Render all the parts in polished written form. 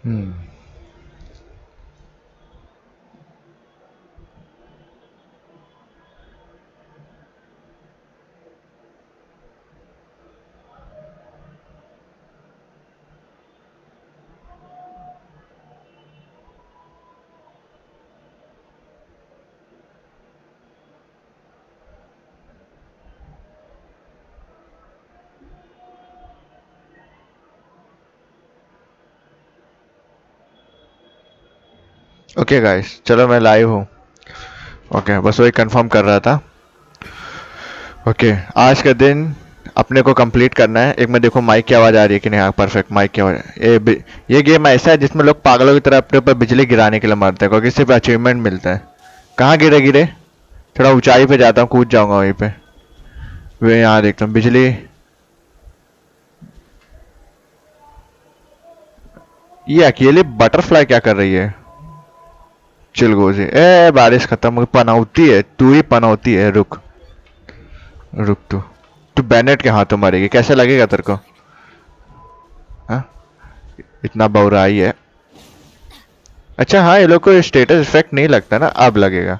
हम्म। Okay guys, चलो मैं live हूँ। ओके, बस वही कंफर्म कर रहा था। ओके, आज का दिन अपने को कंप्लीट करना है। एक मैं देखो माइक की आवाज़ आ रही है कि नहीं। हाँ, परफेक्ट माइक की आवाज़। ये गेम ऐसा है जिसमें लोग पागलों की तरह अपने ऊपर बिजली गिराने के लिए मरते हैं, क्योंकि सिर्फ अचीवमेंट मिलता है। कहाँ गिरे गिरे? थोड़ा ऊंचाई पे जाता हूँ, कूद जाऊंगा वहीं पे। वे यहाँ देखता हूँ बिजली। ये अकेले बटरफ्लाई क्या कर रही है? चिलगोजी, ए बारिश खत्म हो गई। पनौती है, तू ही पनौती है। रुक रुक, तू बैनेट के हाथों मरेगी। कैसे लगेगा तेरे को? हाँ, इतना बौराई है। अच्छा हाँ, ये लोग को स्टेटस इफेक्ट नहीं लगता ना, अब लगेगा।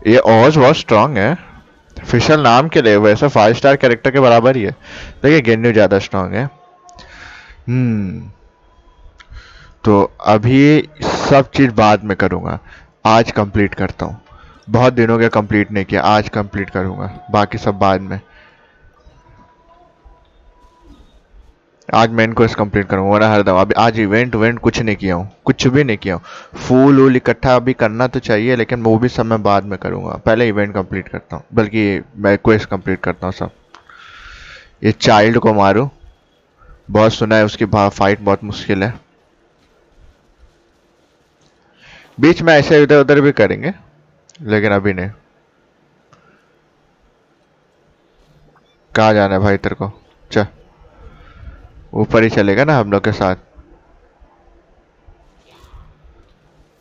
ये ऑज बहुत स्ट्रांग है। फिशल नाम के लिए वैसे 5 स्टार कैरेक्टर के बराबर ही है। देखिए गेन्यू ज्यादा स्ट्रांग है। हम्म। तो अभी सब चीज बाद में करूंगा। आज कंप्लीट करता हूँ। बहुत दिनों के कंप्लीट नहीं किया, आज कंप्लीट करूंगा। बाकी सब बाद में। आज मेन कोर्स कंप्लीट करूंगा, वरना हर दम। अभी आज इवेंट कुछ नहीं किया हूँ, कुछ भी नहीं किया हूँ। फूल वूल इकट्ठा अभी करना तो चाहिए, लेकिन वो भी सब मैं बाद में करूंगा। पहले इवेंट कंप्लीट करता हूँ, बल्कि मैं क्वेस्ट कंप्लीट करता हूँ सब। ये चाइल्ड को मारूं। बहुत सुना है उसकी फाइट बहुत मुश्किल है। बीच में ऐसे इधर उधर भी करेंगे, लेकिन अभी नहीं। कहाँ जाना है भाई तेरे को? चल, ऊपर ही चलेगा ना हम लोग के साथ।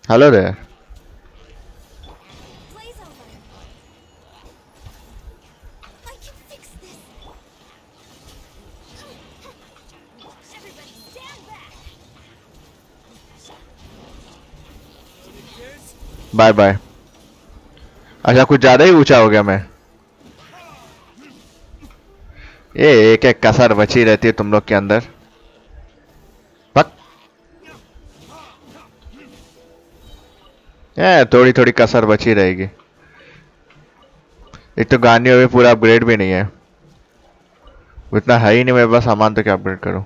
Hello there. Bye bye. अच्छा, कुछ ज्यादा ही ऊंचा हो गया मैं। ये एक एक कसर बची रहती है तुम लोग के अंदर। पक। ये थोड़ी थोड़ी कसर बची रहेगी। एक तो गानी अभी पूरा अपग्रेड भी नहीं है। उतना है ही नहीं मेरे पास सामान, तो क्या अपग्रेड करूं?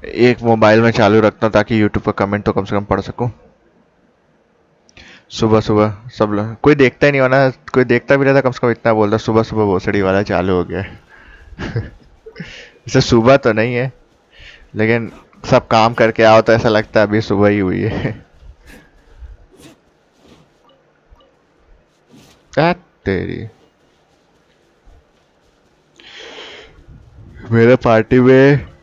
एक मोबाइल में चालू रखता हूँ ताकि यूट्यूब का कमेंट तो कम से कम पढ़ सकूं। सुबह सुबह सब लोग, कोई देखता ही नहीं होना। कोई देखता भी रहता कम से कम इतना बोलता, सुबह सुबह भोसड़ी वाला चालू हो गया है। इसे सुबह तो नहीं है, लेकिन सब काम करके आओ तो ऐसा लगता है अभी सुबह ही हुई है। क्या तेरी। मेरे पार्टी में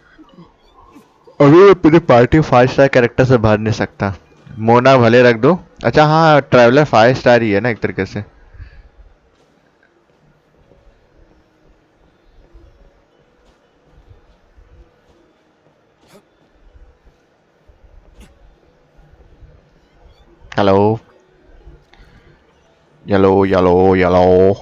अभी मैं पूरी पार्टी 5 स्टार कैरेक्टर से भर नहीं सकता। मोना भले रख दो। अच्छा हाँ, ट्रैवलर 5 स्टार ही है ना एक तरीके से। हेलो। Yellow yellow yellow.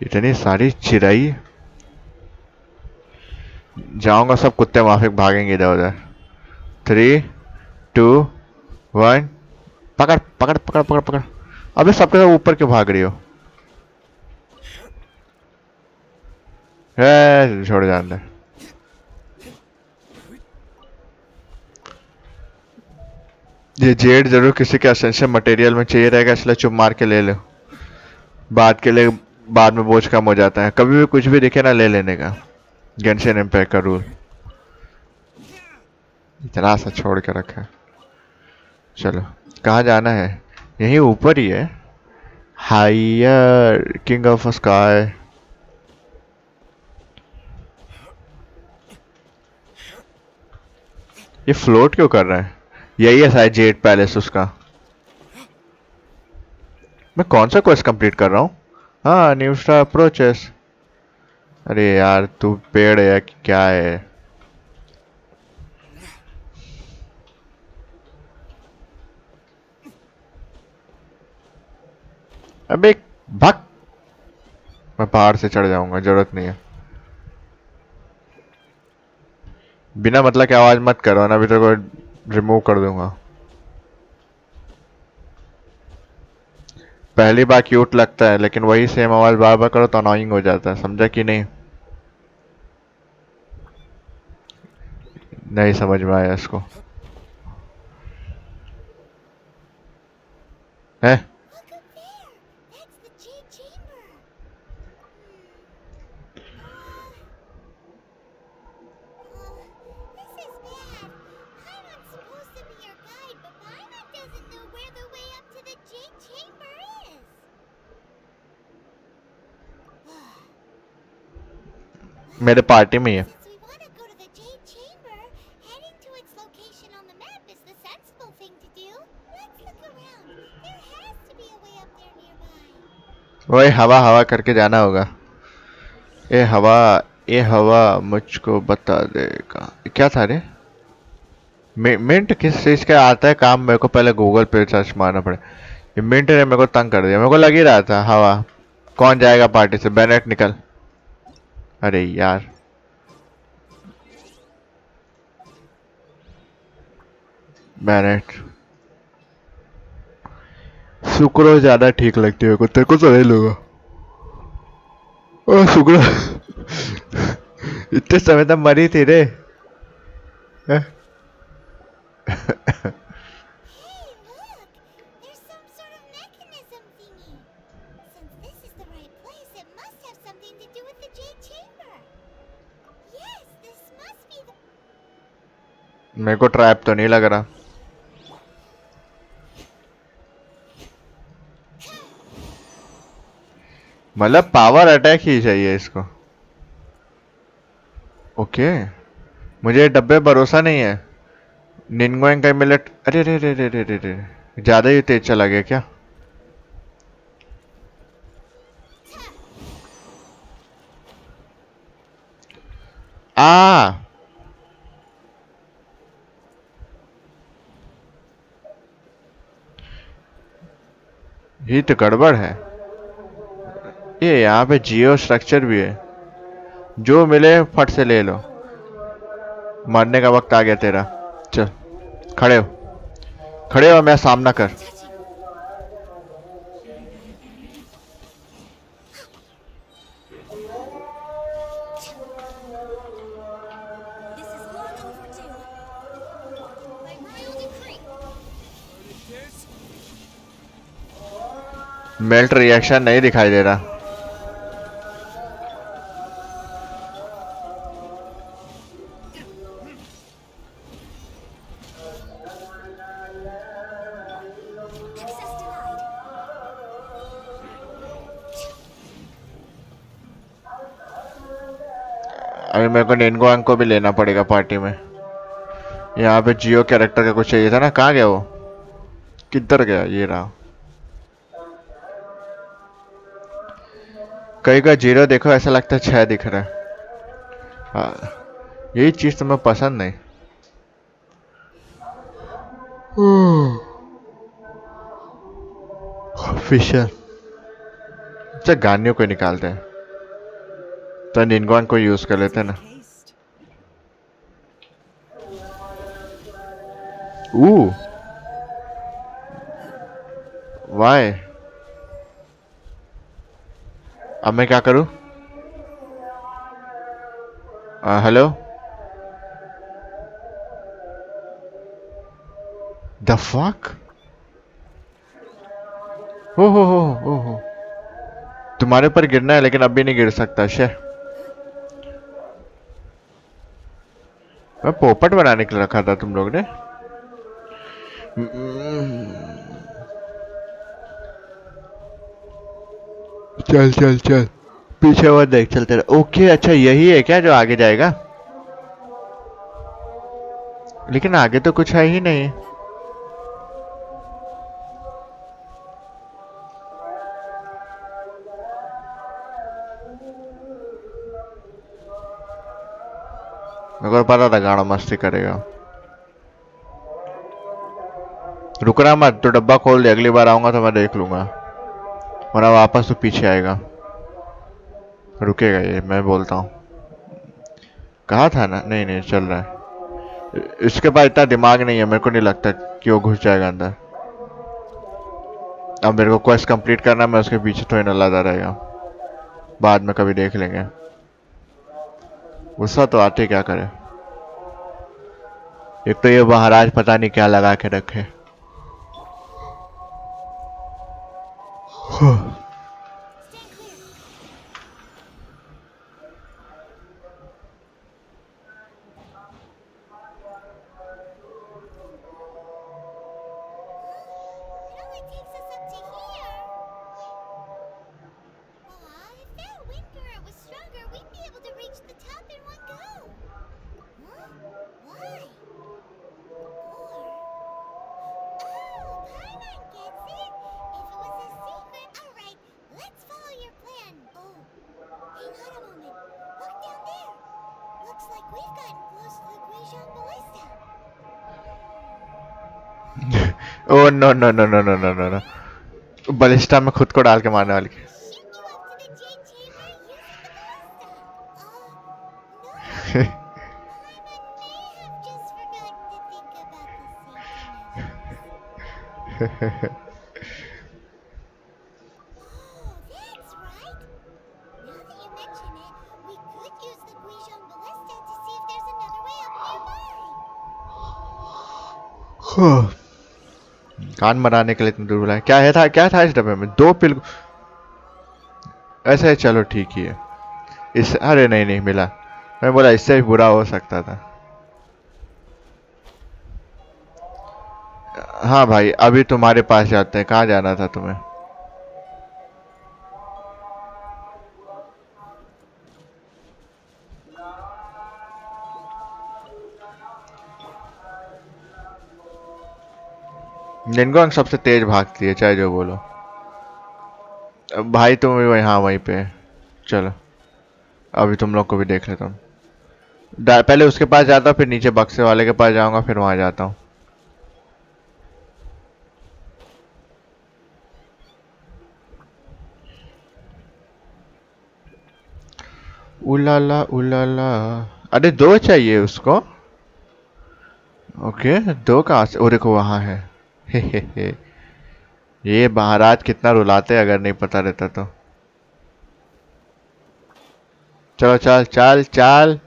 इतनी सारी चिड़ई। जाऊंगा, सब कुत्ते माफिक भागेंगे इधर उधर। 3, 2, 1। पकड़ पकड़ पकड़ पकड़ पकड़। अबे सबके सब ऊपर क्यों भाग रही हो? छोड़ जान दे। ये जेड जरूर किसी के असेंशियल मटेरियल में चाहिए रहेगा, इसलिए चुप मार के ले लो। बाद के लिए, बाद में बोझ कम हो जाता है। कभी भी कुछ भी दिखे ना, ले लेने का। गेंशिन इम्पैक्ट का रूल। इतना सा छोड़ के रखा है। चलो, कहाँ जाना है? यहीं ऊपर ही है। Higher king of sky. ये फ्लोट क्यों कर रहा है? यही है शायद जेट पैलेस उसका। मैं कौन सा क्वेस्ट कंप्लीट कर रहा हूँ? हाँ, न्यू स्टार अप्रोचेस। अरे यार तू पेड़ है कि क्या है? अबे भाग। मैं पहाड़ से चढ़ जाऊंगा, जरूरत नहीं है। बिना मतलब की आवाज मत करो ना, अभी तो को रिमूव कर दूंगा। पहली बार क्यूट लगता है, लेकिन वही सेम आवाज बार बार करो तो अनोइंग हो जाता है, समझा कि नहीं? नहीं समझ में आया इसको। है? Look up there. That's the jade chamber. This is bad. Paimon's supposed to be your guide, but Paimon doesn't know where the way up to the jade chamber is. मेरे पार्टी में ही है। Since we want to go to the jade chamber, heading to its location on the map is the sensible thing to do. Let's look around. There has to be a way up there nearby. वही हवा हवा करके जाना होगा। ए हवा, ए हवा मुझको बता देगा। क्या था रे? मिंट किस चीज का आता है काम? मेरे को पहले गूगल पे सर्च मारना पड़े। ये मिंट ने मेरे को तंग कर दिया, मेरे को लग ही रहा था हवा। कौन जाएगा पार्टी से? बेनेट निकल। अरे यार बेनेट, सुक्रो ज्यादा ठीक लगती है, तेरे को तो नहीं लूंगा। ओ सुक्रो इतने समय तक मरी थी रे। हैं? Hey, look! There's some sort of mechanism thingy. Since this is the right place, it must have something to do with the jade chamber. Yes, this must be the... मेरे को ट्रैप तो नहीं लग रहा। मतलब पावर अटैक ही चाहिए इसको। Okay, मुझे ये डब्बे भरोसा नहीं है। निन्गोइंग का मिलट। अरे रे रे रे रे रे रे, ज्यादा ही तेज चला गया क्या? आ ये तो गड़बड़ है। ये यहाँ पे जियो स्ट्रक्चर भी है, जो मिले फट से ले लो। मरने का वक्त आ गया तेरा। चल खड़े हो, खड़े हो, मेरा सामना कर। This is long overdue. By royal decree. Melt reaction नहीं दिखाई दे रहा। Access denied. अभी मेरे को निन्गोइंग को भी लेना पड़ेगा पार्टी में। यहाँ पे जियो कैरेक्टर का कुछ चाहिए था ना, कहाँ गया वो? किधर गया? ये रहा। कहीं का जीरो देखो, ऐसा लगता है 6 दिख रहा है। हाँ, यही चीज तुम्हें पसंद नहीं। फिशर। अच्छा गानियों को निकालते हैं तो निन्गोइंग को यूज कर लेते हैं ना। वाई? अब मैं क्या करूं? हेलो? The fuck? हो तुम्हारे ऊपर गिरना है, लेकिन अब भी नहीं गिर सकता। शे, मैं पोपट बनाने के लिए रखा था तुम लोग ने। चल चल चल, पीछे वो देख, चलते रहे। ओके, अच्छा यही है क्या जो आगे जाएगा? लेकिन आगे तो कुछ है ही नहीं। मेरे को पता था गाना मस्ती करेगा। रुकना मत, तो डब्बा खोल दे, अगली बार आऊंगा तो मैं देख लूंगा, वरना वापस तो पीछे आएगा। रुकेगा ये, मैं बोलता हूँ। कहा था ना, नहीं नहीं चल रहा है। इसके पास इतना दिमाग नहीं है, मेरे को नहीं लगता कि वो घुस जाएगा अंदर। अब मेरे को क्वेस्ट कंप्लीट करना, मैं उसके पीछे थोड़ी ना लगा रहेगा, बाद में कभी देख लेंगे। गुस्सा तो आते क्या करे। एक तो ये महाराज पता नहीं क्या लगा के रखे। Stand clear. It only takes us up to here. Aw, if that wind current was stronger, we'd be able to reach the top in one go. Huh? Why? Or... Oh, Paimon gets it! If it was a secret... Alright, let's follow your plan. Oh, hang on a moment. Look down there. Looks like we've gotten close to the Guizhong Ballista. Oh no no no no no no no no, ballista में खुद को डाल के मारने वाली। Shoot you up to the Jade Chamber using the ballista. No. Paimon may have just forgotten to think about the safety measures. Oh, that's right. Now that you mention it, we could use the Guizhong Ballista to see if there's another way up nearby. कान मराने के लिए इतनी दूर बुलाया, क्या था इस डब्बे में? दो पिल। ऐसे चलो ठीक ही है। इस अरे नहीं नहीं मिला, मैं बोला इससे भी बुरा हो सकता था। हाँ भाई, अभी तुम्हारे पास जाते हैं, कहाँ जाना था तुम्हें? जिनको सबसे तेज भागती है, चाहे जो बोलो। अब भाई तुम भी वहीं, हाँ वहीं पे। चलो अभी तुम लोग को भी देख लेता हूँ। पहले उसके पास जाता हूँ, फिर नीचे बक्से वाले के पास जाऊंगा, फिर वहां जाता हूँ। उलाला उलाला। अरे दो चाहिए उसको। ओके, दो कहाँ से? ओ देखो वहां है। हे हे हे। ये महाराज कितना रुलाते अगर नहीं पता रहता तो। चलो चल चल चल।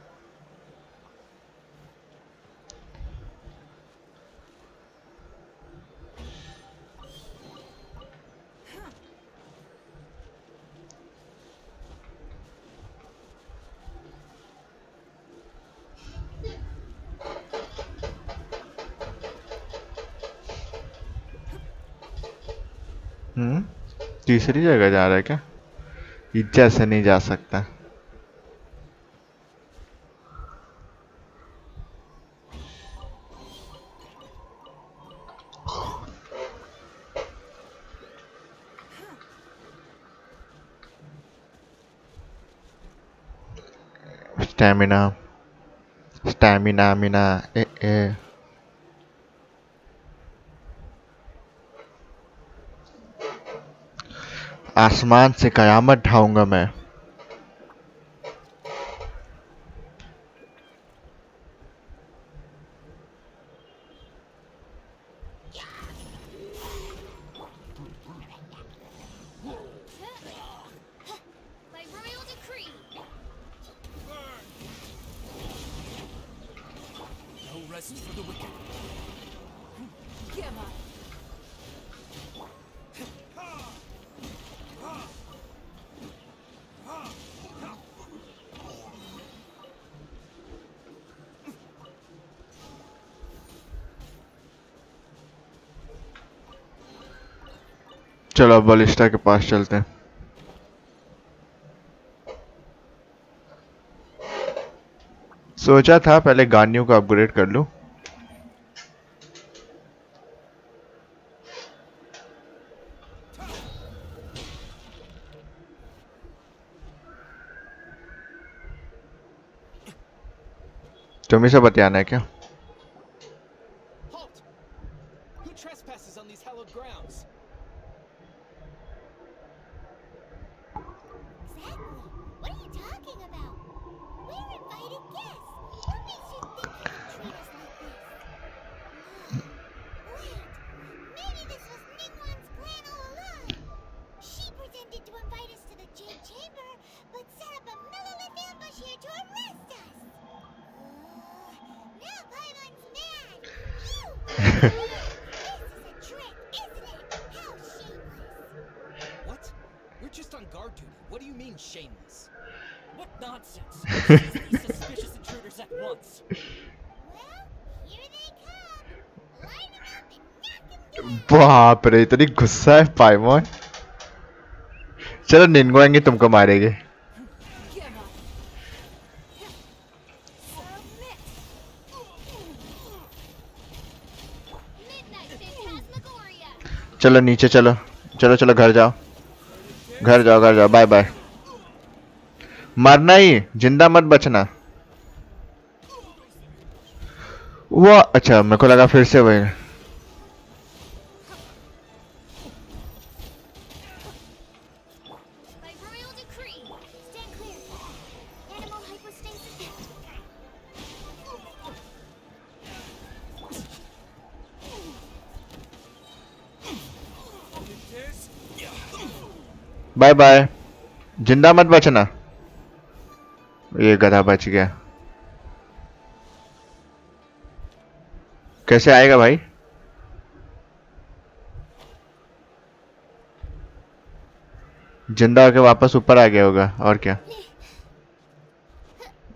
तीसरी जगह जा रहा है क्या? इज्जत से नहीं जा सकता। स्टैमिना स्टैमिना मिना ए। आसमान से कयामत ढाऊंगा मैं। By royal decree. No rest for the wicked. Gemma. चलो अब बलिस्टा के पास चलते हैं। सोचा था पहले गानियों को अपग्रेड कर लूं। तुम ही से बतियाना है क्या? Halt! Who trespasses on these hallowed grounds? Exactly. What are you talking about? We're invited guests. What makes you think you can treat us like this? Wait. Maybe this was Ningguang's plan all along. She pretended to invite us to the Jade Chamber, but set up a millilith ambush here to arrest us. Now Paimon's mad. You! This is a trick, isn't it? How shameless. What? We're just on guard duty. What do you mean, shameless? What nonsense! Seize these suspicious intruders at once! Well, here they come. Line them up and knock them down. बाप रे, इतनी गुस्सा है पाइमोन. चलो निन्गुएंगे तुमको मारेंगे. Give up. Submit. Midnight Phantasmagoria. चलो नीचे चलो. चलो चलो घर जाओ. घर जाओ घर जाओ. Bye bye. मरना ही, जिंदा मत बचना. वो अच्छा, मेरे को लगा फिर से वही. By royal decree, stand clear. Animal hypostasis. Bye bye. जिंदा मत बचना. ये गधा बच गया. कैसे आएगा भाई? जिंदा होके वापस ऊपर आ गया होगा और क्या.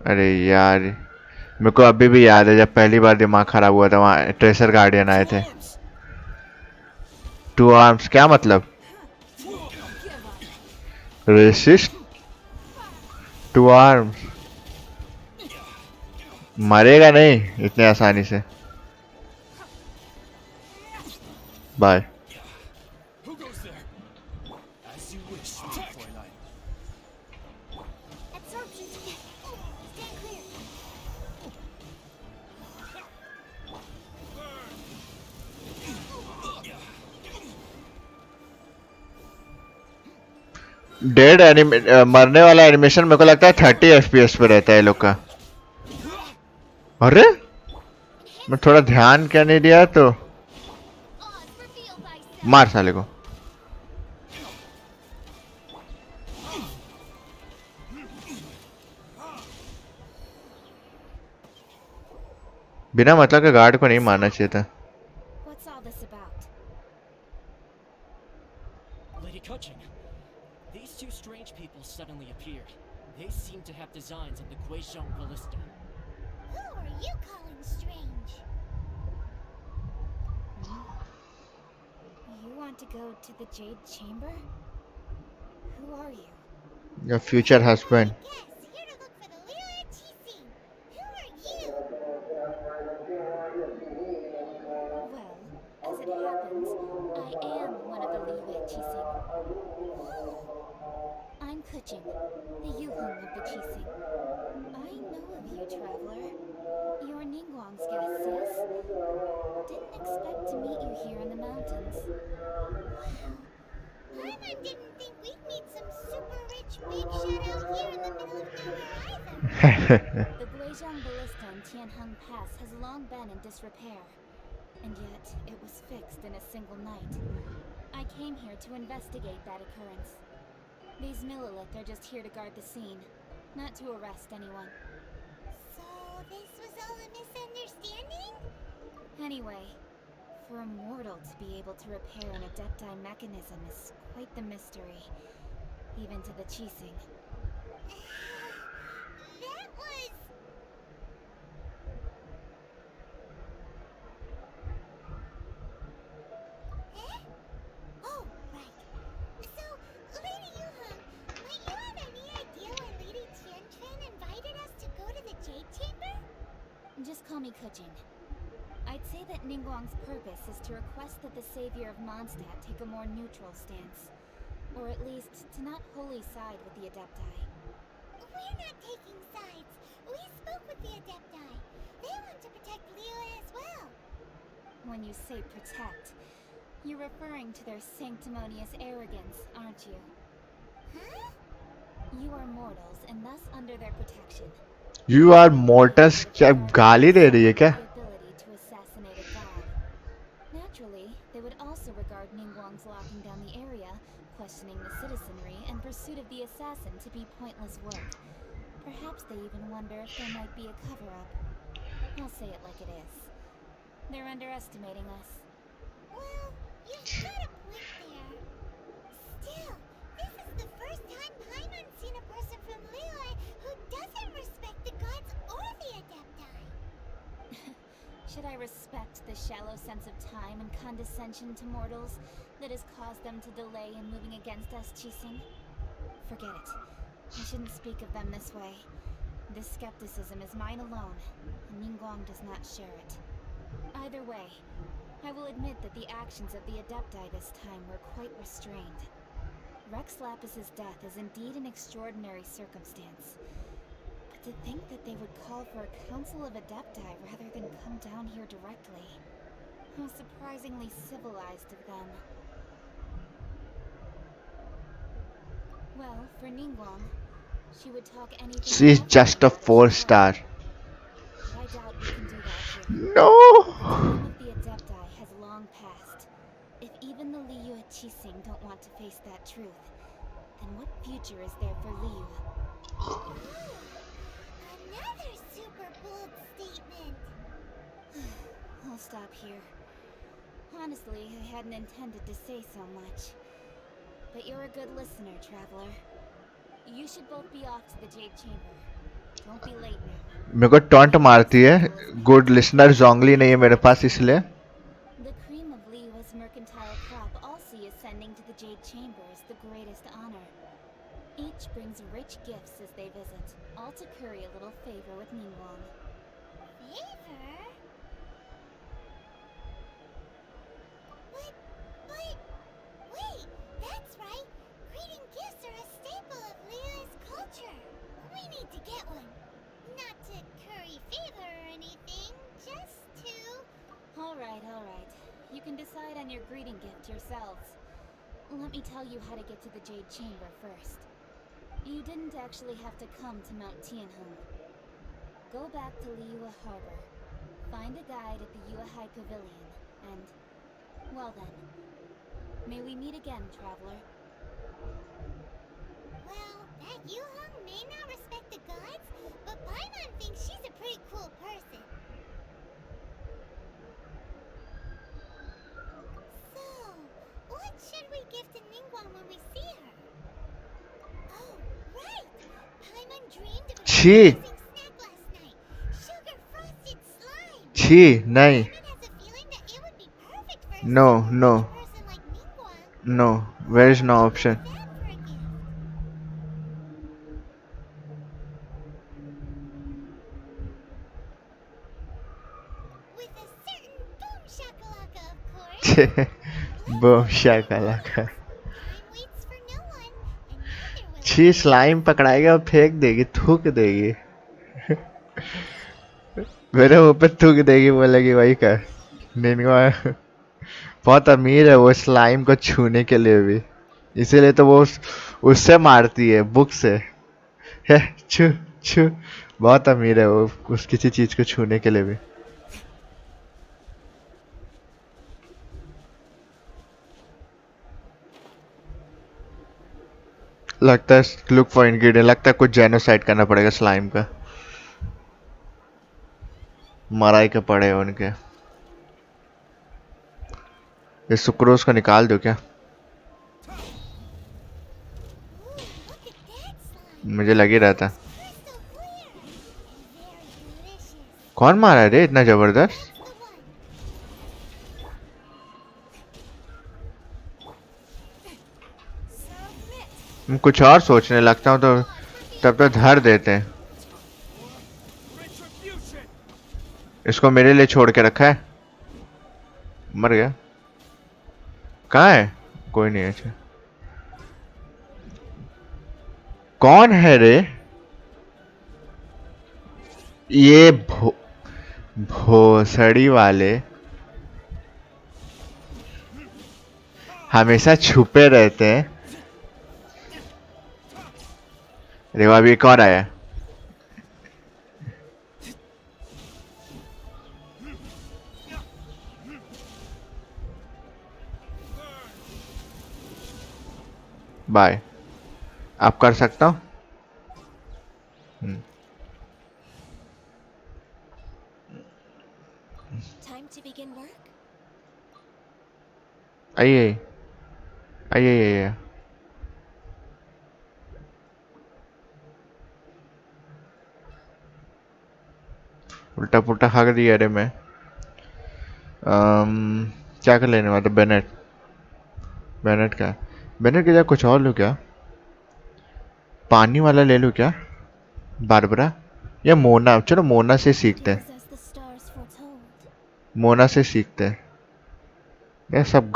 अरे यार, मेरे को अभी भी याद है जब पहली बार दिमाग खराब हुआ था, वहाँ ट्रेसर गार्डियन आए थे. टू आर्म्स क्या मतलब? रेसिस्ट. To arms. मरेगा नहीं इतने आसानी से. Bye. Who goes there? As you wish, Fräulein. Absorption. Stand clear. Dead मरने वाला एनिमेशन मेरे को लगता है 30 FPS पे रहता है ये लोग का. अरे मैं थोड़ा ध्यान क्या नहीं दिया तो. Odds revealed by मार साले को. बिना मतलब के गार्ड को नहीं मारना चाहिए था. What's all this about? Lady Kuching, these two strange people suddenly appeared. They seem to have designs of the Guizhong Ballista. Who are you calling strange? You want to go to the Jade Chamber? Who are you? Your future husband. Yes, here to look for the Lira Qixing. Who are you? Well, as it happens, I am one of the Lira Qixing. I'm Kuching, the Yuhong of the Qixing. I know of you, traveler. You're Ningguang's guest, yes? Didn't expect to meet you here in the mountains. Wow. Paimon didn't think we'd meet some super rich big shot out here in the middle of nowhere either. The Guizhong Ballista in Tianheng Pass has long been in disrepair. And yet, it was fixed in a single night. I came here to investigate that occurrence. These Millilith are just here to guard the scene, not to arrest anyone. So, this was all a misunderstanding? Anyway, for a mortal to be able to repair an Adepti mechanism is quite the mystery, even to the Qixing. That was... Oh, right. So, Lady Yuhong, might you have any idea why Lady Tianquan invited us to go to the Jade Chamber? Just call me Kuching. I'd say that Ningguang's purpose is to request that the savior of Mondstadt take a more neutral stance. Or at least, to not wholly side with the Adepti. we're not taking sides. We spoke with the Adepti. They want to protect Liyue as well. When you say protect, you're referring to their sanctimonious arrogance, aren't you? Huh? You are mortals and thus under their protection. You are mortals, क्या गाली दे रही है क्या? The ability to assassinate a god. Naturally, they would also regard Ningguang's locking down the area, questioning the citizenry, and pursuit of the assassin to be pointless work. Perhaps they even wonder if there might be a cover-up. I'll say it like it is. They're underestimating us. Well, you've got a point there. Still, this is the first time Paimon's seen a person from Liyue who doesn't respect the gods or the Adepti. Should I respect the shallow sense of time and condescension to mortals that has caused them to delay in moving against us, Qixing? Forget it. I shouldn't speak of them this way. This skepticism is mine alone, and Ningguang does not share it. Either way, I will admit that the actions of the Adepti this time were quite restrained. Rex Lapis's death is indeed an extraordinary circumstance. But to think that they would call for a council of Adepti rather than come down here directly. How surprisingly civilized of them. Well, for Ningguang, she would talk anything. She is just a 4-star. But I doubt we can do that here. No. The time of the Adepti has long passed. If even the Liyue Qixing don't want to face that truth, then what future is there for Liyue? Another super bold statement. I'll stop here. Honestly, I hadn't intended to say so much. But you're a good listener, Traveler. You should both be off to the Jade Chamber. Don't be late now. मेरे को taunt मारती है. Good listener जोंगली नहीं है मेरे पास इसलिए. The cream of Liyue's mercantile crop all see ascending to the Jade Chamber is the greatest honor. Each brings rich gifts as they visit, all to curry a little favor with Ningguang. Favor? Wait, that's right. Greeting gifts are a staple of Liyue's culture. We need to get one. Not to curry favor or anything, just to... Alright. You can decide on your greeting gift yourselves. Let me tell you how to get to the Jade Chamber first. You didn't actually have to come to Mount Tianhong. Go back to Liyue Harbor. Find a guide at the Yuehai Pavilion, and... well then. May we meet again, Traveler. Well, that Yuhong may not respect the gods, but Paimon thinks she's a pretty cool person. So, what should we give to Ningguang when we see her? Oh, right! Paimon dreamed of a She. amazing snack last night. Sugar frosted slime. छी नहीं. Paimon has a feeling that it would be perfect for a No. person like Ningguang. No. There is no option. That for a gift. With a certain boom shakalaka, of course. Boom shakalaka. Time waits for no one, and neither will छी slime पकड़ाएगा और फेंक देगी, थूक देगी. मेरे मुंह पे थूक देगी, बोलेगी वही कर. निन्गो बहुत अमीर है वो स्लाइम को छूने के लिए भी, इसीलिए तो वो उससे मारती है, बुक से. है छू छू. बहुत अमीर है वो उस किसी चीज को छूने के लिए भी. लगता है लुक फॉर इंग्रेडिएंट. लगता है कुछ जेनोसाइड करना पड़ेगा स्लाइम का. मराई के पड़े उनके. ये सुक्रोज को निकाल दो क्या? Ooh, look at that slime. मुझे लग ही रहा था. Crystal clear and very delicious. कौन मारा रे इतना जबरदस्त? The one. Submit! हम कुछ और सोचने लगता हूँ तो तब तो धर देते हैं. Retribution! इसको मेरे लिए छोड़ के रखा है. मर गया. कहाँ है? कोई नहीं है. अच्छा कौन है रे? ये भोसड़ी वाले हमेशा छुपे रहते हैं। देखो अभी कौन आया। बाय। आप कर सकता हूँ। Time to begin work? आइए आइए आइए। उल्टा पुल्टा खा कर दिया। अरे मैं क्या कर लेने वाला। बेनेट बेनेट का बेनेट की जगह कुछ और लूँ क्या। पानी वाला ले लूँ क्या। बारबरा या मोना। चलो मोना से सीखते It हैं। was as the stars foretold. Mona से सीखते हैं। ये सब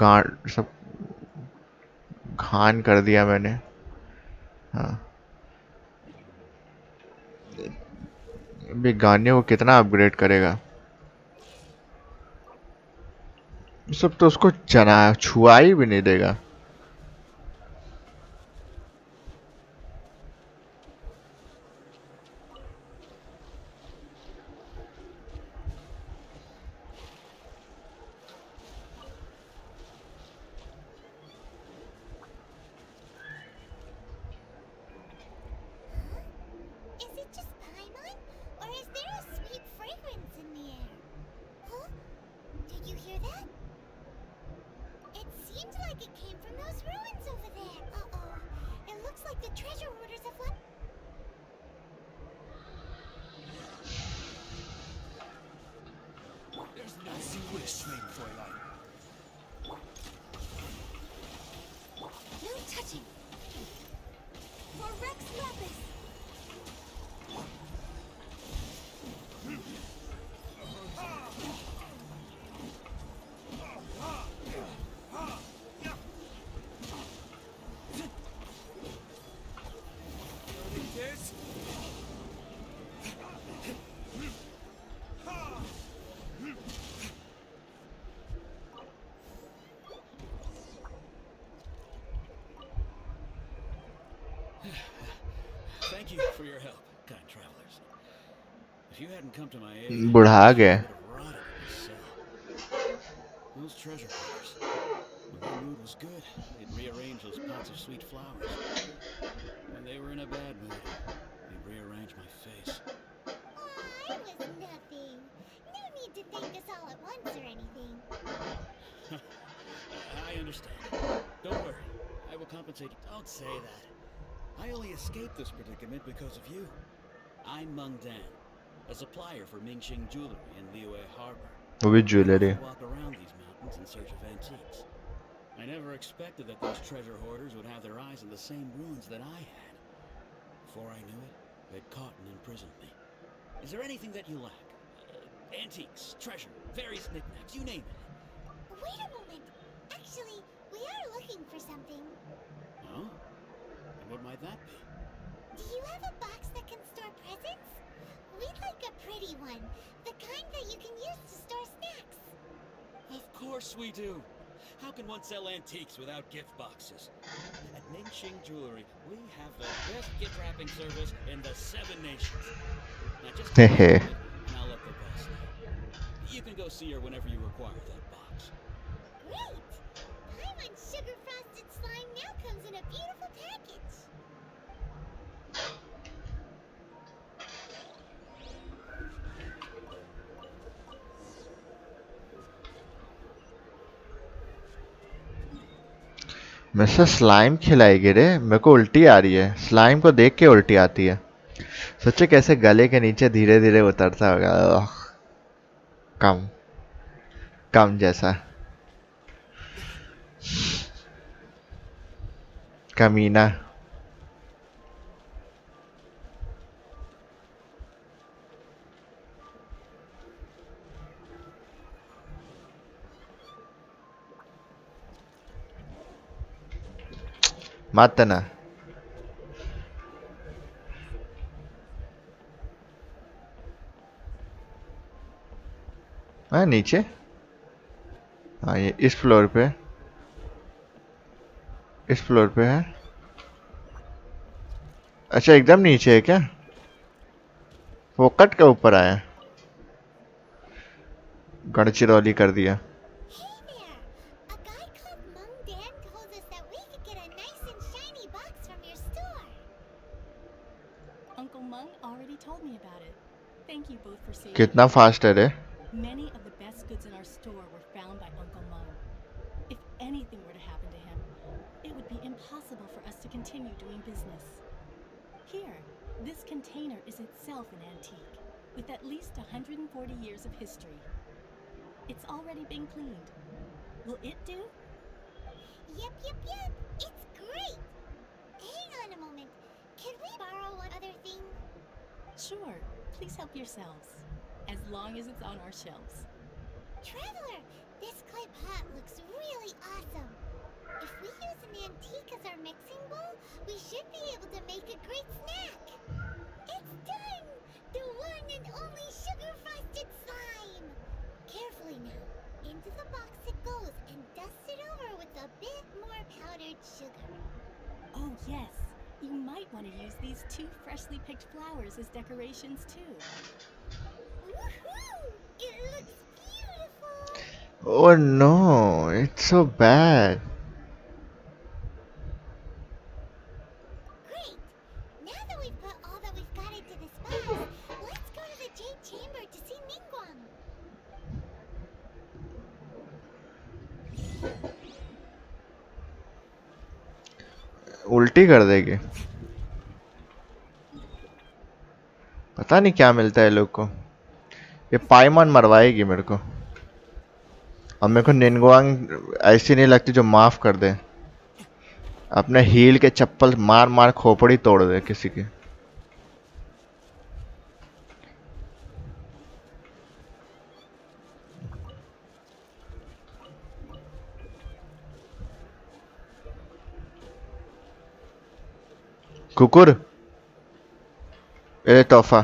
घान कर दिया मैंने। हाँ अभी गाने को कितना अपग्रेड करेगा। ये सब तो उसको जना छुआ ही भी नहीं देगा। Is it just Paimon? Or is there a sweet fragrance in the air? Huh? Did you hear that? It seemed like it came from those ruins over there. Uh-oh. It looks like the treasure hoarders have left. There's no Sie wish, mein Fräulein. No touching. For Rex Lapis. This? Thank you for your help, kind travelers. If you hadn't come to my aid, बुढ़ा I गए। would have rotted in this cell. Those treasure hunters, when their mood was good, they'd rearrange those pots of sweet flowers. When they were in a bad mood, they'd rearrange my face. Aw, it was nothing. No need to thank us all at once or anything. I understand. Don't worry. I will compensate you. Don't say that. I only escaped this predicament because of you. I'm Meng Dan, a supplier for Mingxing Jewelry in Liyue Harbor. वो भी I jewellery. often walk around these mountains in search of antiques. I never expected that those treasure hoarders would have their eyes on the same ruins that I had. Before I knew it, they'd caught and imprisoned me. Is there anything that you lack? Antiques, treasure, various knickknacks, you name it. Wait a moment. Actually, we are looking for something. Oh? And what might that be? Do you have a box that can store presents? We'd like a pretty one. The kind that you can use to store snacks. Of course we do. How can one sell antiques without gift boxes? At Mingxing Jewelry, we have the best gift wrapping service in the 7 nations. Now just take a moment, and I'll let the boss know. You can go see her whenever you require that box. Great! Paimon's sugar frosted slime now comes in a beautiful package. मेरे से slime खिलाएगी रे। मेरे को उल्टी आ रही है। Slime को देख के उल्टी आती है। सोचे कैसे गले के नीचे धीरे धीरे उतरता होगा। कम कम जैसा कमीना। मत ना। हाँ नीचे, हाँ ये इस फ्लोर पे, इस फ्लोर पे है। अच्छा एकदम नीचे है क्या? वो कट के ऊपर आया, गढ़चिरौली कर दिया। Hey there! A guy called Mung Dan told us that we could get a nice and shiny box from your store. Uncle Mung already told me about it. Thank you both for saving कितना me. Fast है रे। Many of the best goods in our store were found by Uncle Mung. If anything were to happen to him, it would be impossible for us to continue doing business. Here, this container is itself an antique, with at least 140 years of history. It's already been cleaned. Will it do? Yep. It's great! Hang on a moment. Can we borrow one other thing? Sure, please help yourselves. As long as it's on our shelves. Traveler, this clay pot looks really awesome. If we use an antique as our mixing bowl, we should be able to make a great snack. It's done! The one and only sugar-frosted slime! Carefully now. Into the box it goes and dust it over with a bit more powdered sugar. Oh yes, you might want to use these 2 freshly picked flowers as decorations too. Woohoo! It looks beautiful! Oh no, it's so bad. Great! Now that we've put all that we've got into this box, let's go to the Jade Chamber to see Ningguang. उल्टी कर देगी। पता नहीं क्या मिलता है लोग को। ये पाइमन मरवाएगी मेरे को। अब मेरे को निन्गुआंग ऐसी नहीं लगती जो माफ कर दे। अपने हील के चप्पल मार मार खोपड़ी तोड़ दे किसी की। कुकुर, ये तोहफा।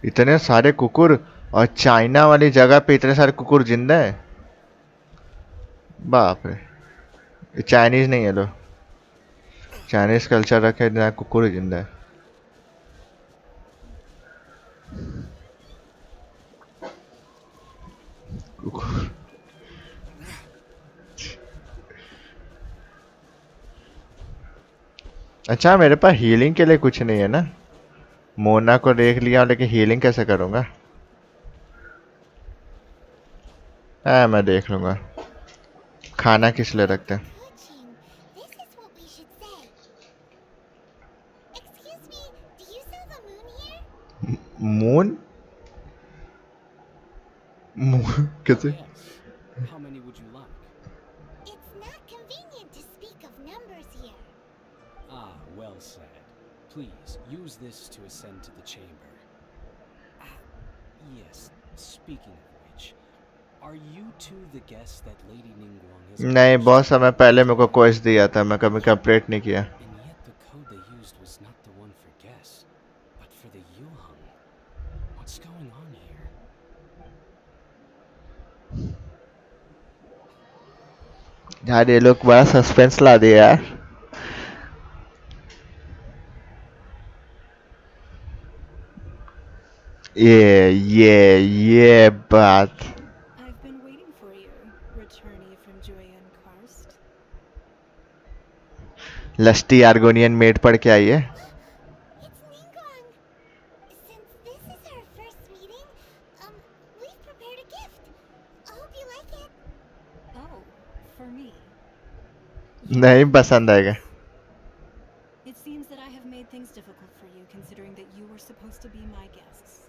इतने सारे कुकुर, और चाइना वाली जगह पे इतने सारे कुकुर जिंदा है। बाप रे, ये चाइनीज नहीं है लो, चाइनीज कल्चर रखे इतना कुकुर जिंदा है। कुकुर। अच्छा मेरे पास हीलिंग के लिए कुछ नहीं है ना। मोना को देख लिया लेकिन हीलिंग कैसे करूंगा? मैं देख लूंगा। खाना किस लिए रखते हैं? Kuching, this is what we should say. Excuse me, do you sell the moon here? Moon? कैसे? Yes. How many would you like? It's not convenient to speak of numbers here. Ah, well said. Please, use this to ascend to the chamber. Ah, yes. Speaking of which, are you two the guests that Lady Ningguang has... नहीं, बहुत समय पहले मेरे को quest दिया था, मैं कभी कंप्लीट नहीं किया। And yet the code they used was not the one for guests, but for the Yuhang. What's going on here? यार ये लोग बड़ा सस्पेंस ला दिया यार। ये बात। I've been waiting for you, returnee from Joyan Karst. Lusty Argonian maid पढ़ के आई है। It's Ningguang. Since this is our first meeting, we've prepared a gift. I hope you like it. Oh, for me. नहीं पसंद आएगा। It seems that I have made things difficult for you, considering that you were supposed to be my guests.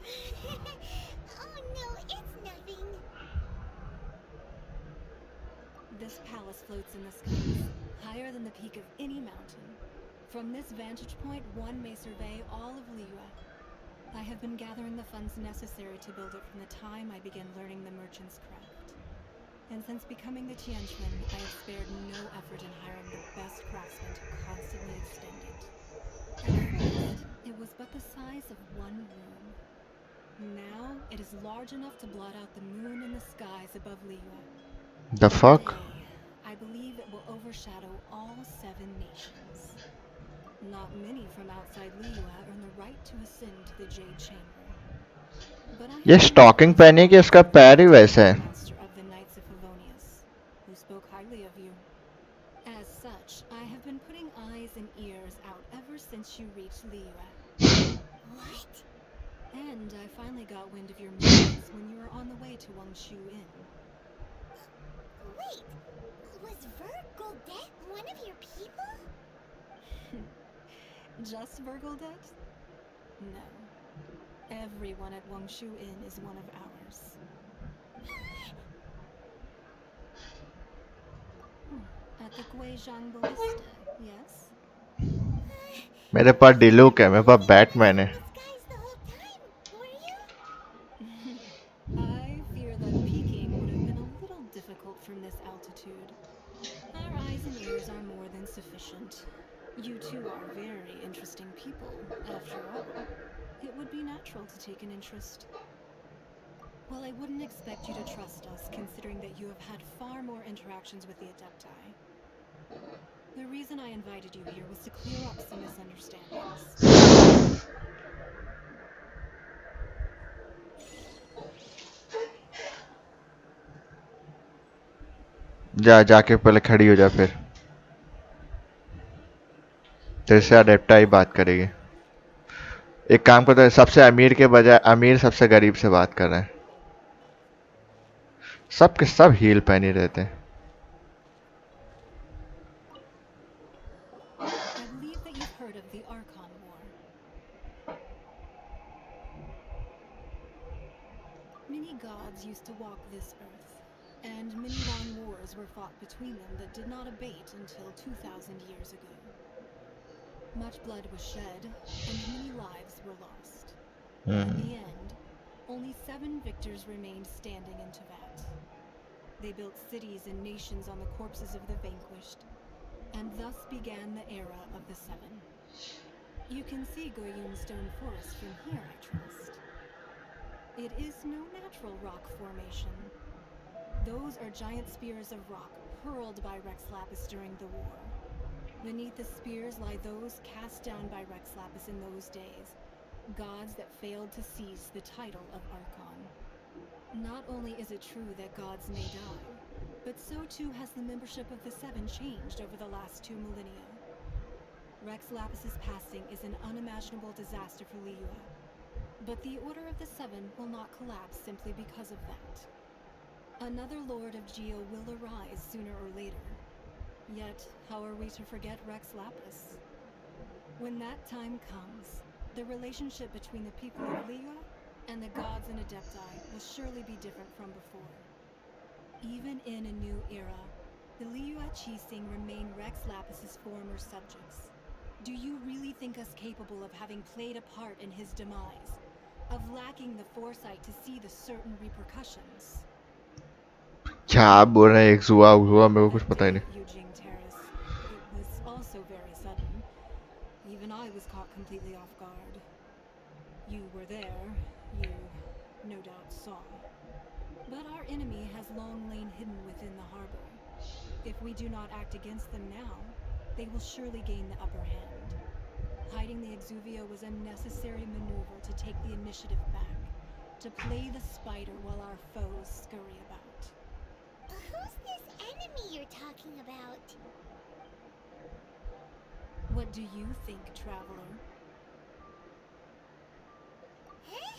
Oh no, it's nothing. This palace floats in the skies, higher than the peak of any mountain. From this vantage point, one may survey all of Liyue. I have been gathering the funds necessary to build it from the time I began learning the merchant's craft. And since becoming the Tianquan, I have spared no effort in hiring the best craftsmen to constantly extend it. At first, it was but the size of one room. Now, it is large enough to blot out the moon and the skies above Liyue. The One fuck? day, I believe it will overshadow all 7 nations. Not many from outside Liyue earn the right to ascend to the Jade Chamber. But I ये have come stocking across पहनी कि one उसका पैर ही particular वैसा है? master of the Knights of Favonius, who spoke highly of you. As such, I have been putting eyes and ears out ever since you reached Liyue. What? And I finally got wind of your movements when you were on the way to Wangshu Inn. Wait, was Vergoldet one of your people? Just Vergoldet? No. Everyone at Wangshu Inn is one of ours. At the Guizhang Ballista, yes? मेरे पास डिलूक है, मेरे पास You Batman were है. in disguise the whole time, were you? I fear that peeking would have been a little difficult from this altitude. Our eyes and ears are more than sufficient. You two are very interesting people, after all. It would be natural to take an interest. Well, I wouldn't expect you to trust us, considering that you have had far more interactions with the Adepti. The reason I invited you here was to clear up some misunderstandings. जा जाके पहले खड़ी हो जा, फिर तेरे से अडेप्टा ही बात करेगी. एक काम करते हैं, सबसे अमीर के बजाय अमीर सबसे गरीब से बात कर रहे हैं. सब के सब हील पहने रहते हैं. I believe that you've heard of the Archon War. Many gods used to walk this earth, and many long wars were fought between them that did not abate until 2,000 years ago. Much blood was shed, and many lives were lost. In the end, only 7 victors remained standing in Teyvat. They built cities and nations on the corpses of the vanquished, and thus began the era of the 7. You can see Goyun Stone Forest from here, I trust. It is no natural rock formation. Those are giant spears of rock hurled by Rex Lapis during the war. Beneath the spears lie those cast down by Rex Lapis in those days, gods that failed to seize the title of Archon. Not only is it true that gods may die, but so too has the membership of the 7 changed over the last 2 millennia. Rex Lapis's passing is an unimaginable disaster for Liyue, but the Order of the 7 will not collapse simply because of that. Another Lord of Geo will arise sooner or later. Yet, how are we to forget Rex Lapis? When that time comes, the relationship between the people of Liyue and the gods and Adepti will surely be different from before. Even in a new era, the Liyue Qixing remain Rex Lapis's former subjects. Do you really think us capable of having played a part in his demise? Of lacking the foresight to see the certain repercussions? क्या आप बोल रहे हैं? एक जुआ हुआ, मेरे को कुछ That पता ही day नहीं. at Yujing Terrace, it was also very sudden. Even I was caught completely off guard. You were there, you no doubt saw. But our enemy has long lain hidden within the harbor. If we do not act against them now, they will surely gain the upper hand. Hiding the Exuvio was a necessary maneuver to take the initiative back, to play the spider while our foes scurry about. Who's this enemy you're talking about? What do you think, traveler? Huh?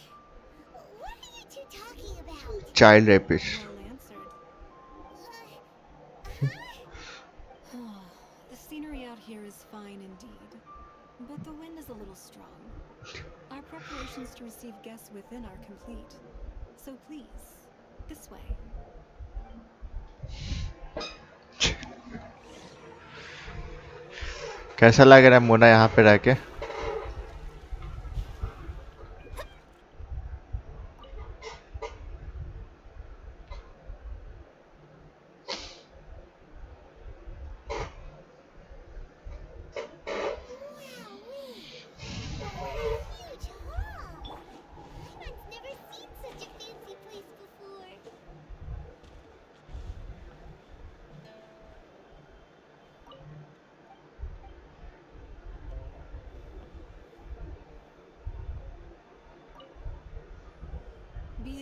What are you two talking about? Child rapist. Well answered. Huh? The scenery out here is fine indeed, but the wind is a little strong. Our preparations to receive guests within are complete. So please, this way. कैसा लग रहा है मोना यहाँ पे रह के? Wowee!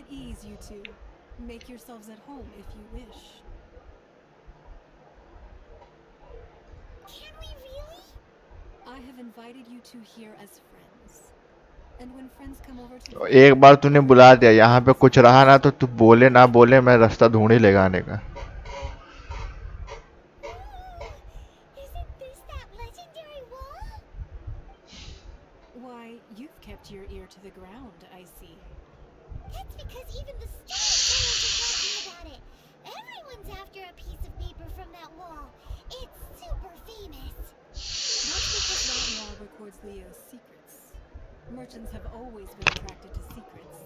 at ease, you two. Make yourselves at home if you wish. Can we really? I have invited you two here as friends. And when friends come over to एक बार तूने बुला दिया, यहाँ पे कुछ रहा ना तो तू बोले ना बोले मैं रास्ता ढूंढ ही लेगा आने का. Isn't this that legendary wall? Why, you've kept your ear to the ground, I see. That's because even the storytellers are talking about it. Everyone's after a piece of paper from that wall. It's super famous. That's because that wall records Leo's secrets. Merchants have always been attracted to secrets.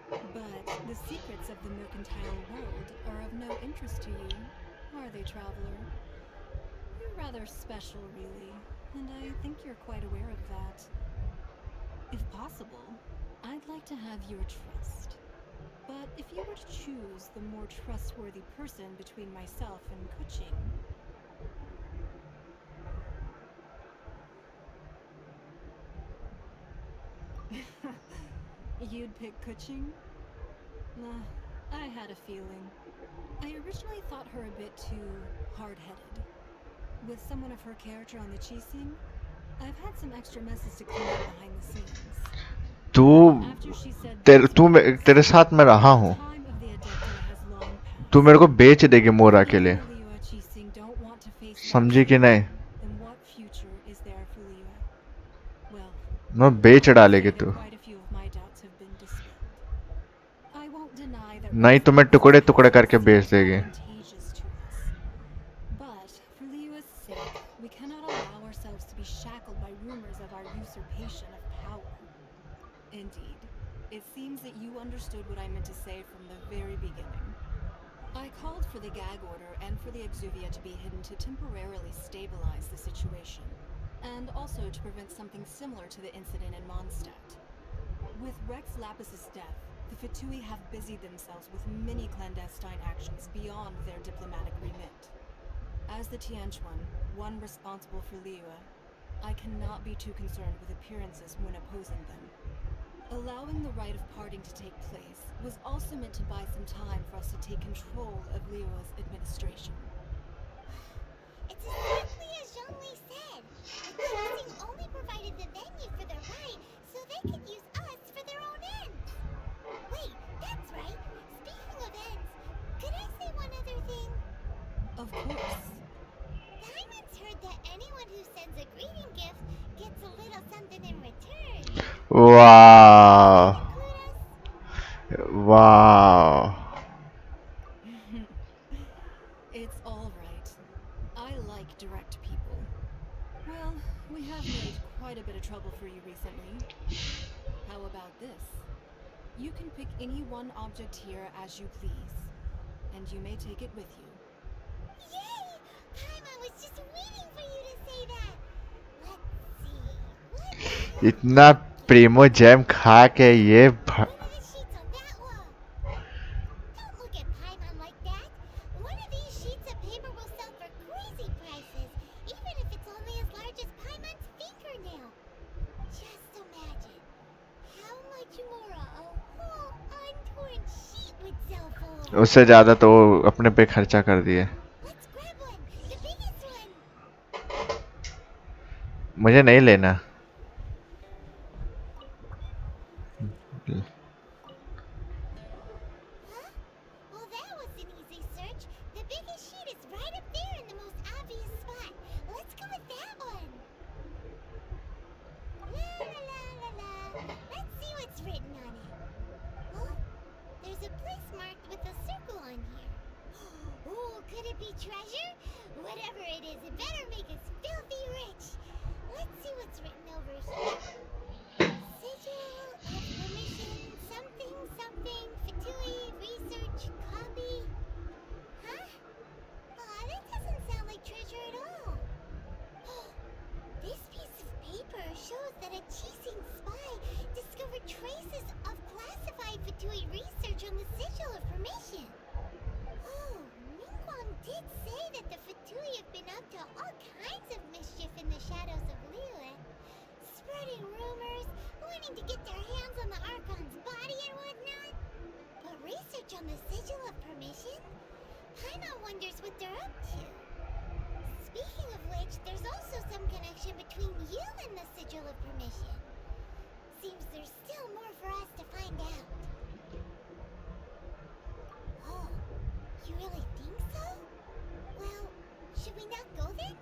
But the secrets of the mercantile world are of no interest to you, are they, traveler? You're rather special, really, and I think you're quite aware of that. If possible, I'd like to have your trust. But if you were to choose the more trustworthy person between myself and Kuching... You'd pick Kuching? Nah, I had a feeling. I originally thought her a bit too hard-headed. With someone of her character on the Chising, I've had some extra messes to clean up behind the scenes. तू After she said तेरे साथ मैं रहा the हूँ. time of the Adepta has long तू passed. मेरे को बेच देगी मोरा If के you लिए. and the Liyue Chising don't want to face that समझी कि truth, नहीं? then what future is there for Liyue? Well, मैं बेच I would डालेगी say तू. that quite a few of my doubts have been dispelled. I won't deny that नहीं तो मैं टुकड़े टुकड़े करके seems बेच देगी. advantageous to us. But for Liyue's sake, we cannot allow ourselves to be shackled by rumors of our usurpation of power. Indeed, it seems that you understood what I meant to say from the very beginning. I called for the gag order and for the exuvia to be hidden to temporarily stabilize the situation, and also to prevent something similar to the incident in Mondstadt. With Rex Lapis's death, the Fatui have busied themselves with many clandestine actions beyond their diplomatic remit. As the Tianchuan, one responsible for Liyue, I cannot be too concerned with appearances when opposing them. Allowing the rite of parting to take place was also meant to buy some time for us to take control of Liyue's administration. It's exactly as Zhongli said. The Chising only provided the venue for their rite so they could use us for their own ends. Wait, that's right. Speaking of ends, could I say one other thing? Of course. Diamond's heard that anyone who sends a greeting gift gets a little something in return. वाह Include us? वाह. It's all right. I like direct people. Well, we have made quite a bit of trouble for you recently. How about this? You can pick any one object here as you please, and you may take it with you. Yay! Paimon was just waiting for you to say that. Let's see. What is इतना Primo jam खा के ये one of the sheets on that wall? Don't look at Paimon like that. One of these sheets of paper will sell for crazy prices, even if it's only as large as Paimon's fingernail. Just imagine how much more a whole untorn sheet would sell for. उससे ज्यादा तो वो अपने पे खर्चा कर दिए. Let's grab one, the biggest one. मुझे नहीं लेना. Huh? Well, that was an easy search. The biggest sheet is right up there in the most obvious spot. Let's go with that one. La la la la la. Let's see what's written on it. Oh, there's a place marked with a circle on here. Oh, could it be treasure? Whatever it is, it better make us filthy rich. Let's see what's written over here. Sigil of permission, something, something, Fatui, research, copy. Huh? Aw, that doesn't sound like treasure at all. This piece of paper shows that a Chising spy discovered traces of classified Fatui research on the Sigil of permission. Oh, Ningguang did say that the Fatui have been up to all kinds of mischief in the shadows of Liyue. Spreading rumors, wanting to get their hands on the Archon's body and whatnot. some connection between you and the Sigil of Permission. Seems there's still more for us to find out. Oh, you really think so? Well, should we not go then?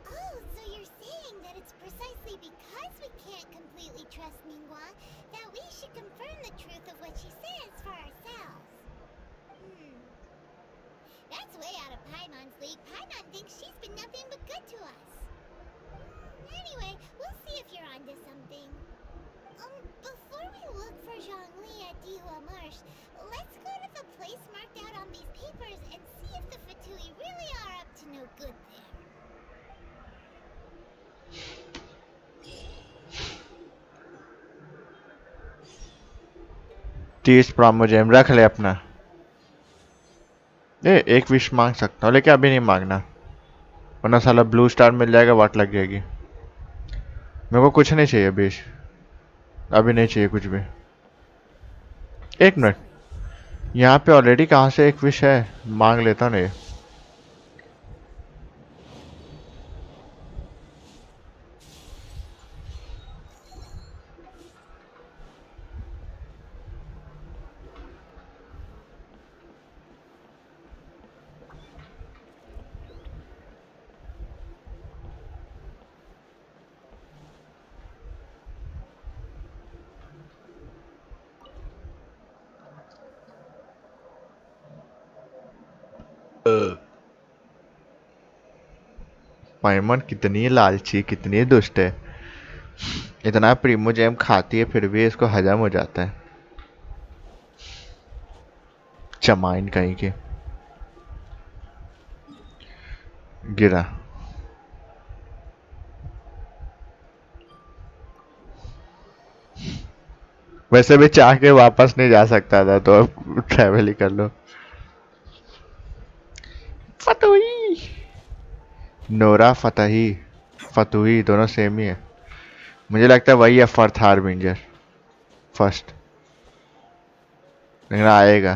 Oh, so you're saying that it's precisely because we can't completely trust Ningguang that we should confirm the truth of what she says for ourselves. That's way out of Paimon's league. Paimon thinks she's been nothing but good to us. Anyway, we'll see if you're onto something. Before we look for Zhongli at Dihua Marsh, let's go to the place marked out on these papers and see if the Fatui really are up to no good there. तीस प्रामोजेम रख ले अपना। एक wish मांग सकता हूँ लेकिन अभी नहीं मांगना, वरना साला ब्लू स्टार मिल जाएगा, वाट लग जाएगी। मेरे को कुछ नहीं चाहिए विश, अभी नहीं चाहिए कुछ भी। एक मिनट, यहाँ पे ऑलरेडी कहाँ से एक विश है, मांग लेता नहीं। पाइमन कितनी लालची, कितनी दुष्ट है। इतना प्रीमोजेम खाती है फिर भी इसको हजम हो जाता है। चमाइन कहीं के। गिरा। वैसे भी चाह के वापस नहीं जा सकता था, तो अब ट्रैवल ही कर लो। फतुही, नोरा फतही, फतुही दोनों सेम ही है। मुझे लगता है वही है फर्थ हार्बिंजर फर्स्ट, लेकिन आएगा।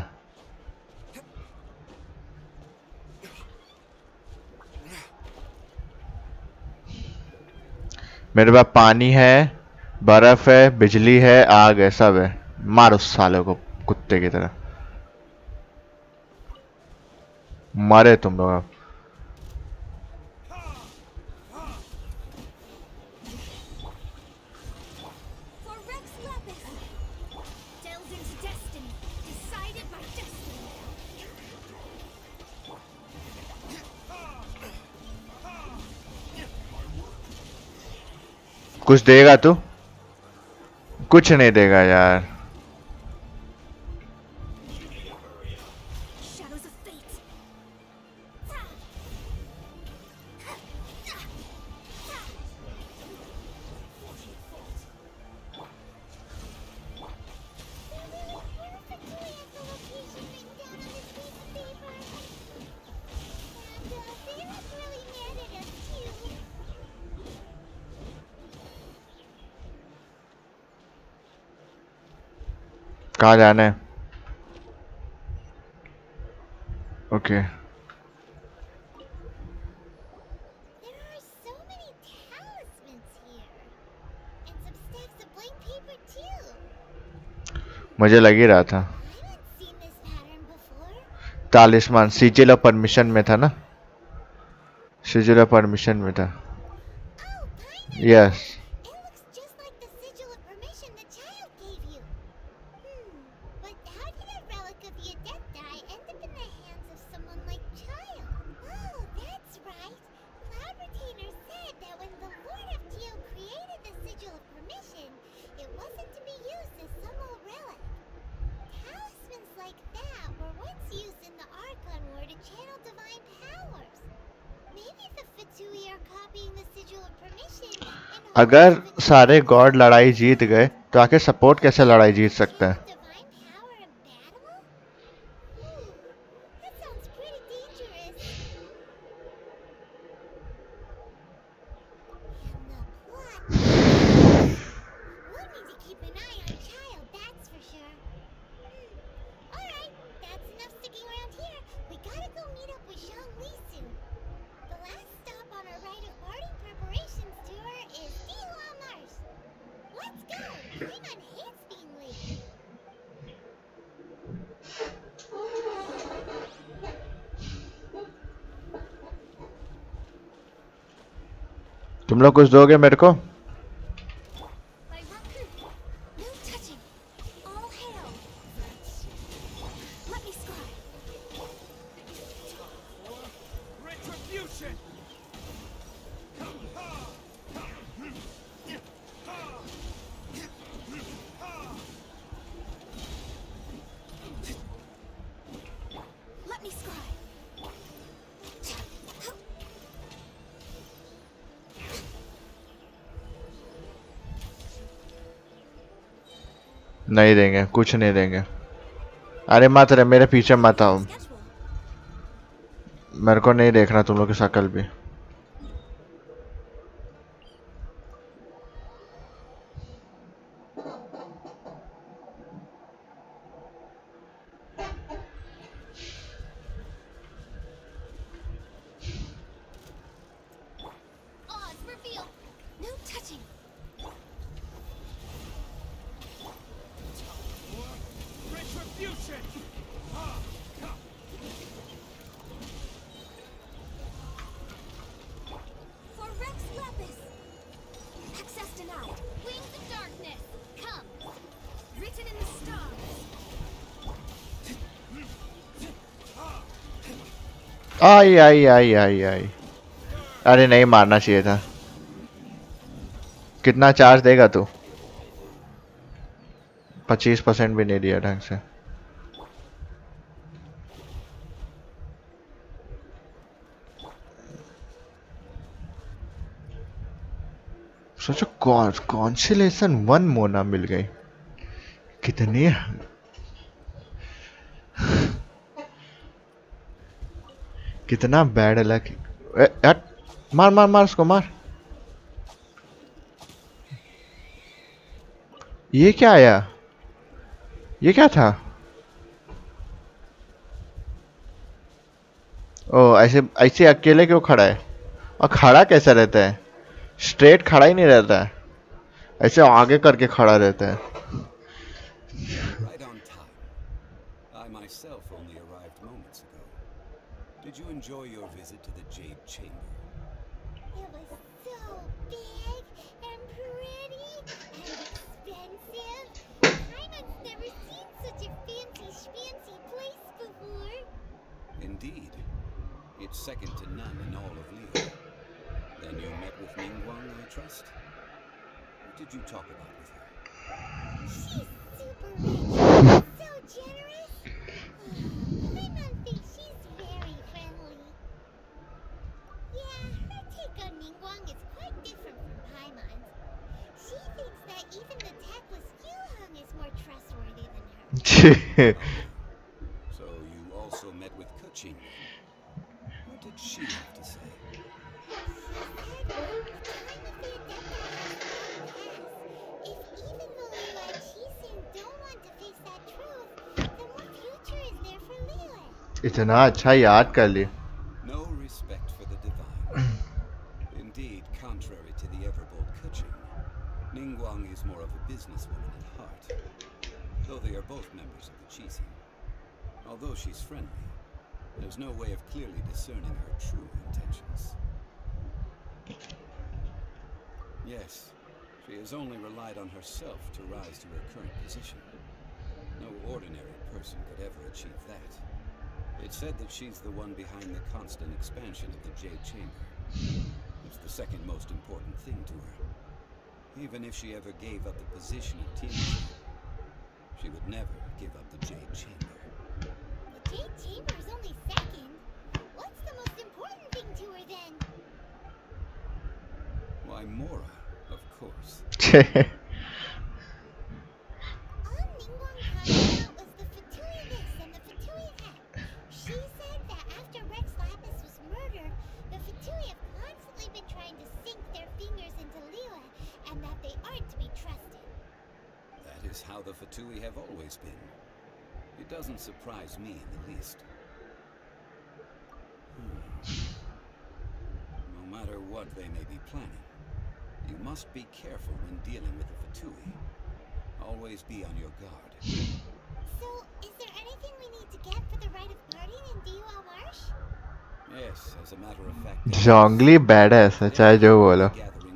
मेरे पास पानी है, बर्फ है, बिजली है, आग है, सब है। मार उस साले को कुत्ते की तरह। मारे तुम लोग अब। कुछ देगा तू? कुछ नहीं देगा यार। कहाँ जाना है? ओके। मुझे लग ही रहा था। तालिस्मान सिजिल ऑफ परमिशन में था ना? सिजिल ऑफ परमिशन में था। यस। अगर सारे गॉड लड़ाई जीत गए तो आखिर सपोर्ट कैसे लड़ाई जीत सकता है? That's enough sticking around here. We gotta go meet up with Zhongli soon. The last तुम लोग कुछ दोगे मेरे को? My Raku! No touching! All hail! Let me scry! Retribution! Let me scry! नहीं देंगे, कुछ नहीं देंगे। अरे मत रे, मेरे पीछे मत आओ। Schedule. मेरे को नहीं देखना तुम लोग की शक्ल भी। Oz, reveal! No touching! Retribution! For Rex Lapis! Access denied! Wings of darkness! Come! Written in the stars! आई आई आई आई आई। अरे नहीं, मारना चाहिए था। कितना चार्ज देगा तू? 25% भी नहीं दिया ढंग से। सोचो कॉन्सिलेशन 1 मोना मिल गई। कितनी कितना बैड लक। हट, मार मार मार उसको, मार। ये क्या आया? ये क्या था? ओ, ऐसे ऐसे अकेले क्यों खड़ा है? और खड़ा कैसा रहता है? स्ट्रेट खड़ा ही नहीं रहता है, ऐसे आगे करके खड़ा रहता है। Right on time. I myself only arrived moments ago. Did you enjoy your visit to the Jade Chamber? It was so big and pretty and expensive. Simon's never seen such a fancy place before. Indeed. It's second to none in all of Leo. Then you met with Ningguang, I trust? What did you talk about with her? She's super rich, so generous. Paimon thinks she's very friendly. Yeah, her take on Ningguang is quite different from Paimon's. She thinks that even the tactless Yuhang is more trustworthy than her. So you also met with Kuching. What did she have to say? इतना अच्छा याद कर ली। No respect for the divine. Indeed, contrary to the ever-bold Kuching, Ningguang is more of a businesswoman at heart. Though they are both members of the Qixing. Although she's friendly, there's no way of clearly discerning her true intentions. Yes, she has only relied on herself to rise to her current position. No ordinary person could ever achieve that. It's said that she's the one behind the constant expansion of the Jade Chamber. It's the second most important thing to her. Even if she ever gave up the position of teacher, she would never give up the Jade Chamber. The Jade Chamber is only second. What's the most important thing to her then? Why, Mora, of course. All Ningguang talked about was the Fatui this and the Fatui that. She said that after Rex Lapis was murdered, the Fatui have constantly been trying to sink their fingers into Liyue, and that they aren't to be trusted. That is how the Fatui have always been. It doesn't surprise me in the least. No matter what they may be planning, you must be careful when dealing with the Fatui. Always be on your guard. So, is there anything we need to get for the rite of parting in Diwa Marsh? Yes, as a matter of fact. Zhongli bad है ऐसा, चाहे जो बोलो। Gathering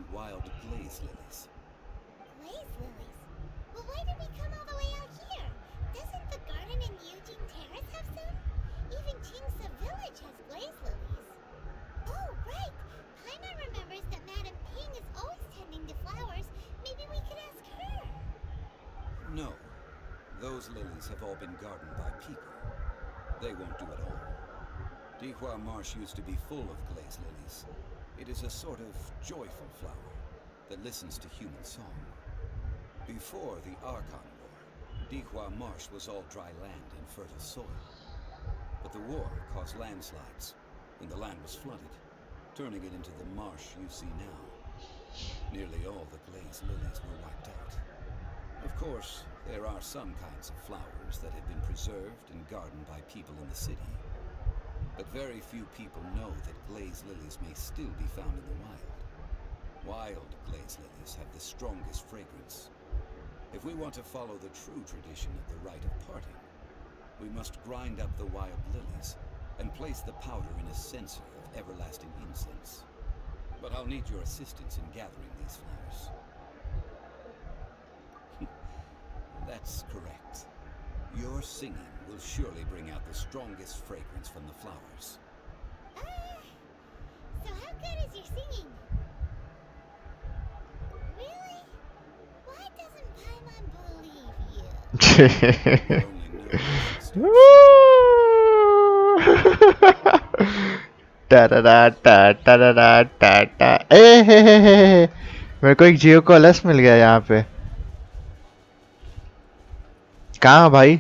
Chingsa village has glaze lilies. Oh, right. Paimon remembers that Madame Ping is always tending to flowers. Maybe we could ask her. No. Those lilies have all been gardened by people. They won't do it all. Dihua Marsh used to be full of glaze lilies. It is a sort of joyful flower that listens to human song. Before the Archon War, Dihua Marsh was all dry land and fertile soil. But the war caused landslides, and the land was flooded, turning it into the marsh you see now. Nearly all the glaze lilies were wiped out. Of course, there are some kinds of flowers that have been preserved and gardened by people in the city. But very few people know that glaze lilies may still be found in the wild. Wild glaze lilies have the strongest fragrance. If we want to follow the true tradition of the rite of parting, we must grind up the wild lilies and place the powder in a censer of everlasting incense. But I'll need your assistance in gathering these flowers. That's correct. Your singing will surely bring out the strongest fragrance from the flowers. So how good is your singing? Really? Why doesn't Paimon believe you? You only know if you start singing. टा टा टा टा टा टा टा ए हे मेरे को एक जियो कॉलस मिल गया यहाँ पे कहाँ भाई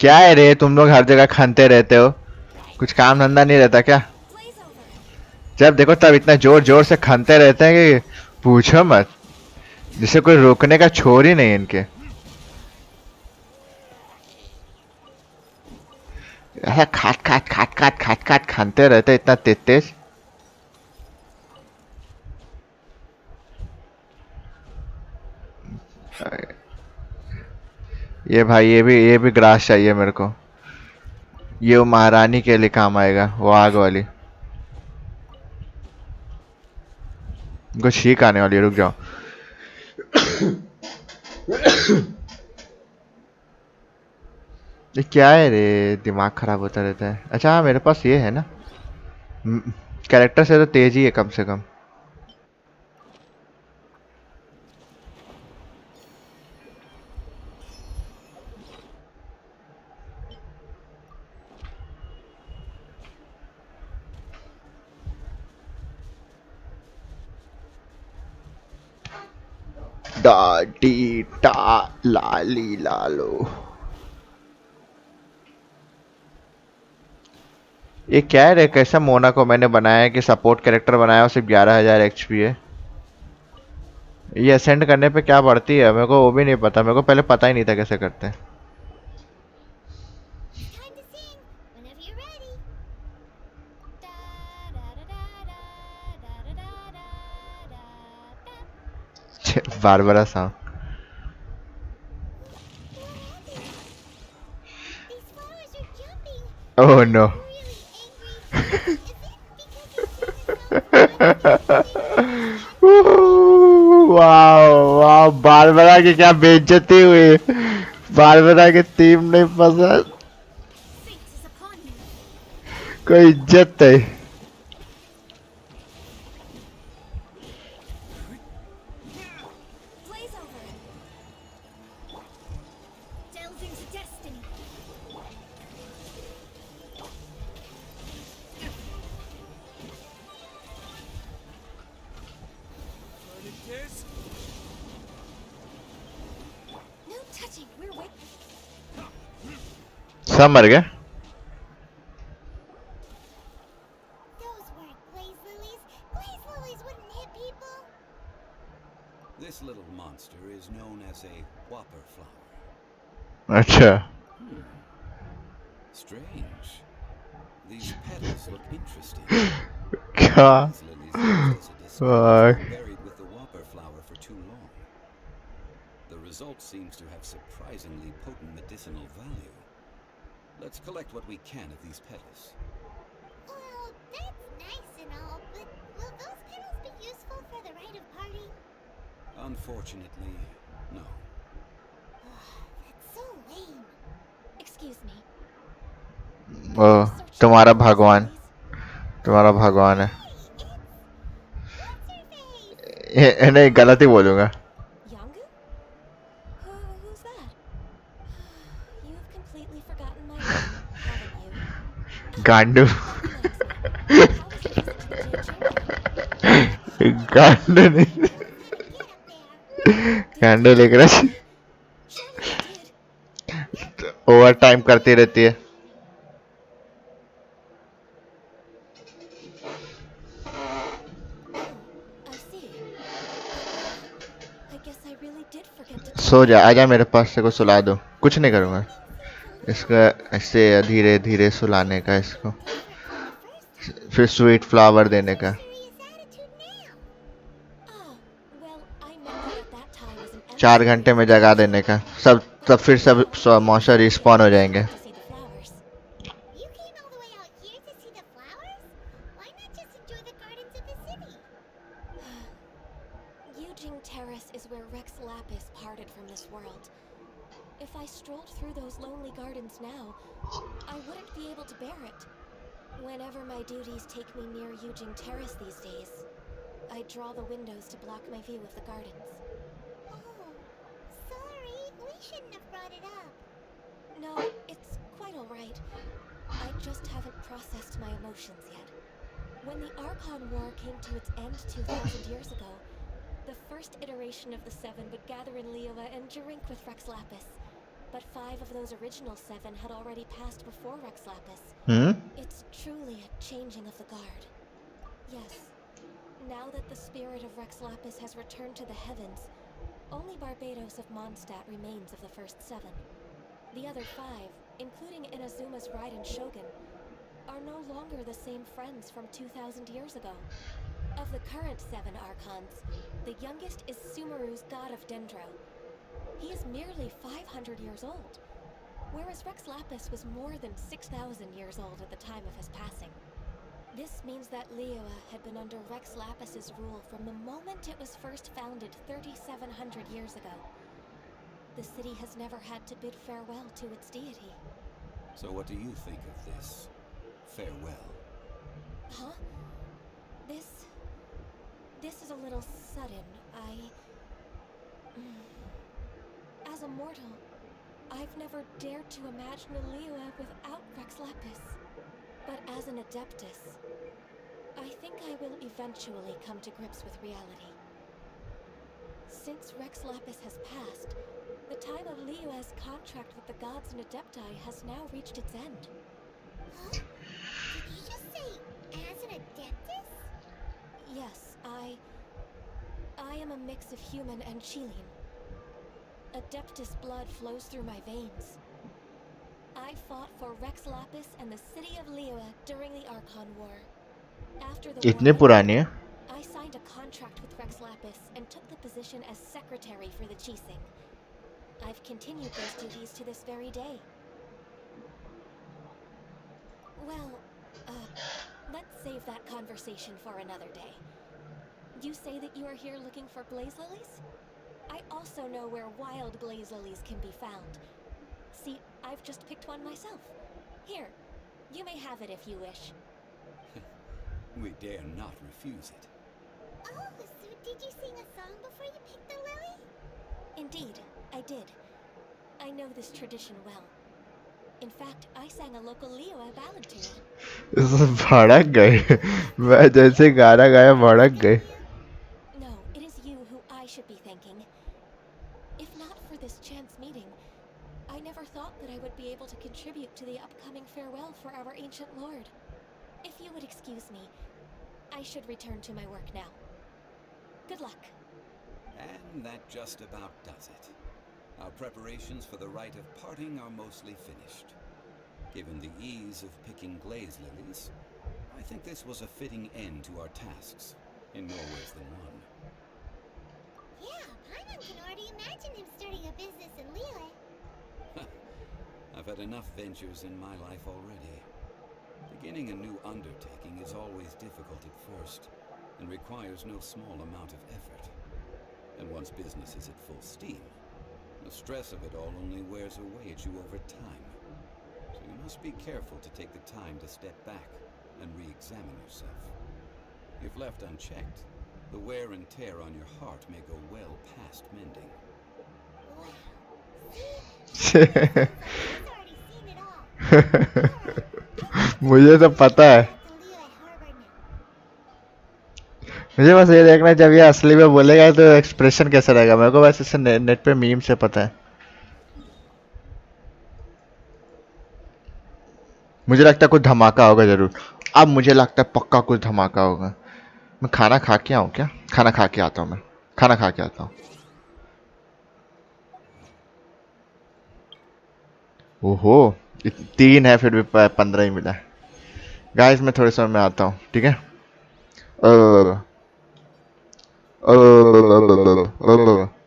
क्या है रे तुम लोग हर जगह खानते रहते हो कुछ काम धंधा नहीं रहता क्या जब देखो तब इतना जोर जोर से खानते रहते हैं कि पूछो मत जिसे कोई रोकने का छोर ही नहीं इनके ऐसा खाट खाट खाट खाट खाट खाट खानते रहते इतना तेज तेज ये भाई ये भी ग्रास चाहिए मेरे को ये वो महारानी के लिए काम आएगा वो आग वाली कुछ छींक आने वाली है, रुक जाओ ये क्या है रे दिमाग खराब होता रहता है अच्छा हाँ मेरे पास ये है ना कैरेक्टर से तो तेज ही है कम से कम डा डी टा लाली लालो ये क्या है रे कैसा मोना को मैंने बनाया है कि सपोर्ट कैरेक्टर बनाया सिर्फ 11,000 एचपी है ये असेंड करने पे क्या बढ़ती है मेरे को वो भी नहीं पता मेरे को पहले पता ही नहीं था कैसे करते हैं Time to sing. Whenever you're ready. Barbara song These flowers are jumping. Oh no Really angry. Is it because you've seen the वाह वाह बारबरा की क्या बेइज्जती हुई बारबरा की टीम नहीं पसंद Fate is upon you. कोई इज्जत नहीं Blaze over. Delve into destiny. No touching. We're waiting. सब मर गए Those weren't glaze lilies. Glaze lilies wouldn't hit people. This little monster is known as a whopper flower. अच्छा Strange. These petals look interesting. क्या These lilies used as a disguise Fuck. were buried with the whopper flower for too long. The result seems to have surprisingly potent medicinal value. Let's collect what we can of these petals. Well, that's nice and all, but will those petals be useful for the rite of parting? Unfortunately, no. That's so lame. Excuse me. O They're searching तुम्हारा for भगवान, Blaze तुम्हारा Lilies. भगवान है। Hey, what's her face? नहीं, गलत ही बोलूंगा। Yangu? Who's that? You've completely forgotten my name, haven't you? Oh, गांडू। that reminds me. How was your visit to the Jade Chamber? गांडू नहीं, Knows how to get up there. Did गांडू you लेकर really? Surely you did. Over time करती रहती है। Oh, I see. I guess I really did forget to tell so you. जा, आजा मेरे पास, से को सुला दो। कुछ नहीं करूंगा Seems a little इसका, ऐसे धीरे धीरे सुलाने का इसको, different from the first time. फिर स्वीट फ्लावर देने का। Serious attitude now. Ah, well, I met you at that time as an 4 emissary घंटे of में the जगा Jade देने Chamber. का, तब फिर सब मॉन्स्टर रिस्पॉन हो जाएंगे। To see the flowers. You came all the way out here to see the flowers? Why not just enjoy the gardens of the city? Yujing Terrace is where Rex Lapis parted from this world. If I strolled through those lonely gardens now, I wouldn't be able to bear it. Whenever my duties take me near Yujing Terrace these days, I draw the windows to block my view of the gardens. Oh, sorry. We shouldn't have brought it up. No, it's quite alright. I just haven't processed my emotions yet. When the Archon War came to its end 2,000 years ago, the first iteration of the Seven would gather in Liyue and drink with Rex Lapis. But 5 of those original 7 had already passed before Rex Lapis. It's truly a changing of the guard. Yes. Now that the spirit of Rex Lapis has returned to the heavens, only Barbados of Mondstadt remains of the first 7. The other 5, including Inazuma's Raiden Shogun, are no longer the same friends from 2,000 years ago. Of the current 7 Archons, the youngest is Sumeru's god of Dendro. He is merely 500 years old, whereas Rex Lapis was more than 6,000 years old at the time of his passing. This means that Liyue had been under Rex Lapis's rule from the moment it was first founded 3,700 years ago. The city has never had to bid farewell to its deity. So what do you think of this farewell? Huh? This is a little sudden. As a mortal, I've never dared to imagine a Liyue without Rex Lapis. But as an Adeptus, I think I will eventually come to grips with reality. Since Rex Lapis has passed, the time of Liyue's contract with the gods and Adepti has now reached its end. Huh? Did you just say, as an Adeptus? Yes, I am a mix of human and Chilean. Adeptus blood flows through my veins. I fought for Rex Lapis and the city of Liyue during the Archon War. After the इतने war पुरानी है। ended, I signed a contract with Rex Lapis and took the position as secretary for the Chising. I've continued those duties to this very day. Well, let's save that conversation for another day. You say that you are here looking for blaze lilies? I also know where wild blaze lilies can be found. See, I've just picked one myself. Here, you may have it if you wish. We dare not refuse it. Oh, so did you sing a song before you picked the lily? Indeed, I did. I know this tradition well. In fact, I sang a local Liyue ballad to it. भड़क गए। मैं जैसे गाना गाया भड़क गए। No, it is you who I should be thanking. If not for this chance meeting, I never thought that I would be able to contribute to the upcoming farewell for our ancient lord. If you would excuse me, I should return to my work now. Good luck. And that just about does it. Our preparations for the rite of parting are mostly finished. Given the ease of picking glaze lilies, I think this was a fitting end to our tasks, in more ways than one. Yeah, Paimon can already imagine him starting a business in Liyue. I've had enough ventures in my life already. Beginning a new undertaking is always difficult at first, and requires no small amount of effort. And once business is at full steam, the stress of it all only wears away at you over time. So you must must be careful to take the time to step back and re-examine yourself. If left unchecked, the wear and tear on your heart may go well past mending. Wow. See? Sounds like he's already seen it all. Alright, I think it's मुझे तो about पता है. time to get back to Liyue Harbor now. मुझे बस ये देखना है जब ये असली में बोलेगा तो एक्सप्रेशन कैसा रहेगा. मेरे को बस इसे नेट पे मीम से पता है. मुझे लगता है कुछ धमाका होगा जरूर. अब मुझे लगता है पक्का कुछ धमाका होगा. मैं खाना खा के आऊँ क्या? खाना खा के आता हूँ. मैं खाना खा के आता हूँ. ओहो, 3 है फिर भी 15 ही मिला है. गाइस मैं थोड़े समय में आता हूँ, ठीक है? अ, अ,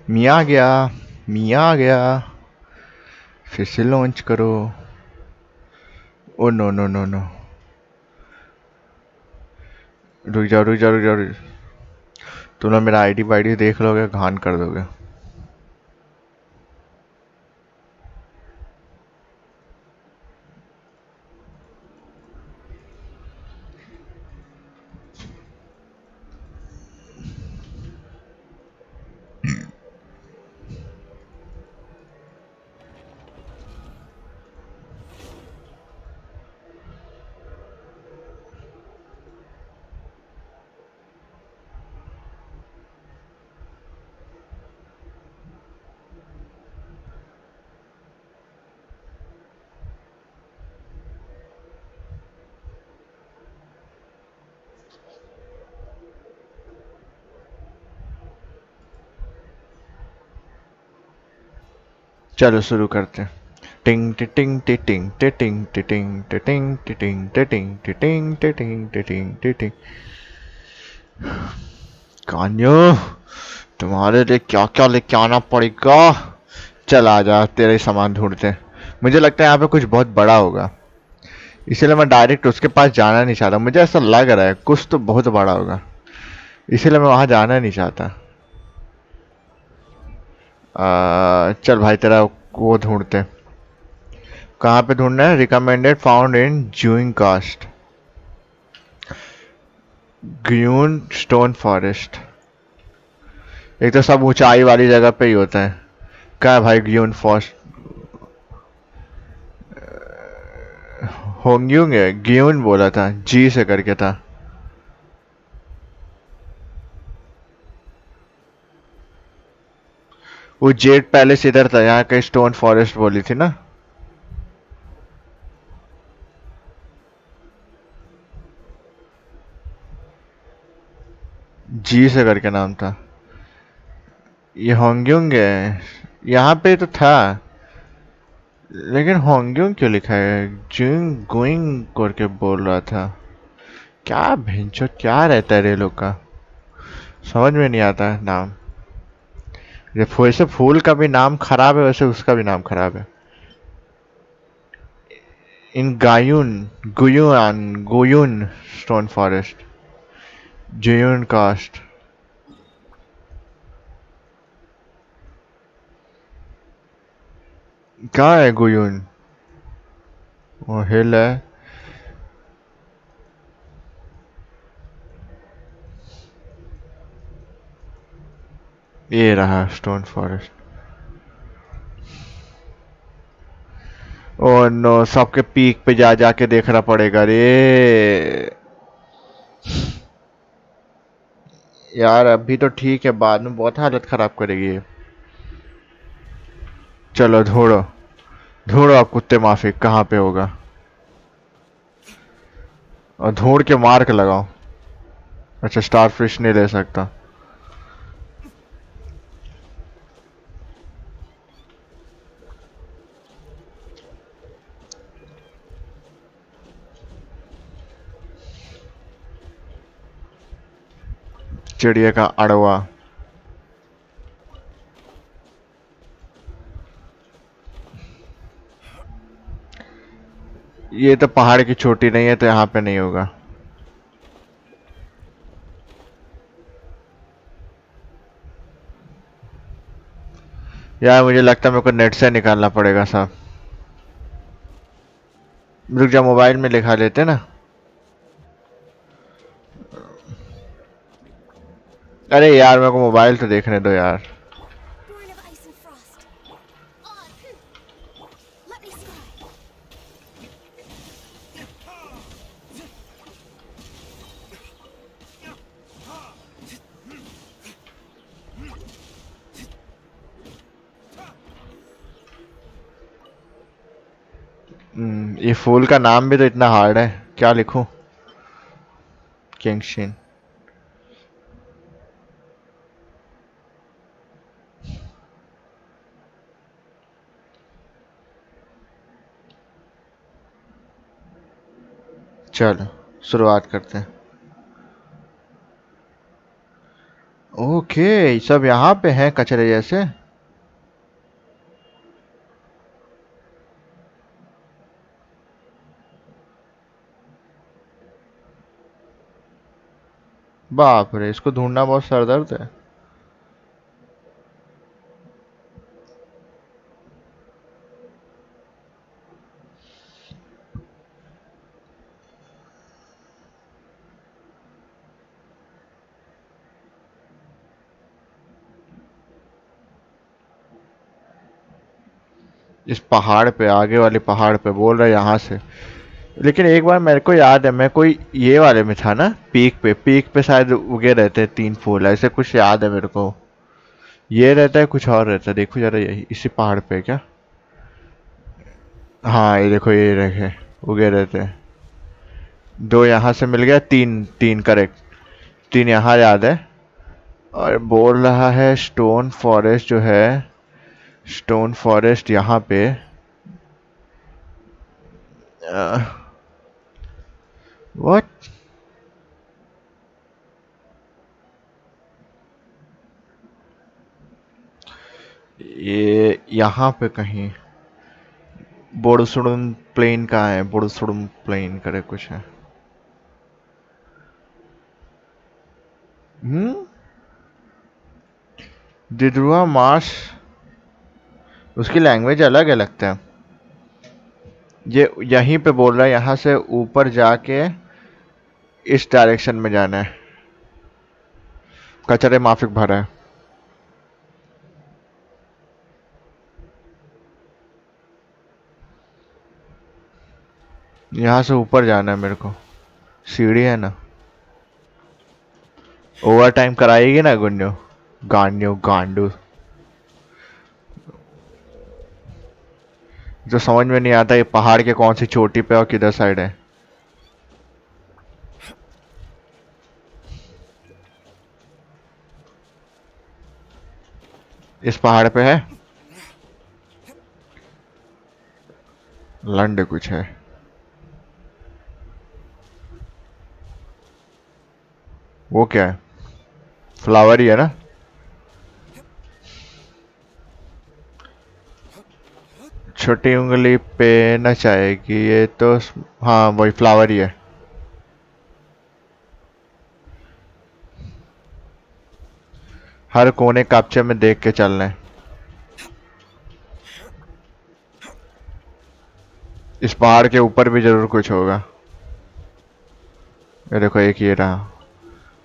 मिया गया, मिया गया, फिर से लॉन्च करो। Oh no no no no, रुक जाओ रुक जाओ रुक जाओ, तुम लोग मेरा आईडी वाईडी देख लोगे, घान कर दोगे। चलो शुरू करते हैं। टिंग टिटिंग टिटिंग टिटिंग टिटिंग टिटिंग टिटिंग टिटिंग टिटिंग टिटिंग टिटिंग टिटिंग। कान्यो, तुम्हारे लिए क्या क्या लेके आना पड़ेगा। चल आ जा, तेरे सामान ढूंढते हैं। मुझे लगता है यहाँ पे कुछ बहुत बड़ा होगा, इसीलिए मैं डायरेक्ट उसके पास जाना नहीं चाहता। मुझे ऐसा लग रहा है कुछ तो बहुत बड़ा होगा, इसीलिए मैं वहां जाना नहीं चाहता। चल भाई, तेरा वो ढूंढते हैं। कहाँ पे ढूंढना है? Recommended found in Jueyun Karst, Guyun Stone Forest. एक तो सब ऊंचाई वाली जगह पे ही होता है। क्या है भाई ग्यून फॉरेस्ट? होंग्यूंग है, ग्यून बोला था, जी से करके था। वो जेट पैलेस इधर था, यहाँ का स्टोन फॉरेस्ट बोली थी ना। जी से करके नाम था। ये होंग्यूंग है, यहाँ पे तो था, लेकिन होंग्यूंग क्यों लिखा है? जिंग गोइंग करके बोल रहा था। क्या भिंचो क्या रहता है रे लोग का, समझ में नहीं आता है नाम। वैसे फूल का भी नाम खराब है, वैसे उसका भी नाम खराब है। इन गायुन, गुयुन गुयुन स्टोन फॉरेस्ट, जुयुन कास्ट। कहाँ है गुयुन? वो हिल है। ये रहा स्टोन फॉरेस्ट। ओ नो, सबके पीक पे जा जाके देखना पड़ेगा रे। यार अभी तो ठीक है, बाद में बहुत हालत खराब करेगी ये। चलो ढूंढो, ढूंढो आप कुत्ते माफी, कहाँ पे होगा, और ढूंढ के मार्क लगाओ। अच्छा, स्टार फिश नहीं ले सकता। चिड़िया का अड़वा। ये तो पहाड़ की चोटी नहीं है, तो यहाँ पे नहीं होगा। यार मुझे लगता है मेरे को नेट से निकालना पड़ेगा सब। रुक जा, मोबाइल में लिखा लेते ना। अरे यार मेरे को मोबाइल तो देखने दो यार। Born of ice and frost. On. Let me spy. ये फूल का नाम भी तो इतना हार्ड है, क्या लिखूं? किंगशिन। चलो शुरुआत करते हैं। ओके, सब यहाँ पे हैं कचरे जैसे। बाप रे, इसको ढूंढना बहुत सरदर्द है। इस पहाड़ पे, आगे वाले पहाड़ पे बोल रहा है यहाँ से। लेकिन एक बार मेरे को याद है, मैं कोई ये वाले में था ना, पीक पे शायद उगे रहते हैं 3 फूल, ऐसे कुछ याद है मेरे को। ये रहता है कुछ और रहता है, देखो जरा, यही इसी पहाड़ पे क्या? हाँ ये देखो, ये रखे उगे रहते हैं। 2 यहाँ से मिल गया, 3 करेक्ट। 3 यहाँ याद है। और बोल रहा है स्टोन फॉरेस्ट जो है, स्टोन फॉरेस्ट यहाँ पे। व्हाट? ये यहाँ पे कहीं बोड़सुड़ुम प्लेन कहाँ है? बोड़सुड़ुम प्लेन करे कुछ है। दिद्रुआ मार्श, उसकी लैंग्वेज अलग है लगता है। ये यहीं पे बोल रहा है, यहाँ से ऊपर जाके इस डायरेक्शन में जाना है। कचरे माफिक भरा है। यहाँ से ऊपर जाना है मेरे को। सीढ़ी है ना? ओवर टाइम कराएगी ना गुन्यो, गांडू गांडू। जो समझ में नहीं आता ये पहाड़ के कौन सी चोटी पे और किधर साइड है। इस पहाड़ पे है लंड, कुछ है। वो क्या है? फ्लावर ही है ना? छोटी उंगली पे नचाएगी ये तो। हाँ वही फ्लावर ही है। हर कोने कापचे में देख के चलना है। इस पहाड़ के ऊपर भी जरूर कुछ होगा। ये देखो, एक ये रहा।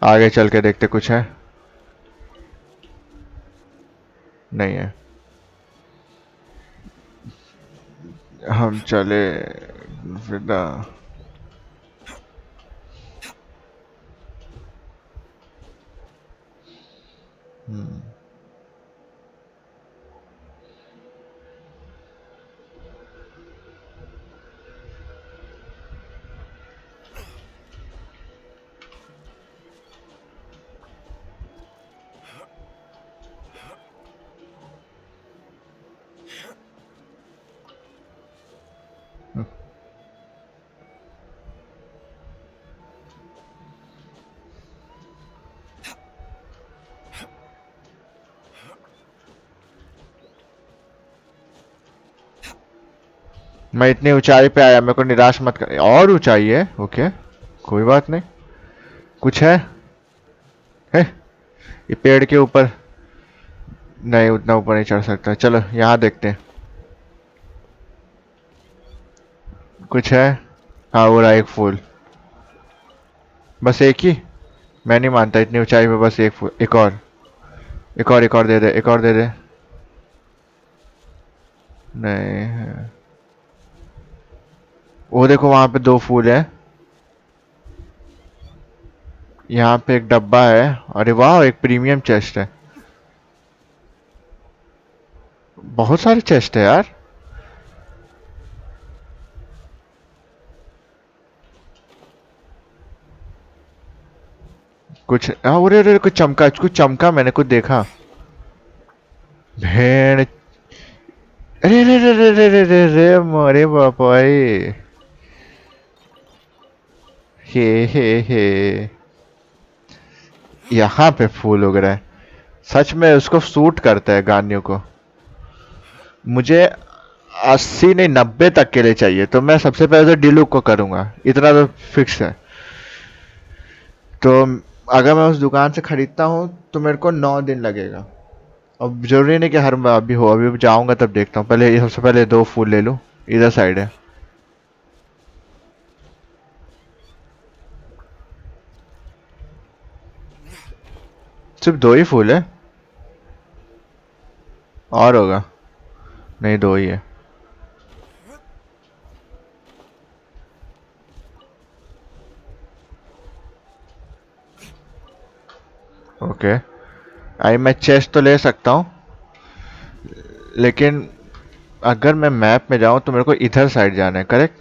आगे चल के देखते कुछ है। नहीं है। हम चले फिदा। मैं इतनी ऊंचाई पे आया, मेरे को निराश मत कर। और ऊंचाई है? ओके, कोई बात नहीं। कुछ है? ये पेड़ के ऊपर नहीं, उतना ऊपर नहीं चढ़ सकता। चलो यहाँ देखते हैं कुछ है। हाँ वो रहा एक फूल, बस एक ही। मैं नहीं मानता इतनी ऊंचाई पे बस एक फूल। एक और, एक और, एक और दे दे, एक और दे दे। नहीं, वो देखो वहां पे 2 फूल है। यहाँ पे एक डब्बा है। अरे वाह, एक प्रीमियम चेस्ट है। बहुत सारी चेस्ट है यार। कुछ, हाँ अरे अरे, कुछ चमका, कुछ चमका, मैंने कुछ देखा। भेड़। अरे रे रे रे रे रे रे रे, अरे बापाई। हे हे हे। यहाँ पे फूल उग रहा है। सच में उसको सूट करता है गानियों को। मुझे 80 नहीं 90 तक के लिए चाहिए, तो मैं सबसे पहले तो डिलुक को करूंगा, इतना तो फिक्स है। तो अगर मैं उस दुकान से खरीदता हूँ तो मेरे को 9 दिन लगेगा। अब जरूरी नहीं कि हर बार अभी हो, अभी जाऊंगा तब देखता हूँ। पहले सबसे पहले 2 फूल ले लूँ, इधर साइड है। सिर्फ 2 ही फूल है, और होगा? नहीं, 2 ही है। ओके, आई मैं चेस्ट तो ले सकता हूँ, लेकिन अगर मैं मैप में जाऊँ तो मेरे को इधर साइड जाना है, करेक्ट?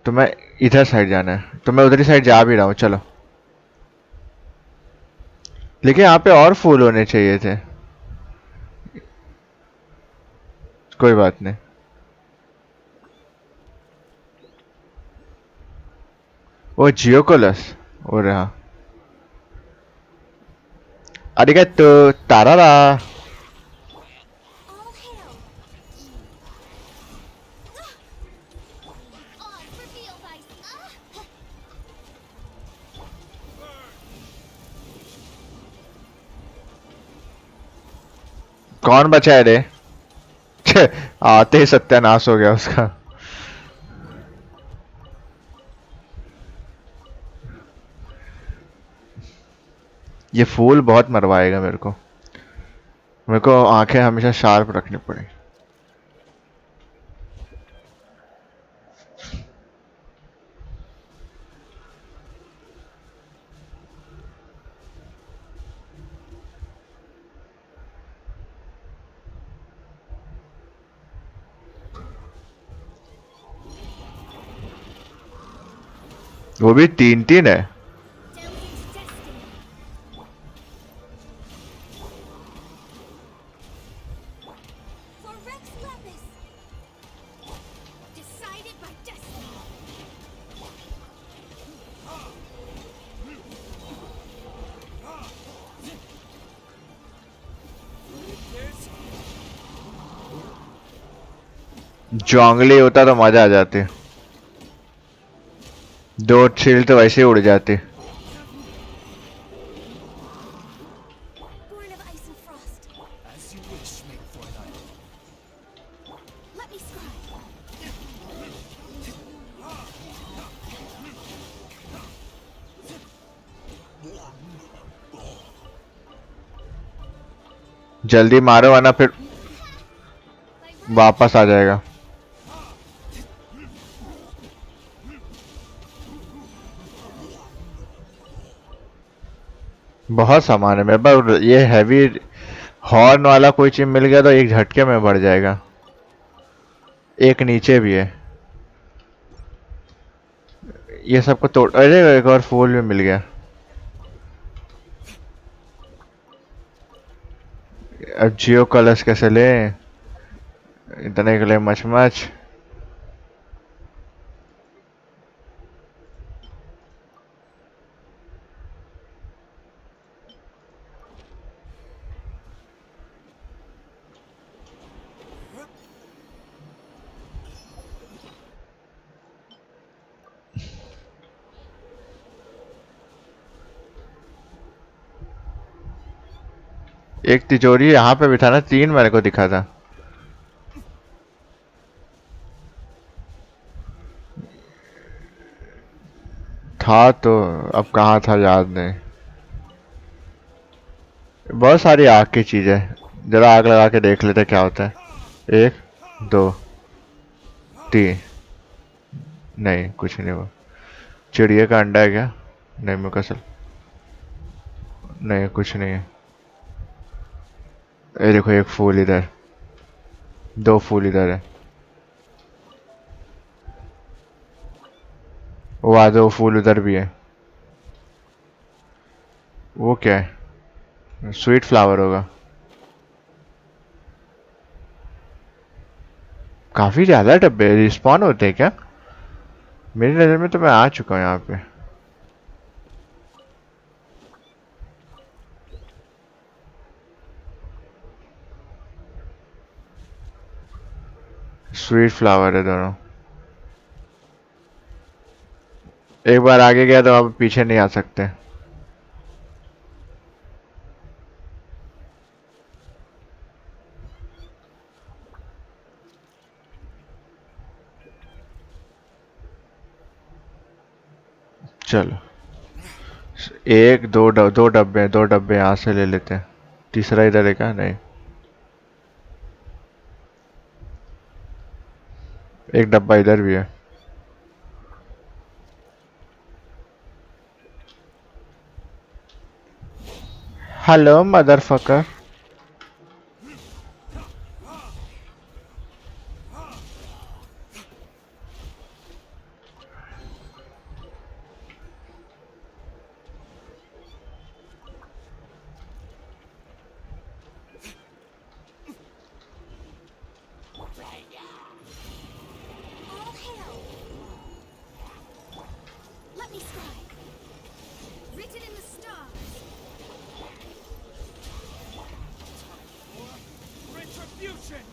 तो मैं इधर साइड जाना है, तो मैं उधर ही साइड जा भी रहा हूँ, चलो। लेकिन यहाँ पे और फूल होने चाहिए थे। कोई बात नहीं। वो जियोकोलस हो रहा। अरिगेतो तारारा। All hail! On, reveal thy... कौन बचा है रे? छे, आते ही सत्यानाश हो गया उसका। ये फूल बहुत मरवाएगा मेरे को। मेरे को आंखें हमेशा शार्प रखनी पड़ी। वो भी 3-3 है। Delicate destiny. For Rex Lepus. Decided by destiny. जॉन्गली होता तो मजा आ जाती। 2 छील तो वैसे ही उड़ जाती। Born of ice and frost. As you wish, maid Fräulein. Let me scry. जल्दी मारो वरना फिर By वापस आ जाएगा। बहुत सामान है मेरे पास। ये हैवी हॉर्न वाला कोई चीज मिल गया तो एक झटके में बढ़ जाएगा। एक नीचे भी है। ये सबको तोड़, अरे एक और फूल भी मिल गया। अब जियो कलर्स कैसे ले? इतने के लिए मच। एक तिजोरी यहाँ पे भी था ना, 3 मेरे को दिखा था। था तो अब कहाँ था याद नहीं। बहुत सारी आग की चीज है। जरा आग लगा के देख लेते क्या होता है। 1 2 3। नहीं कुछ नहीं हुआ। चिड़िया का अंडा है क्या? नहीं मुकसल। नहीं कुछ नहीं है। ये देखो एक फूल इधर, 2 फूल इधर है। वो आ 2 फूल उधर भी है। वो क्या है? स्वीट फ्लावर होगा। काफी ज्यादा डब्बे रिस्पॉन होते हैं क्या? मेरी नजर में तो मैं आ चुका हूँ यहाँ पे। स्वीट फ्लावर है दोनों। एक बार आगे गया तो आप पीछे नहीं आ सकते। चलो, एक दो डब्बे, दो डब्बे यहाँ से ले लेते हैं। तीसरा इधर है क्या? नहीं, एक डब्बा इधर भी है। Hello motherfucker. All hail! Let me strike. Written in the stars. Retribution!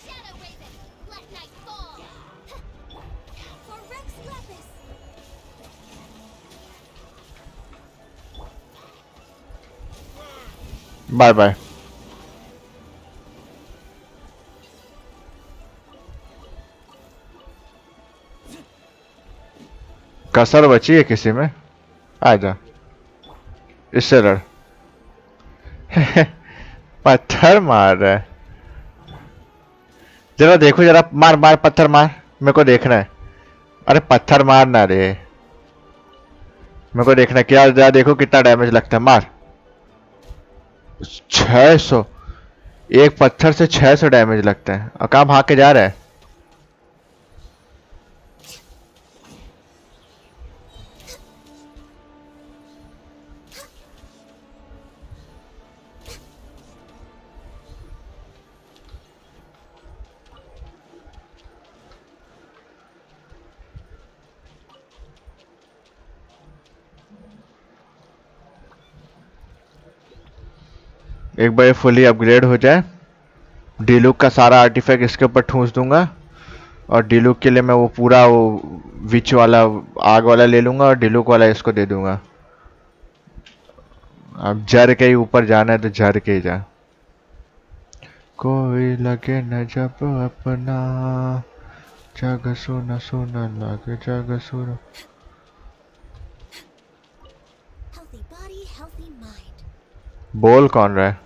Shadow Raven, let night fall. For Rex Lapis. Bye bye. कसर बची है किसी में? आजा, इससे लड़। पत्थर मार रहा है। जरा देखो, जरा मार मार, पत्थर मार, मेरे को देखना है। अरे पत्थर मारना रे, मेरे को देखना है। क्या जरा देखो कितना डैमेज लगता है। मार। 600, एक पत्थर से 600 डैमेज लगता है। और कहाँ भाग के जा रहा है? एक बार फुली अपग्रेड हो जाए, डीलुक का सारा आर्टिफैक्ट इसके ऊपर ठूंस दूंगा। और डीलुक के लिए मैं वो पूरा वो विच वाला, आग वाला ले लूंगा और डीलुक वाला इसको दे दूंगा। अब जर के ही ऊपर जाना है तो जर के ही जा। कोई लगे न जब अपना, जग सुना सुना लगे जग सुना। Healthy body, healthy mind. बोल कौन रहा है?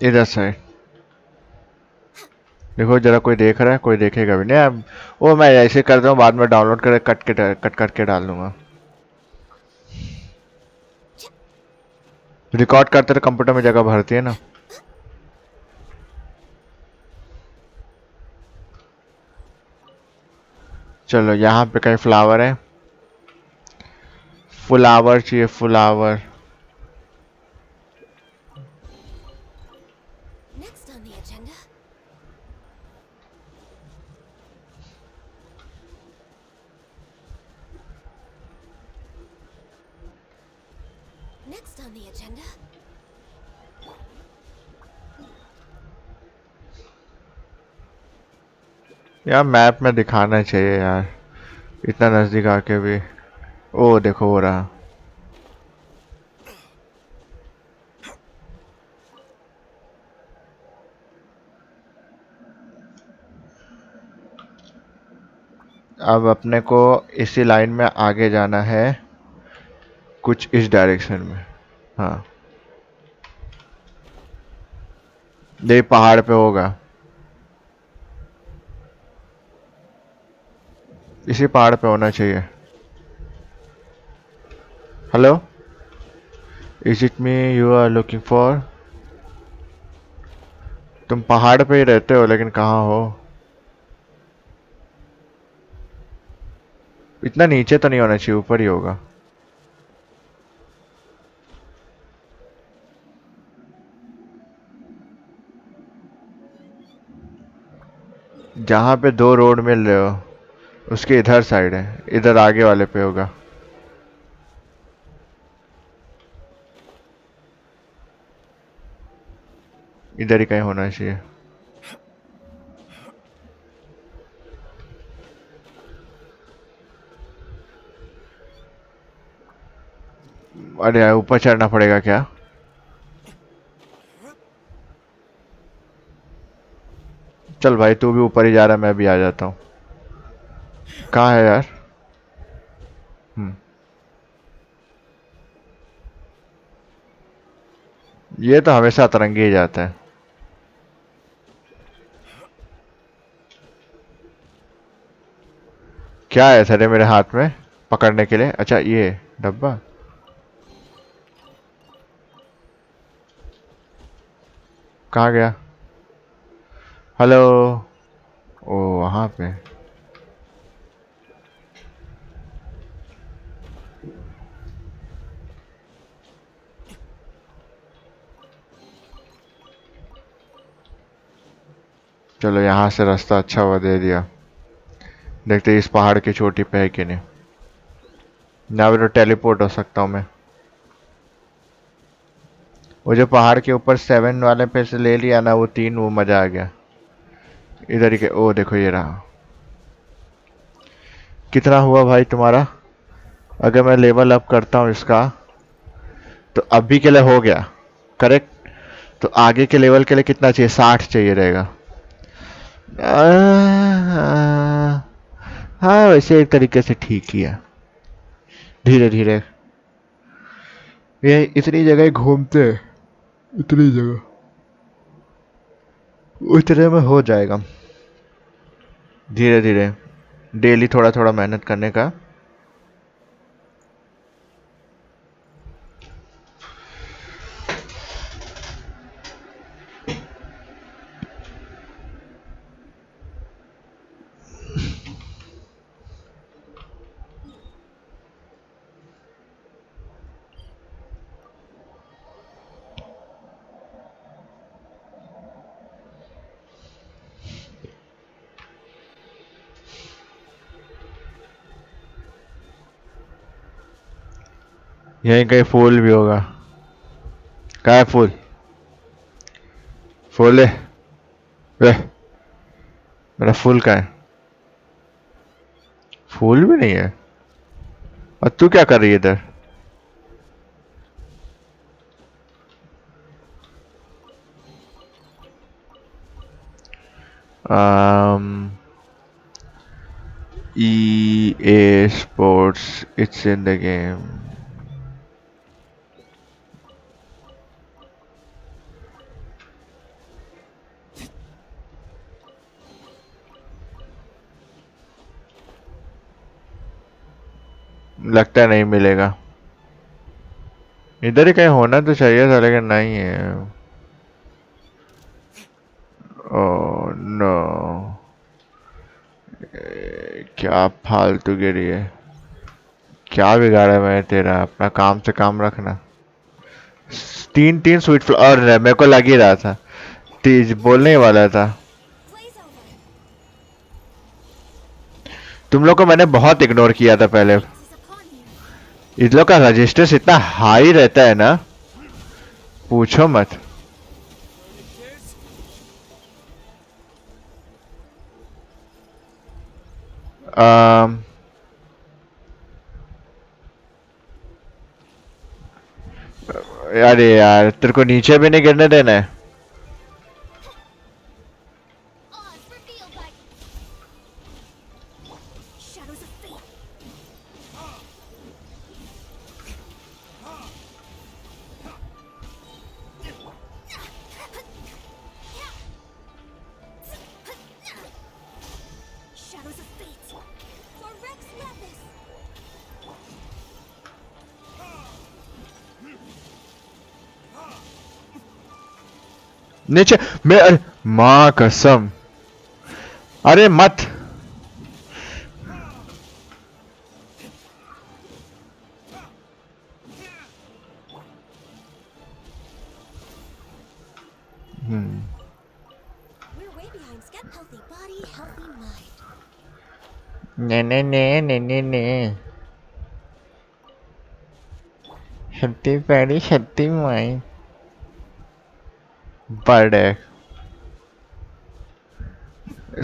इधर से देखो, जरा कोई देख रहा है? कोई देखेगा भी नहीं अब। वो मैं ऐसे कर दूं, बाद में डाउनलोड कर कट करके डाल दूंगा। रिकॉर्ड करते तो कंप्यूटर में जगह भरती है ना। चलो, यहाँ पे कहीं फ्लावर है। फ्लावर चाहिए, flower. Next on the agenda. Next on the agenda. यार मैप में दिखाना चाहिए यार, इतना नजदीक आके भी। ओ देखो, हो रहा। अब अपने को इसी लाइन में आगे जाना है, कुछ इस डायरेक्शन में। हाँ, ये पहाड़ पे होगा, इसी पहाड़ पे होना चाहिए। Hello, is it me you are looking for? तुम पहाड़ पे ही रहते हो, लेकिन कहाँ हो? इतना नीचे तो नहीं होना चाहिए, ऊपर ही होगा। जहाँ पे दो रोड मिल रहे हो उसके इधर साइड है, इधर आगे वाले पे होगा। इधर ही कहीं होना चाहिए। अरे यार, ऊपर चढ़ना पड़ेगा क्या? चल भाई, तू भी ऊपर ही जा रहा है, मैं भी आ जाता हूँ। कहाँ है यार? हम्म, ये तो हमेशा अतरंगी ही जाता है। क्या है सर मेरे हाथ में पकड़ने के लिए? अच्छा, ये डब्बा। कहाँ गया? हेलो। ओ, वहाँ पे। चलो, यहाँ से रास्ता अच्छा हुआ दे दिया। देखते हैं इस पहाड़ की चोटी पे है कि नहीं। ना भी तो टेलीपोर्ट हो सकता हूँ मैं। वो जो पहाड़ के ऊपर 7 वाले पे से ले लिया ना, वो 3, वो मजा आ गया। इधर ही के, ओ देखो ये रहा। कितना हुआ भाई तुम्हारा? अगर मैं लेवल अप करता हूँ इसका, तो अभी के लिए हो गया करेक्ट। तो आगे के लेवल के लिए कितना चाहिए? 60 चाहिए रहेगा। हाँ, वैसे एक तरीके से ठीक ही है। धीरे धीरे ये इतनी जगह घूमते हैं, इतनी जगह उतने में हो जाएगा। धीरे धीरे, डेली थोड़ा थोड़ा मेहनत करने का। यहीं कहीं फूल भी होगा। कहाँ है फूल? फूल है? मेरा फूल कहाँ है? फूल भी नहीं है। और तू क्या कर रही है इधर? um, EA Sports, it's in the game. लगता नहीं मिलेगा। इधर ही कहीं होना तो चाहिए था, लेकिन नहीं है। ओह नो, क्या फालतू गिरी है। क्या बिगाड़ा मैं तेरा? अपना काम से काम रखना। 3 स्वीट फ्लावर मेरे को लग ही रहा था, तेज बोलने ही वाला था। Glaze over. तुम लोग को मैंने बहुत इग्नोर किया था पहले। Is upon you. इन लोग का रजिस्टर्स इतना हाई रहता है ना, पूछो मत। अम, अरे यार, तेरे को नीचे भी नहीं गिरने देना है। Oz revealed by नीचे मैं अरे माँ कसम अरे मत We're way behind schedule. Healthy body, healthy mind. ने healthy body healthy mind birthday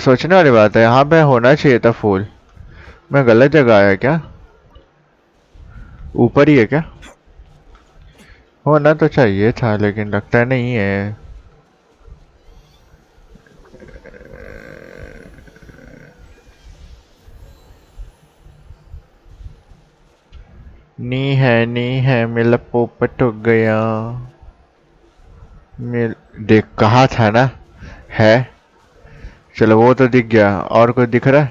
सोचने वाली बात है यहाँ पे होना चाहिए था फूल मैं गलत जगह आया क्या ऊपर ही है क्या होना तो चाहिए था लेकिन लगता नहीं है नी है मेरा पोपट हो गया मिल देख कहा था ना है चलो वो तो दिख गया और कुछ दिख रहा है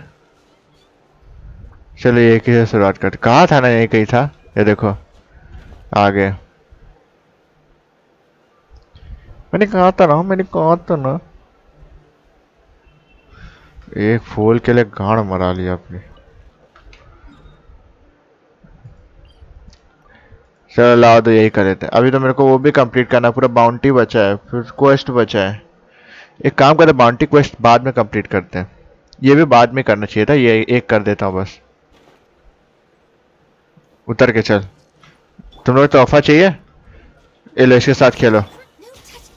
चलो एक ही से शुरुआत करते कहा था ना यही कहीं था ये देखो आगे मैंने कहा था ना एक फूल के लिए गाड़ मरा लिया अपनी चलो लाओ तो यही कर लेते हैं अभी तो मेरे को वो भी कंप्लीट करना पूरा बाउंटी बचा है फिर क्वेस्ट बचा है एक काम करते बाउंटी क्वेस्ट बाद में कंप्लीट करते हैं ये भी बाद में करना चाहिए था ये एक कर देता हूँ बस उतर के चल तुम लोग तोहफा चाहिए ये लो इसके साथ खेलो No touch.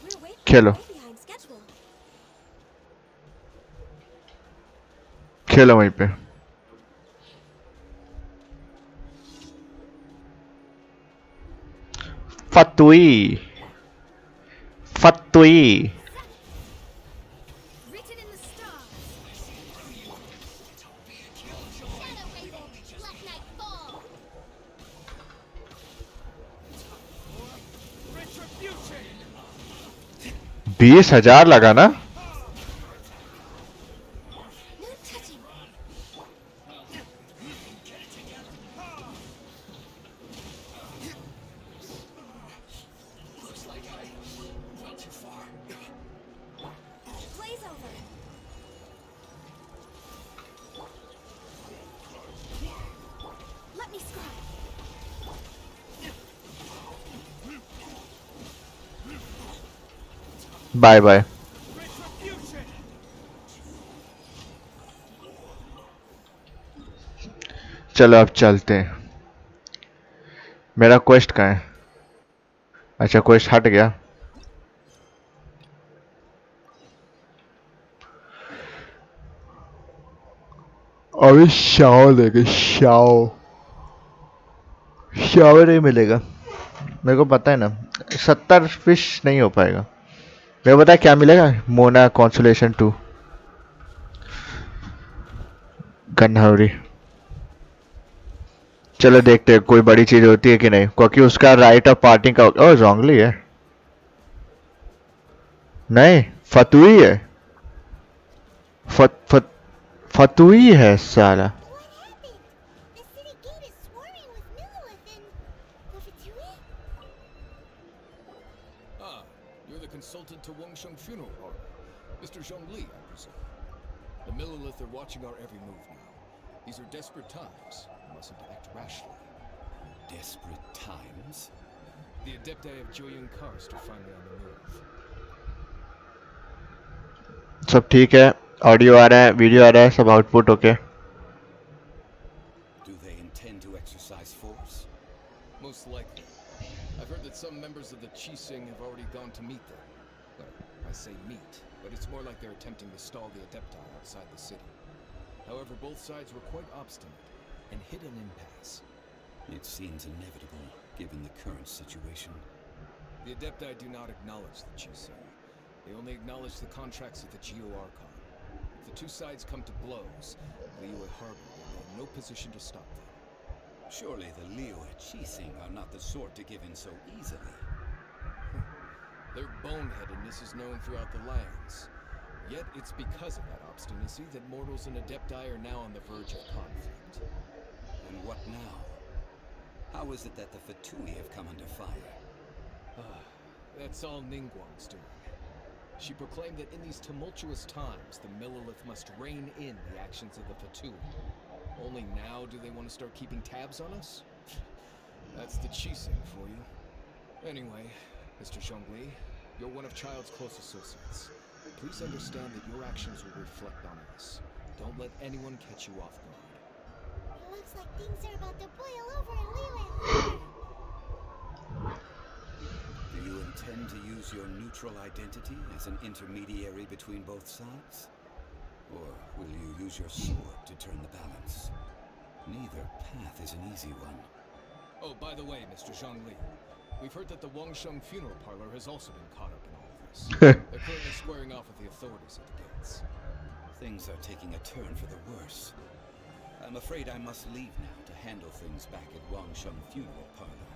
खेलो Way behind schedule. खेलो वहीं पे फतुई फतुई Written in the stars. Shadow Raven, let night fall. 20,000 लगा ना No touching. Blaze over. Let me scry. Bye bye चलो अब चलते हैं मेरा क्वेस्ट कहाँ है अच्छा क्वेस्ट हट गया अभी शाओ देंगे शाओ शाओ नहीं मिलेगा मेरे को पता है ना 70 फिश नहीं हो पाएगा मेरे को पता है क्या मिलेगा मोना कॉन्सोलेशन 2 गन्हावरी चलो देखते हैं कोई बड़ी चीज होती है कि नहीं क्योंकि उसका राइट ऑफ पार्टिंग का ओ जोंगली है नहीं फतुई है फतुई है साला What happened? The city gate is swarming with Millowith and... Ratatouille? Ah, you're the consultant to Wangsheng Funeral Parlor. Mr. Zhongli, I presume. The Millilith are watching our every move now. These are desperate times. We mustn't act rashly. Desperate times? The Adepti of Joyun Karst are finally on the move. सब ठीक है audio आ रहा है video आ रहा है सब output okay Do they intend to exercise force? Most likely. I've heard that some members of the Qixing have already gone to meet them. Well, I say meet, but it's more like they're attempting to stall the Adepti outside the city. However, both sides were quite obstinate and hit an impasse. It seems inevitable, given the current situation. The Adepti do not acknowledge the Qixing. They only acknowledge the contracts of the Geo Archon. If the two sides come to blows, Liyue Harbor will be in no position to stop them. Surely the Liyue Qixing are not the sort to give in so easily. Their boneheadedness is known throughout the lands. Yet it's because of that obstinacy that mortals and Adepti are now on the verge of conflict. And what now? How is it that the Fatui have come under fire? That's all Ningguang's doing. She proclaimed that in these tumultuous times, the Millilith must rein in the actions of the Fatui. Only now do they want to start keeping tabs on us? That's the Qixing for you. Anyway, Mr. Zhongli, you're one of Child's close associates. Please understand that your actions will reflect on us. Don't let anyone catch you off guard. It looks like things are about to boil over in Liyue. Do you intend to use your neutral identity as an intermediary between both sides? Or will you use your sword to turn the balance? Neither path is an easy one. Oh, by the way, Mr. Zhongli, we've heard that the Wangsheng funeral parlor has also been caught up in all of this. They're currently squaring off with the authorities at the gates. Things are taking a turn for the worse. I'm afraid I must leave now to handle things back at Wangsheng funeral parlor.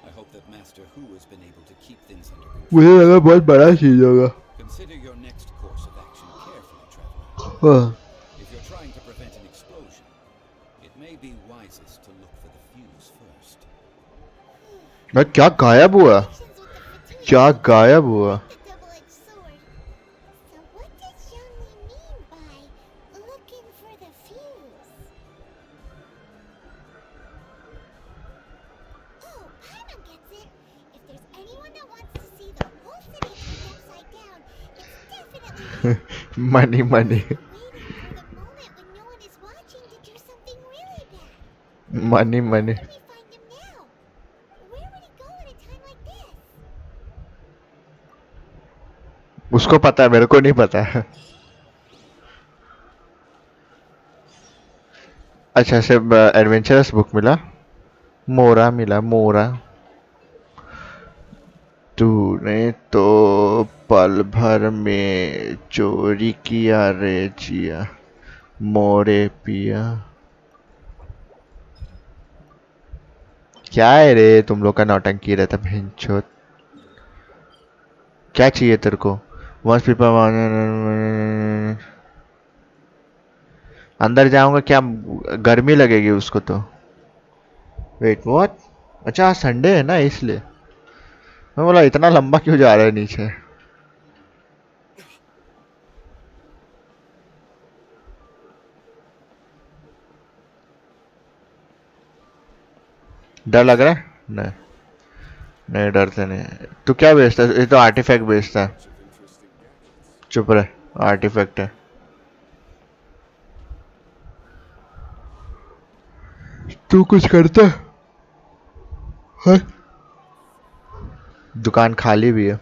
I hope that Master Hu has been able to keep things under control. मुझे लगा बहुत बड़ा चीज होगा। Consider your next course of action carefully, traveler. हाँ। If you're trying to prevent an explosion, it may be wisest to look for the fuse first. मैं क्या गायब हुआ? क्या गायब हुआ? The double-edged sword. So what does Zhongli mean by looking for the fuse? Oh, Paimon gets it. If there's anyone that wants to see the whole city turned upside down, it's definitely you. money money Waiting for the moment when no one is watching to do something really bad. money money Where do we find him now? Where would he go at a time like this? उसको पता है, मेरे को नहीं पता है। अच्छा से एडवेंचरस बुक मिला, मोरा मिला, मोरा। तूने तो पल भर में चोरी किया रे जिया, मोरे पिया। क्या है रे तुम लोग का नौटंकी रहता भेंचोद। क्या चाहिए तेरे को? वंस पीपल अंदर जाऊंगा क्या गर्मी लगेगी उसको तो। Wait what? अच्छा संडे है ना इसलिए मैं बोला इतना लंबा क्यों जा रहा है नीचे। डर लग रहा है? नहीं नहीं डरते नहीं। तू क्या बेचता है? ये तो आर्टिफैक्ट बेचता है। चुप रहे, आर्टिफैक्ट है। तू कुछ करता है? दुकान खाली भी है।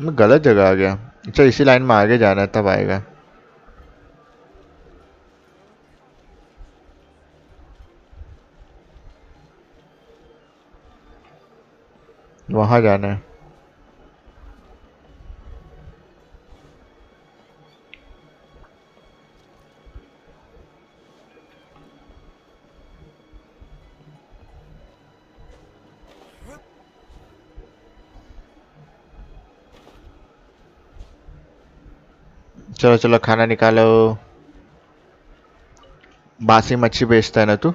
मैं गलत जगह आ गया। अच्छा इसी लाइन में आगे जाना है तब आएगा। वहां जाना है। चलो चलो खाना निकालो। बासी मच्छी बेचता है ना तू?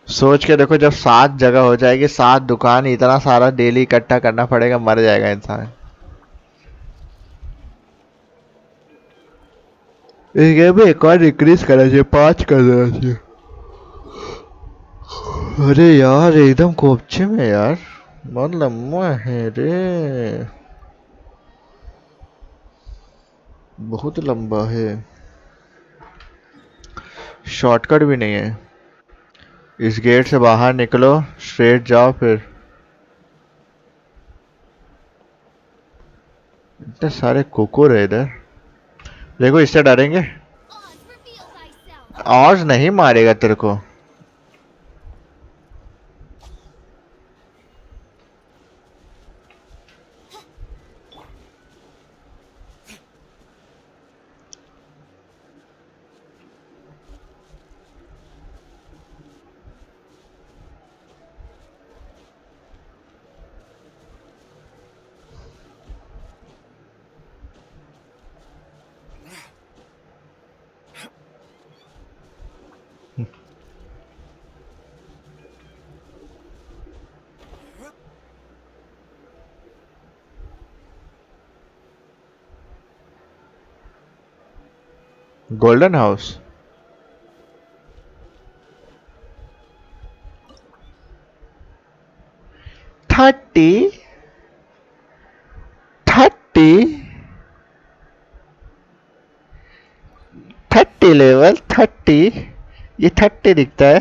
सोच के देखो, जब 7 जगह हो जाएगी, 7 दुकान, इतना सारा डेली इकट्ठा करना पड़ेगा, मर जाएगा इंसान। इस गेम में एक और इंक्रीज करना चाहिए, 5 कर देना चाहिए। अरे यार एकदम कोपचे में यार, बहुत लंबा है रे, बहुत लंबा है। शॉर्टकट भी नहीं है। इस गेट से बाहर निकलो, स्ट्रेट जाओ, फिर इतने सारे कुकुर है इधर। देखो इससे डरेंगे। आज नहीं मारेगा तेरे को। गोल्डन हाउस 30 30 30 लेवल 30 ये 30 दिखता है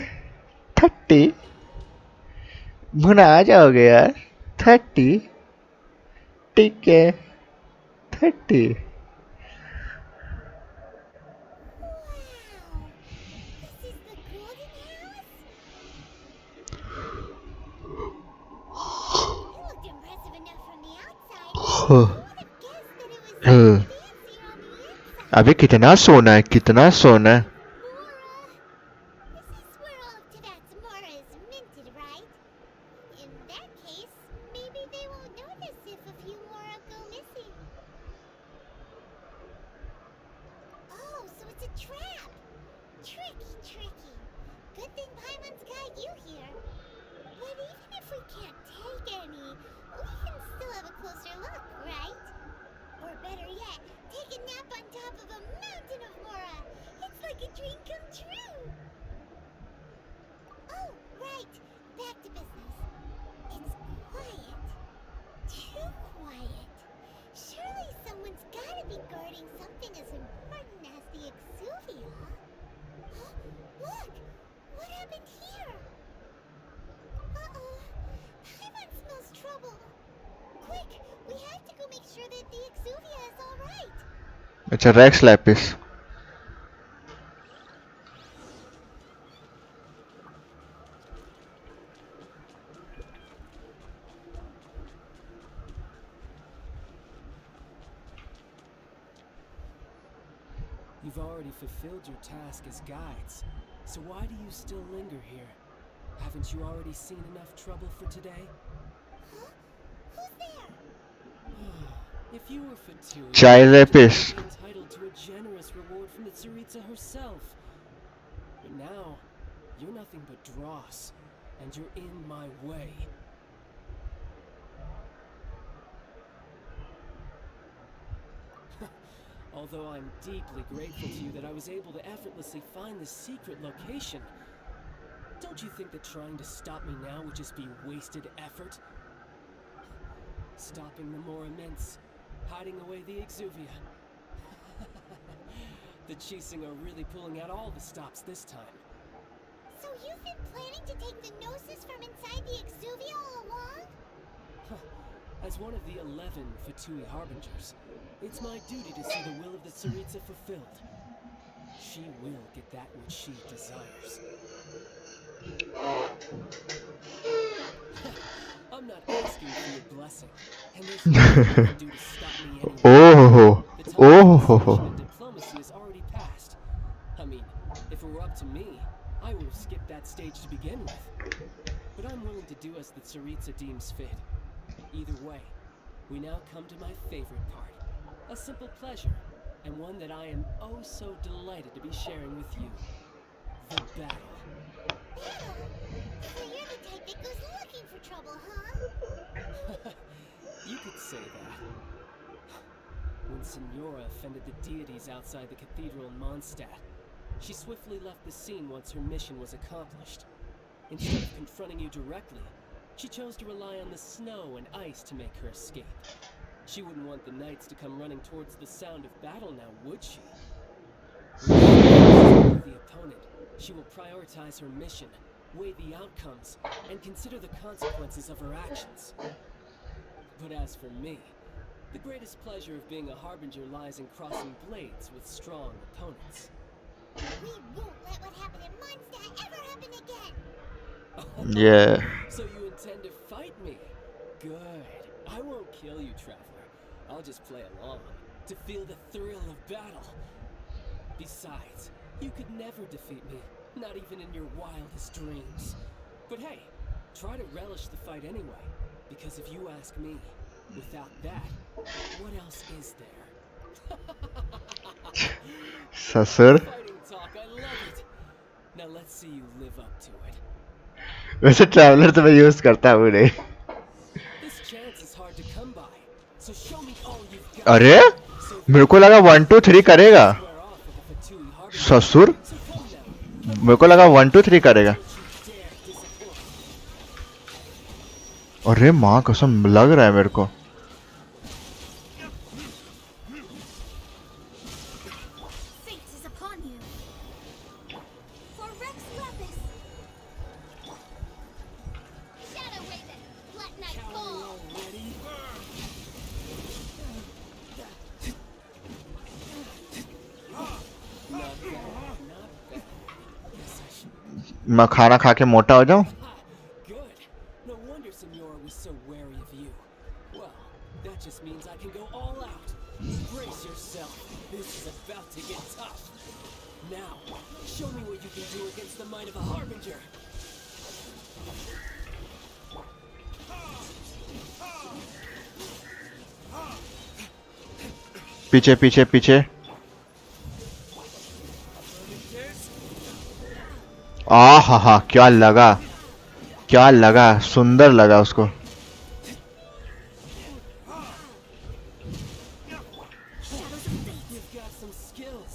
30 भुना आ जाओगे यार 30 ठीक है 30 Wow! This is the golden house? It looked impressive enough from the outside. Who would have guessed that it was even fancier on the inside? अभी कितना सोना है कितना सोना है Mora! This is where all of Tibet's Mora is minted, right? In that case, maybe they won't notice if a few Mora go missing. Oh, so it's a trap! Tricky, tricky. Good thing Paimon's got you here. But even if we can't take any, we can still have a closer look, right? Or better yet, take a nap on top of a mountain of Mora. It's like a dream come true. Oh, right. Back to business. It's quiet. Too quiet. Surely someone's gotta be guarding something as important as the Exuvia. Huh? Look! What happened here? Uh-oh. Paimon smells trouble. Quick! We have to go make sure that the Exuvia is alright. अच्छा Rex Lapis You've already fulfilled your task as guides, so why do you still linger here? Haven't you already seen enough trouble for today? Huh? Who's there? If you were Fatui, Child you'd rapist. be entitled to a generous reward from the Tsaritsa herself. But now, you're nothing but dross, and you're in my way. Although I'm deeply grateful to you that I was able to effortlessly find this secret location, don't you think that trying to stop me now would just be wasted effort? Stopping the more immense, hiding away the Exuvia. The Chising are really pulling out all the stops this time. So you've been planning to take the Gnosis from inside the Exuvia all along? As one of the 11 Fatui Harbingers, it's my duty to see the will of the Tsaritsa fulfilled. She will get that which she desires. I'm not asking for your blessing, and there's nothing you can do to stop me anyway. Oh, The time for oh, persuasion and diplomacy has already passed. I mean, if it were up to me, I would have skipped that stage to begin with. But I'm willing to do as the Tsaritsa deems fit. Either way, we now come to my favorite part. A simple pleasure, and one that I am oh so delighted to be sharing with you. The battle. Battle? So you're the type that goes looking for trouble, huh? You could say that. When Signora offended the deities outside the cathedral in Mondstadt, she swiftly left the scene once her mission was accomplished. Instead of confronting you directly, she chose to rely on the snow and ice to make her escape. She wouldn't want the knights to come running towards the sound of battle now, would she? With the opponent, she will prioritize her mission, weigh the outcomes, and consider the consequences of her actions. But as for me, the greatest pleasure of being a harbinger lies in crossing blades with strong opponents. We won't let what happened in Mondstadt ever happen again! yeah. So you intend to fight me? Good. I won't kill you, traveler. I'll just play along, to feel the thrill of battle. Besides, you could never defeat me, not even in your wildest dreams. But hey, try to relish the fight anyway, because if you ask me, without that, what else is there? ससुर Fighting talk, I love it. Now let's see you live up to it. वैसे traveller तो मैं use करता हूँ नहीं This chance is hard to come by, so show me all you've got. अरे So मेरे को लगा 1 2 3 करेगा square off with the Fatui harbinger. ससुर So come now. मेरे को लगा 1 2 3 करेगा. Don't you dare disappoint. अरे माँ कसम लग रहा है मेरे को. Fate is upon you. For Rex Lapis. Shadow Raven, let night fall. Already? Not bad, not bad. Guess I should. मैं खाना खा के मोटा हो जाऊं. Ah, good. No wonder Senora was so wary of you. Well, that just means I can go all out. Brace yourself. This is about to get tough. Now, show me what you can do against the might of a harbinger. पीछे पीछे पीछे. आ हा क्या लगा सुंदर लगा उसको. You've got some skills.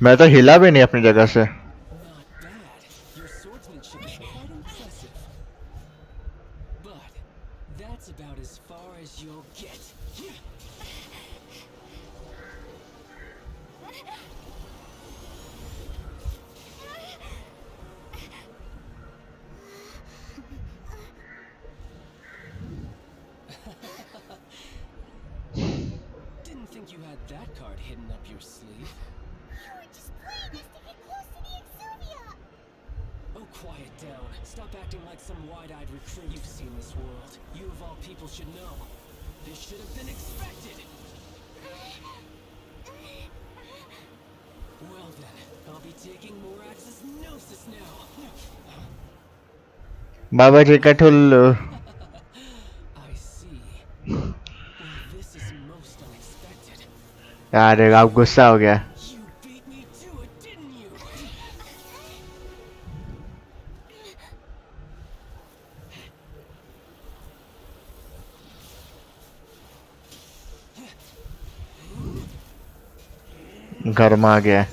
मैं तो हिला भी नहीं अपनी जगह से. Not bad. Your swordsmanship is quite impressive. But that's about as far as you'll get. Didn't think you had that card hidden up your sleeve. You were just playing us to get close to the Exuvia. Oh, quiet down. Stop acting like some wide-eyed recruit. You've seen this world. You of all people should know. This should have been expected. Well then, I'll be taking Morax's Gnosis now. बाबा जी का ठुल्लू. I see. Well, this is most unexpected. यार अब गुस्सा हो गया. You beat me to it, didn't you? घर में आ गया.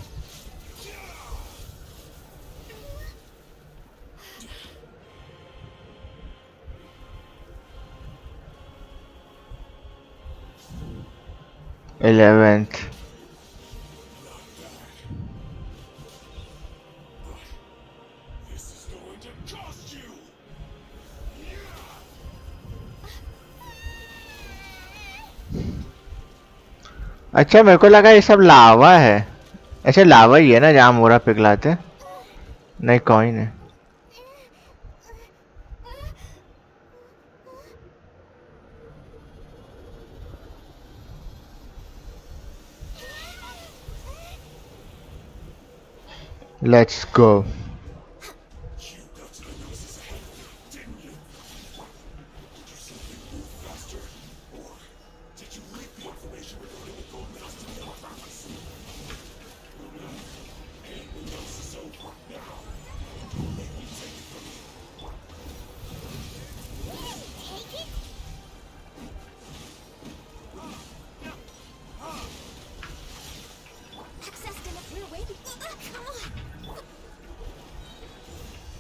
Eleventh. अच्छा मेरे को लगा ये सब लावा है. अच्छा लावा ही है ना जहाँ मोरा पिघलाते हैं? नहीं कॉइन है. Let's go.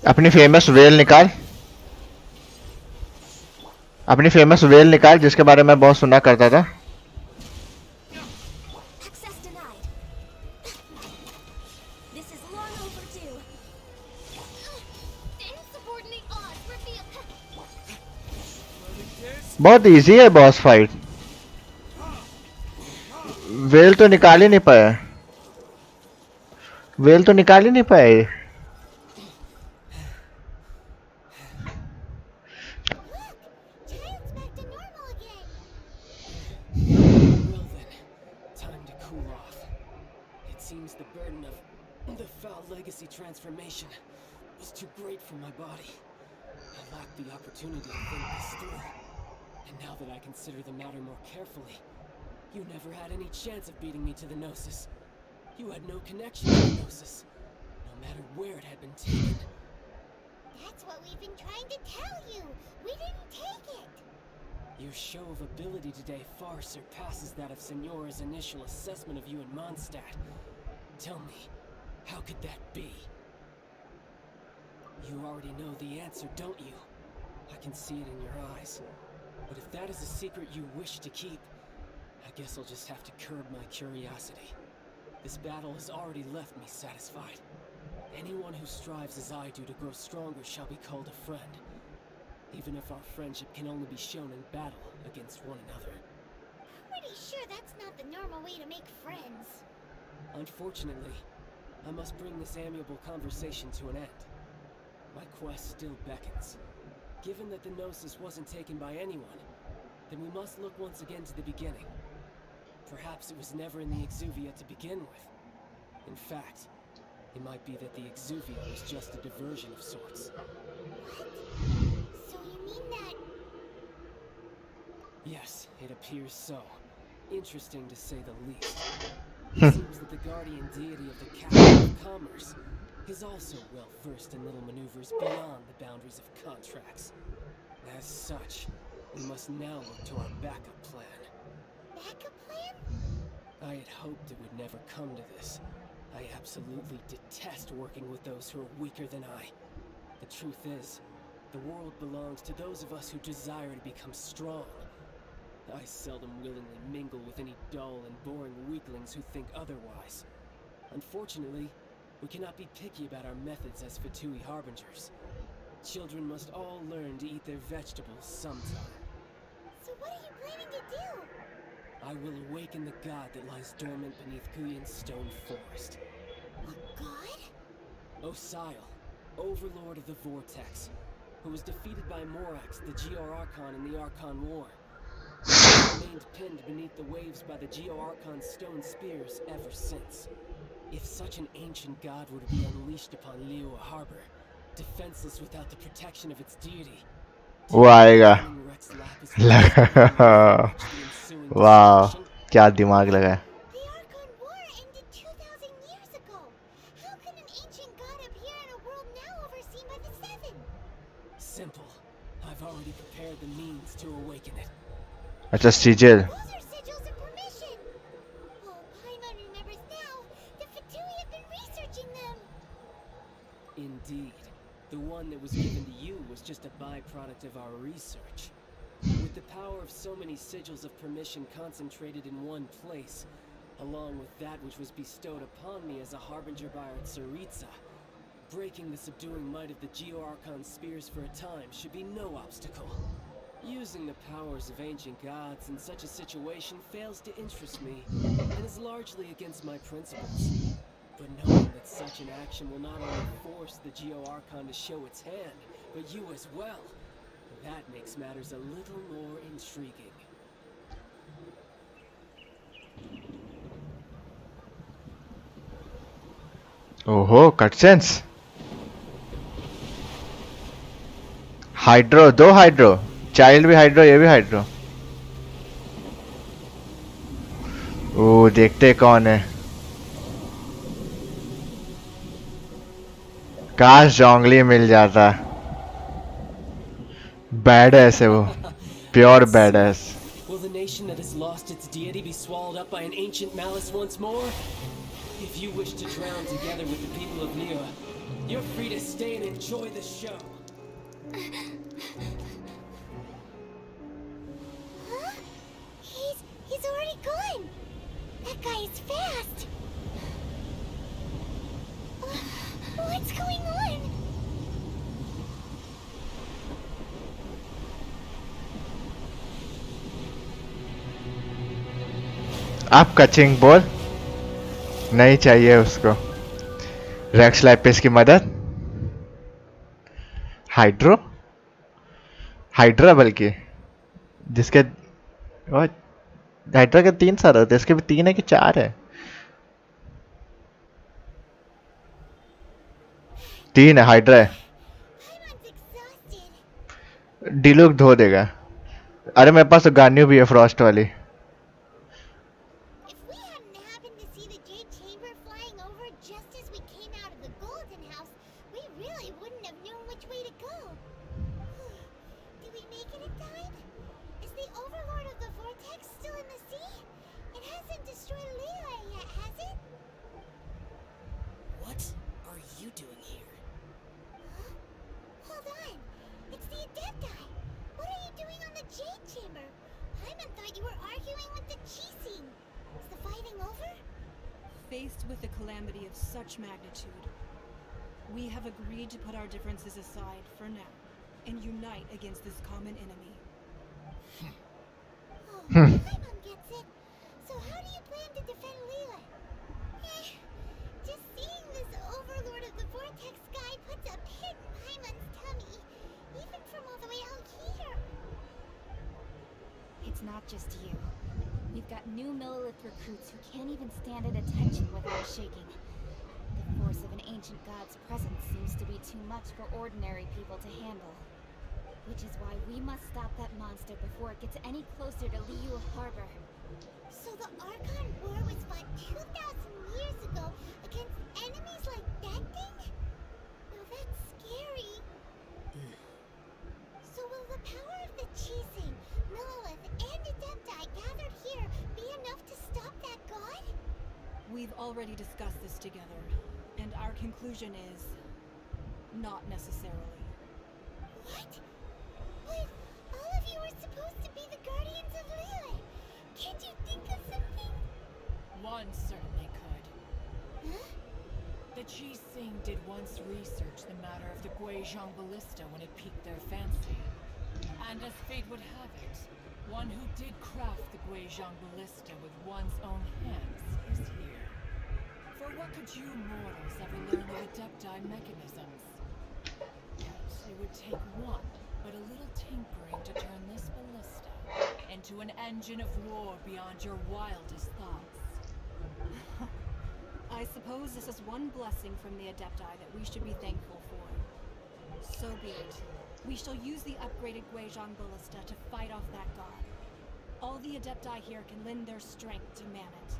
अपनी फेमस वेल निकाल. अपनी फेमस वेल निकाल जिसके बारे में बहुत सुना करता था. Access denied. This is long overdue. Insubordinate odds reveal. बहुत इजी है बॉस फाइट. वेल तो निकाल ही नहीं पाया. वेल तो निकाल ही नहीं पाए. Child's back to normal again. Well then, time to cool off. It seems the burden of the foul legacy transformation was too great for my body. I lacked the opportunity to think this through. And now that I consider the matter more carefully, you never had any chance of beating me to the Gnosis. You had no connection to the Gnosis, no matter where it had been taken. That's what we we've been trying to tell you. We didn't take it. Your show of ability today far surpasses that of Senora's initial assessment of you in Mondstadt. Tell me, how could that be? You already know the answer, don't you? I can see it in your eyes. But if that is a secret you wish to keep, I guess I'll just have to curb my curiosity. This battle has already left me satisfied. Anyone who strives as I do to grow stronger shall be called a friend, even if our friendship can only be shown in battle against one another. Pretty sure that's not the normal way to make friends. Unfortunately, I must bring this amiable conversation to an end. My quest still beckons. Given that the Gnosis wasn't taken by anyone, then we must look once again to the beginning. Perhaps it was never in the Exuvia to begin with. In fact, it might be that the Exuvia was just a diversion of sorts. What? So you mean that... Yes, it appears so. Interesting to say the least. It seems that the guardian deity of the capital of commerce is also well versed in little maneuvers beyond the boundaries of contracts. As such, we must now look to our backup plan. backup plan? I had hoped it would never come to this. I absolutely detest working with those who are weaker than I. The truth is, the world belongs to those of us who desire to become strong. I seldom willingly mingle with any dull and boring weaklings who think otherwise. Unfortunately, we cannot be picky about our methods as Fatui Harbingers. Children must all learn to eat their vegetables sometime. So what are you planning to do? I will awaken the god that lies dormant beneath Guyan's stone forest. A god? Osial, overlord of the Vortex, who was defeated by Morax, the Geo-Archon in the Archon War. He remained pinned beneath the waves by the Geo-Archon's stone spears ever since. If such an ancient god were to be unleashed upon Liyue Harbor, defenseless without the protection of its deity, वो आएगा वाह क्या दिमाग लगाया The Archon War ended 2,000 years ago. How can an ancient god appear in a world now overseen by the Seven? Simple. I've already prepared the means to awaken it. अच्छा सिजिल Those are sigils of permission. Oh, Paimon remembers now. The Fatui have been researching them. Indeed. The one that was given to you was just a byproduct of our research. With the power of so many sigils of permission concentrated in one place, along with that which was bestowed upon me as a harbinger by our Tsaritsa, breaking the subduing might of the Geo-Archon spears for a time should be no obstacle. Using the powers of ancient gods in such a situation fails to interest me, and is largely against my principles. But knowing that such an action will not only force the Geo-Archon to show its hand, but you as well, that makes matters a little more intriguing. ओहो कटसेंस hydro दो hydro child भी hydro ये भी hydro ओ देखते कौन है काश जोंगली मिल जाता बैड है वो प्योर बैड है Will the nation that has lost its deity be swallowed up by an ancient malice once more? If you wish to drown together with the people of Liyue, you're free to stay and enjoy the show. Huh? He's already gone. That guy is fast. What's going on? आप कचिंग बोल नहीं चाहिए उसको racks Lapis की मदद hydro hydra बल्कि जिसके hydra के 3 सर होते हैं इसके भी 3 है कि 4 है 3 है हाइड्रा है Paimon's exhausted. डिलुक धो देगा अरे मेरे पास तो गान्यू भी है फ्रॉस्ट वाली If we hadn't happened to see the Jade Chamber flying over just as we came out of the Golden House, we really wouldn't have known which way to go. it in time? Is the Overlord of the Vortex still in the sea? It hasn't destroyed Leela yet, has it? What are you doing here? Huh? Hold on. It's the Adepti. What are you doing on the Jade Chamber? Paimon thought you were arguing with the Chising. Is the fighting over? Faced with a calamity of such magnitude, we have agreed to put our differences aside for now and unite against this common enemy. Oh, Paimon gets it. So how do you plan to defend Leela? Just seeing this Overlord of the Vortex guy puts a pit in Paimon's tummy, even from all the way out here. It's not just you. We've got new Millilith recruits who can't even stand at attention without shaking. The force of an ancient god's presence seems to be too much for ordinary people to handle. Which is why we must stop that monster before it gets any closer to Liyue Harbor. So the Archon War was fought 2,000 years ago against enemies like that thing? Now that's scary. So will the power of the Chising, Millilith, and Adepti gathered here be enough to stop that god? We've already discussed this together, and our conclusion is not necessarily. What? But all of you were supposed to be the guardians of Liyue. Can't you think of something? One certainly could. Huh? The Qi-Sing did once research the matter of the Guizhong ballista when it piqued their fancy. And as fate would have it, one who did craft the Guizhong ballista with one's own hands is here. For what could you mortals ever learn of Adepti mechanisms? Yet it would take one but a little tinkering to turn this ballista into an engine of war beyond your wildest thoughts. I suppose this is one blessing from the Adepti that we should be thankful for. So be it. We shall use the upgraded Guizhong ballista to fight off that god. All the Adepti here can lend their strength to man it.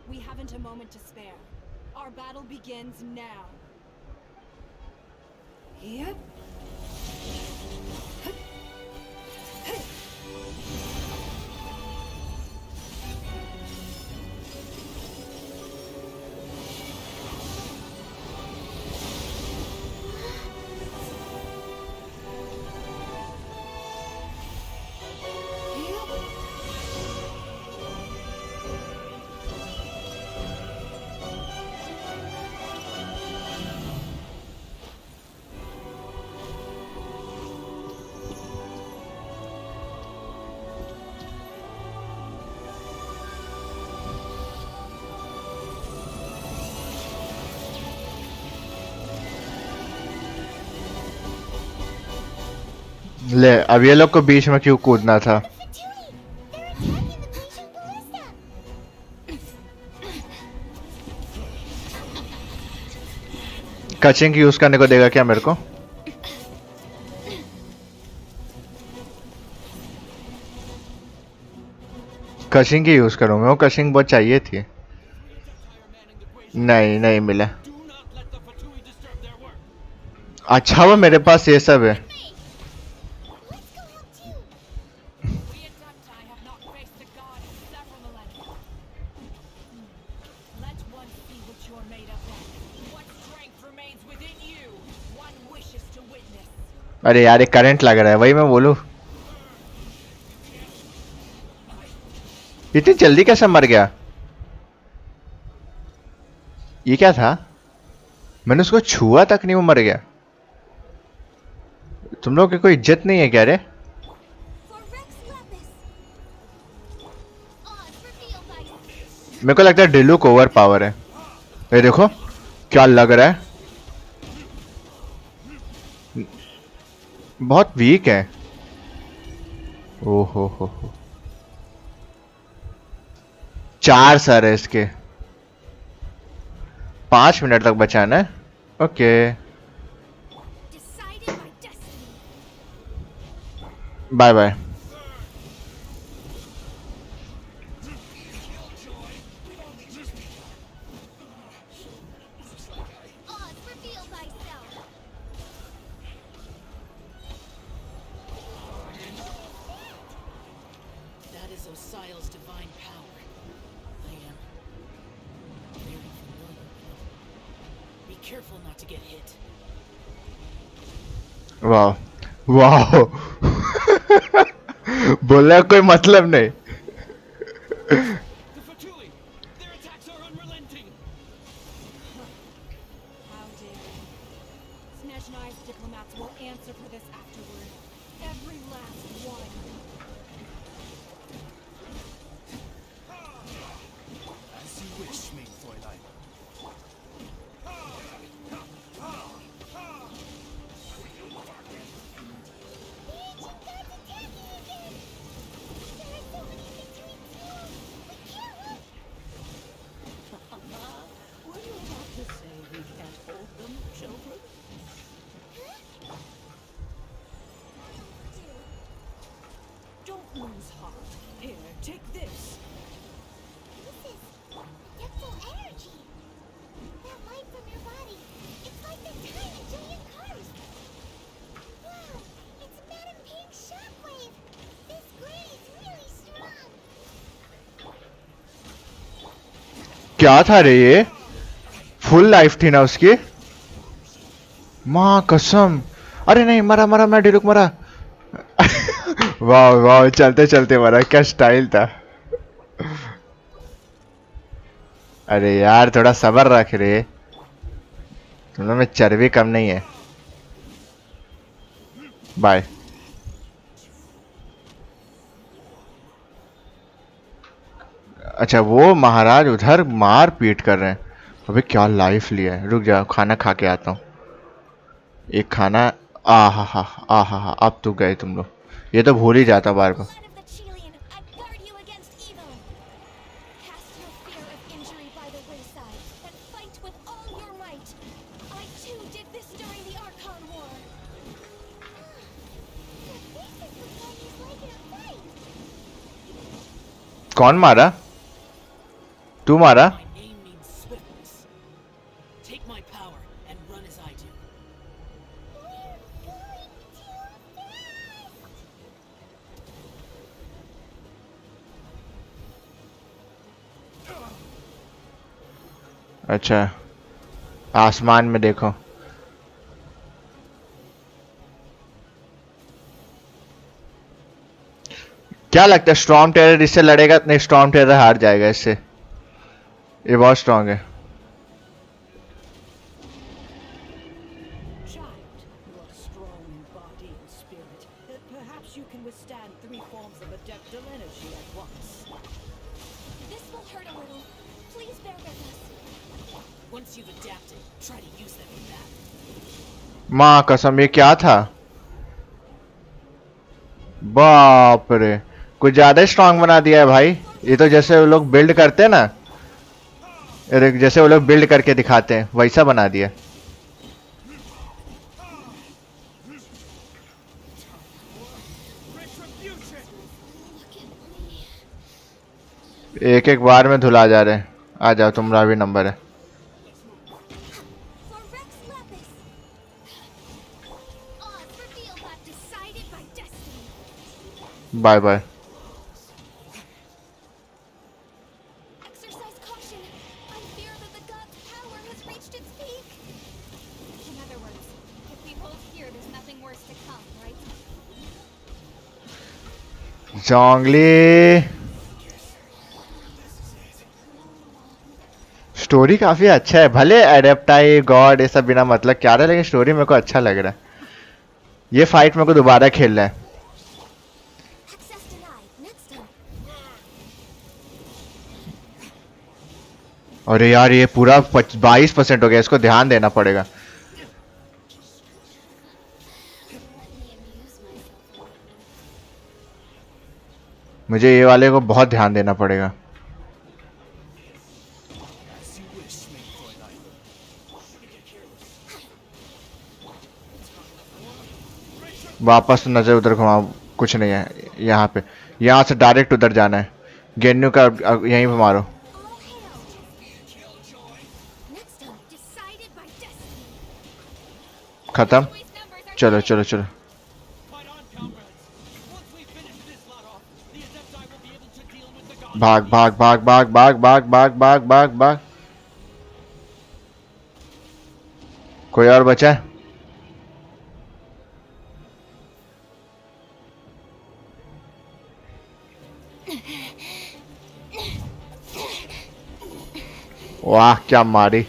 We haven't a moment to spare. Our battle begins now. Yep. ले अब ये लोग को बीच में क्यों कूदना था? The Fatui! They're attacking the Guizhong ballista! कचिंग यूज करने को देगा क्या मेरे को? कचिंग ही यूज करूंगा, वो कचिंग बहुत चाहिए थी. नहीं नहीं मिला. Do not let the Fatui disturb their work. अच्छा वो मेरे पास ये सब है. Let's go help too! We Adepti have not faced the god in several millennia. Let one see what you're made of then. What strength remains within you. One wishes to witness. अरे यार ये current लग रहा है, वही मैं बोलूं. इतनी जल्दी कैसे मर गया? ये क्या था? मैंने उसको छुआ तक नहीं, वो मर गया. तुम लोग की कोई इज्जत नहीं है क्या रे? For Rex Lapis! Oz, reveal thyself! मेरे को लगता है डिलुक ओवर पावर है. ये देखो क्या लग रहा है, बहुत वीक है. ओहो हो 4 सर है इसके. 5 मिनट तक बचाना है. Okay Decided by destiny! Bye bye. Oz, reveal thyself! careful not to get hit. वाह वाह बोलने का कोई मतलब नहीं. The Fatui! Their attacks are unrelenting! How dare you? Snezhnai's diplomats will answer for this afterward. Every last one. As you wish, main Fräulein. Were you about to say we can't hold them, children? Don't lose heart. Here, take this. This is adeptal energy. That light from your body. It's like the tiny giant cars. Wow, it's Madam Pink's shockwave. This grid is really strong. क्या था रे ये? Full life थी ना उसकी? माँ कसम. अरे नहीं मरा मरा मैं डिलुक मरा. वाह वाह चलते चलते मरा. क्या स्टाइल था. अरे यार थोड़ा सब्र रख रे. तुम लोग में चर्बी कम नहीं है. बाय. अच्छा वो महाराज उधर मार पीट कर रहे हैं. अबे क्या लाइफ लिया है. रुक जाओ खाना खा के आता हूँ. एक खाना. आ हा अब तो गए तुम लोग. ये तो भूल ही जाता बार बार. Blood of the Chilean, I guard you against evil. Cast your fear of injury by the wayside and fight with all your might. I too did this during the Archon War. Your faces look like he's like in a fight. कौन मारा? तू मारा? My name means swiftness. Take my power and run as I do. We're going too fast. अच्छा आसमान में देखो. क्या लगता है स्टॉर्म टेरर इससे लड़ेगा? नहीं स्टॉर्म टेरर हार जाएगा इससे. ये बहुत स्ट्रांग है. Child, you are strong in body and spirit. Perhaps you can withstand 3 forms of adeptal energy at once. This will hurt a little. Please bear with us. Once you've adapted, try to use them in battle. माँ कसम ये क्या था? बाप रे कुछ ज्यादा ही strong बना दिया है भाई. ये तो जैसे वो लोग बिल्ड करते हैं ना. जैसे वो लोग बिल्ड करके दिखाते हैं वैसा बना दिया. एक एक बार में धुला जा रहे हैं. आ जाओ तुम्हारा भी नंबर है. For Rex Lapis. Odds revealed but decided by destiny. Bye bye. Exercise caution. I fear that the god's power has reached its peak. In other words, if we hold here, there's nothing worse to come, right? Zhongli. Story काफी अच्छा है. भले एडेप्टाई God ये सब बिना मतलब क्या रहा है लेकिन स्टोरी मेरे को अच्छा लग रहा है. ये फाइट मेरे को दोबारा खेलना है. Access denied. Next time. अरे यार ये पूरा 22% हो गया. इसको ध्यान देना पड़ेगा. Let me amuse myself. मुझे ये वाले को बहुत ध्यान देना पड़ेगा. As you wish, main Fräulein. वापस नजर उधर घुमाओ. कुछ नहीं है यहाँ पे. यहाँ से डायरेक्ट उधर जाना है. गेन्यू का यहीं पे मारो. All hail. Next time. Decided by destiny. खत्म. Always numbers are चलो चलो चलो. Fight on, comrades. Once we finish this lot off, the Adepti will be able to deal with the gods. भाग भाग भाग भाग भाग भाग भाग भाग भाग भाग. कोई और बचा है? वाह क्या मारी.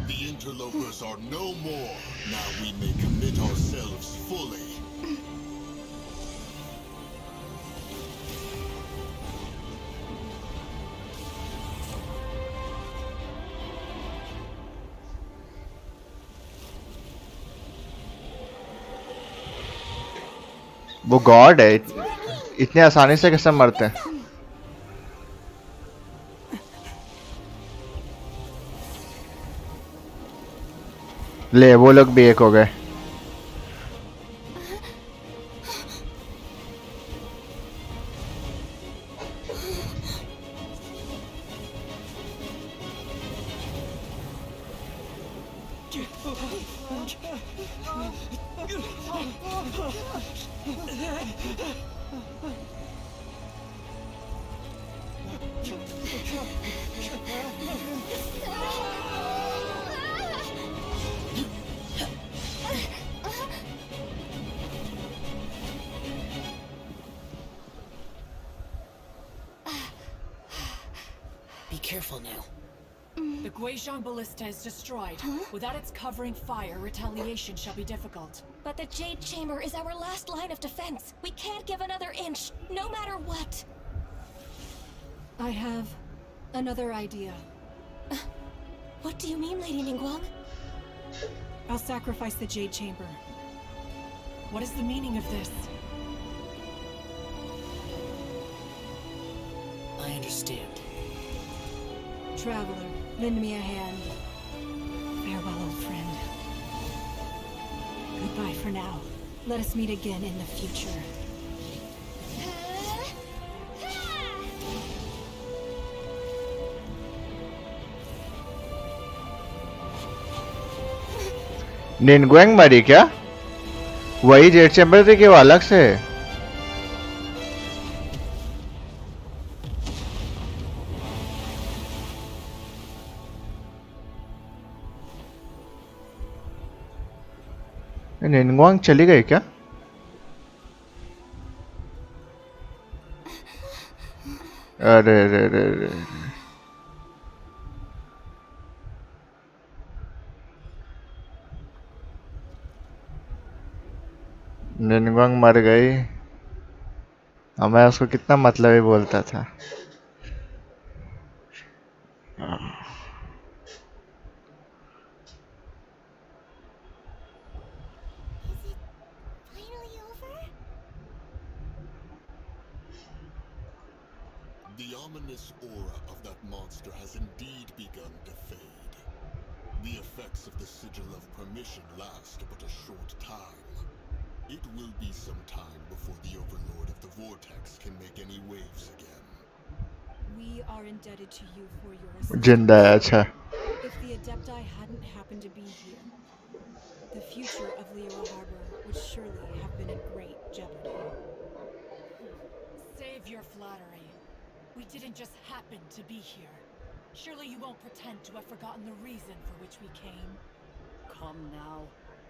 The interlopers are no more. Now we may commit ourselves fully. वो गॉड है. इतने आसानी से कैसे मरते हैं? ले वो लोग भी एक हो गए. Be careful now. The Guizhong Ballista is destroyed. Without its covering fire, retaliation shall be difficult. But the Jade Chamber is our last line of defense. We can't give another inch, no matter what. I have another idea. What do you mean, Lady Ningguang? I'll sacrifice the Jade Chamber. What is the meaning of this? I understand. Traveler, lend me a hand. Farewell, old friend. Goodbye for now. Let us meet again in the future. निनगुएंग मरी क्या? वही Z chamber थी कि वो अलग से? निनगुएंग चली गई क्या? अरे रे रे रे. निनगुएंग मर गई. और मैं उसको कितना मतलबी बोलता था. Is it finally over? The ominous aura of that monster has indeed begun to fade. The effects of the Sigil of Permission last but a short time. It will be some time before the Overlord of the Vortex can make any waves again. We are indebted to you for your assistance. जिंदा है. अच्छा. If the Adepti hadn't happened to be here, the future of Liyue Harbor would surely have been in great jeopardy. Save your flattery. We didn't just happen to be here. Surely you won't pretend to have forgotten the reason for which we came. Come now.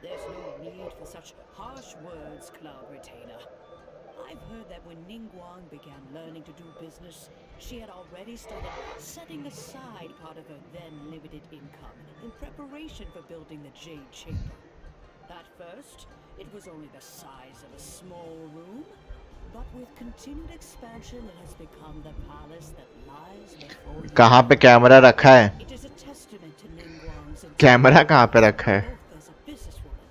There's no need for such harsh words, Cloud Retainer. I've heard that when Ningguang began learning to do business, she had already started setting aside part of her then limited income in preparation for building the Jade Chamber. At first, it was only the size of a small room, but with continued expansion, it has become the palace that lies before you. कहाँ पे camera रखा है? It is a testament to Ningguang's camera कहाँ पे रखा है? both as a businesswoman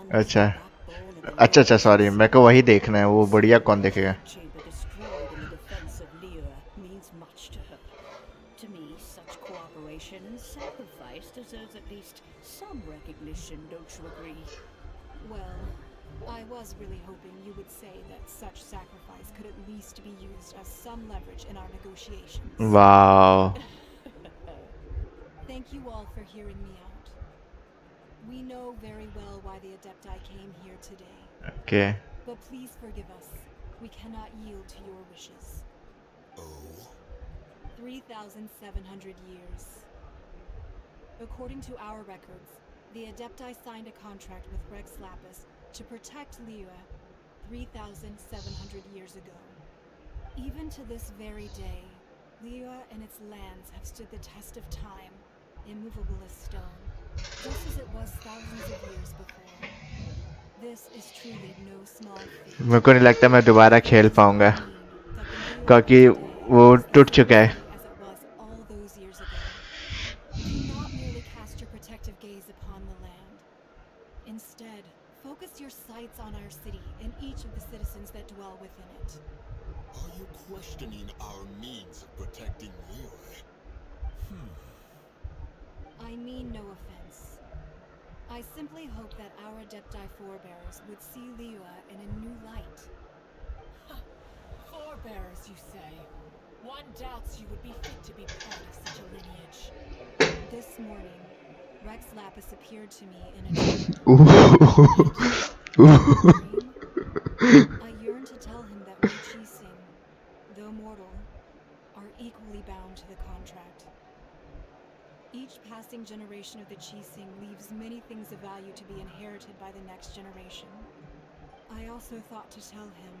and अच्छा. as the backbone of the अच्छा अच्छा सॉरी मेरे को वही देखना है. वो बढ़िया कौन देखेगा? chamber destroyed in the defense of Liyue means much to her. To me, such cooperation and sacrifice deserves at least some recognition, don't you agree? Well, I was really hoping you would say that such sacrifice could at least be used as some leverage in our negotiations. Wow. Thank you all for hearing me out. We know very well why the Adepti came here today. Okay. But please forgive us. We cannot yield to your wishes. Oh? 3,700 years. According to our records, The Adepti signed a contract with Rex Lapis to protect Liyue 3,700 years ago. Even to this very day, Liyue and its lands have stood the test of time, immovable as stone, just as it was thousands of years before. This is truly no small feat. मेरे को नहीं लगता मैं दोबारा But खेल it does not पाऊंगा mean that the Liyue of क्योंकि today वो is the टूट same चुका है. city as it was all those years ago. Do not merely cast your protective gaze upon the land. Instead, focus your sights on our city and each of the citizens that dwell within it. Are you questioning our means of protecting Liyue? I mean no offense. I simply hope that our Adepti forebears would see Liyue in a new light. Forebearers, you say? One doubts you would be fit to be part of such a lineage. This morning, Rex Lapis appeared to me in a dream. I yearn to tell him that we Qixing, though mortal, are equally bound to the contract. Each passing generation of the Qixing leaves many things of value to be inherited by the next generation. I also thought to tell him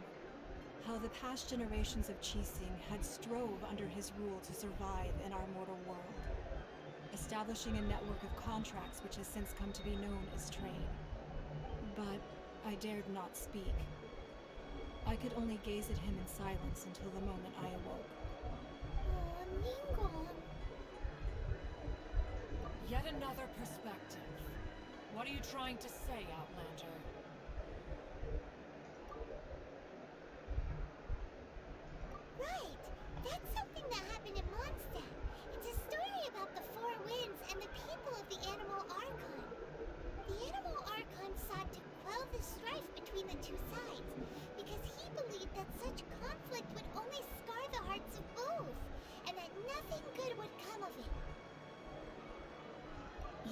how the past generations of Qixing had strove under his rule to survive in our mortal world, establishing a network of contracts which has since come to be known as trade. But I dared not speak. I could only gaze at him in silence until the moment I awoke. Ningguang. Yet another perspective. What are you trying to say, Outlander? Right! That's something that happened in Mondstadt. It's a story about the Four Winds and the people of the Animal Archon. The Animal Archon sought to quell the strife between the two sides, because he believed that such conflict would only scar the hearts of both, and that nothing good would come of it.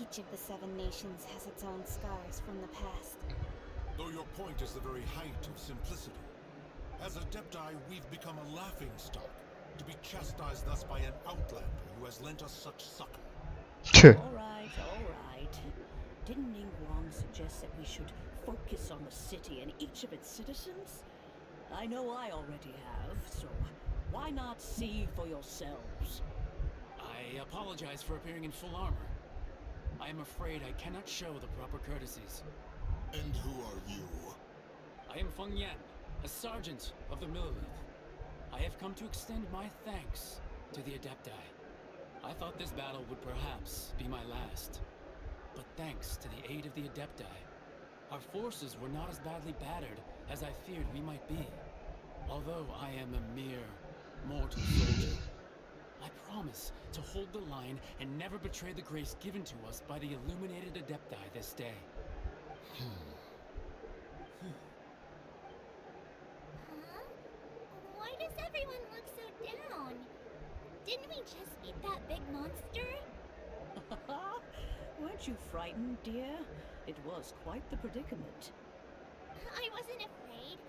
Each of the 7 nations has its own scars from the past. Though your point is the very height of simplicity. As Adepti, we've become a laughingstock, to be chastised thus by an outlander who has lent us such succor. All right. Didn't Ningguang suggest that we should focus on the city and each of its citizens? I know I already have, so why not see for yourselves? I apologize for appearing in full armor. I am afraid I cannot show the proper courtesies. And who are you? I am Feng Yan, a sergeant of the Millelith. I have come to extend my thanks to the Adepti. I thought this battle would perhaps be my last. But thanks to the aid of the Adepti, our forces were not as badly battered as I feared we might be. Although I am a mere mortal soldier, I promise to hold the line and never betray the grace given to us by the illuminated Adepti this day. Huh? Why does everyone look so down? Didn't we just beat that big monster? Weren't you frightened, dear? It was quite the predicament. I wasn't afraid.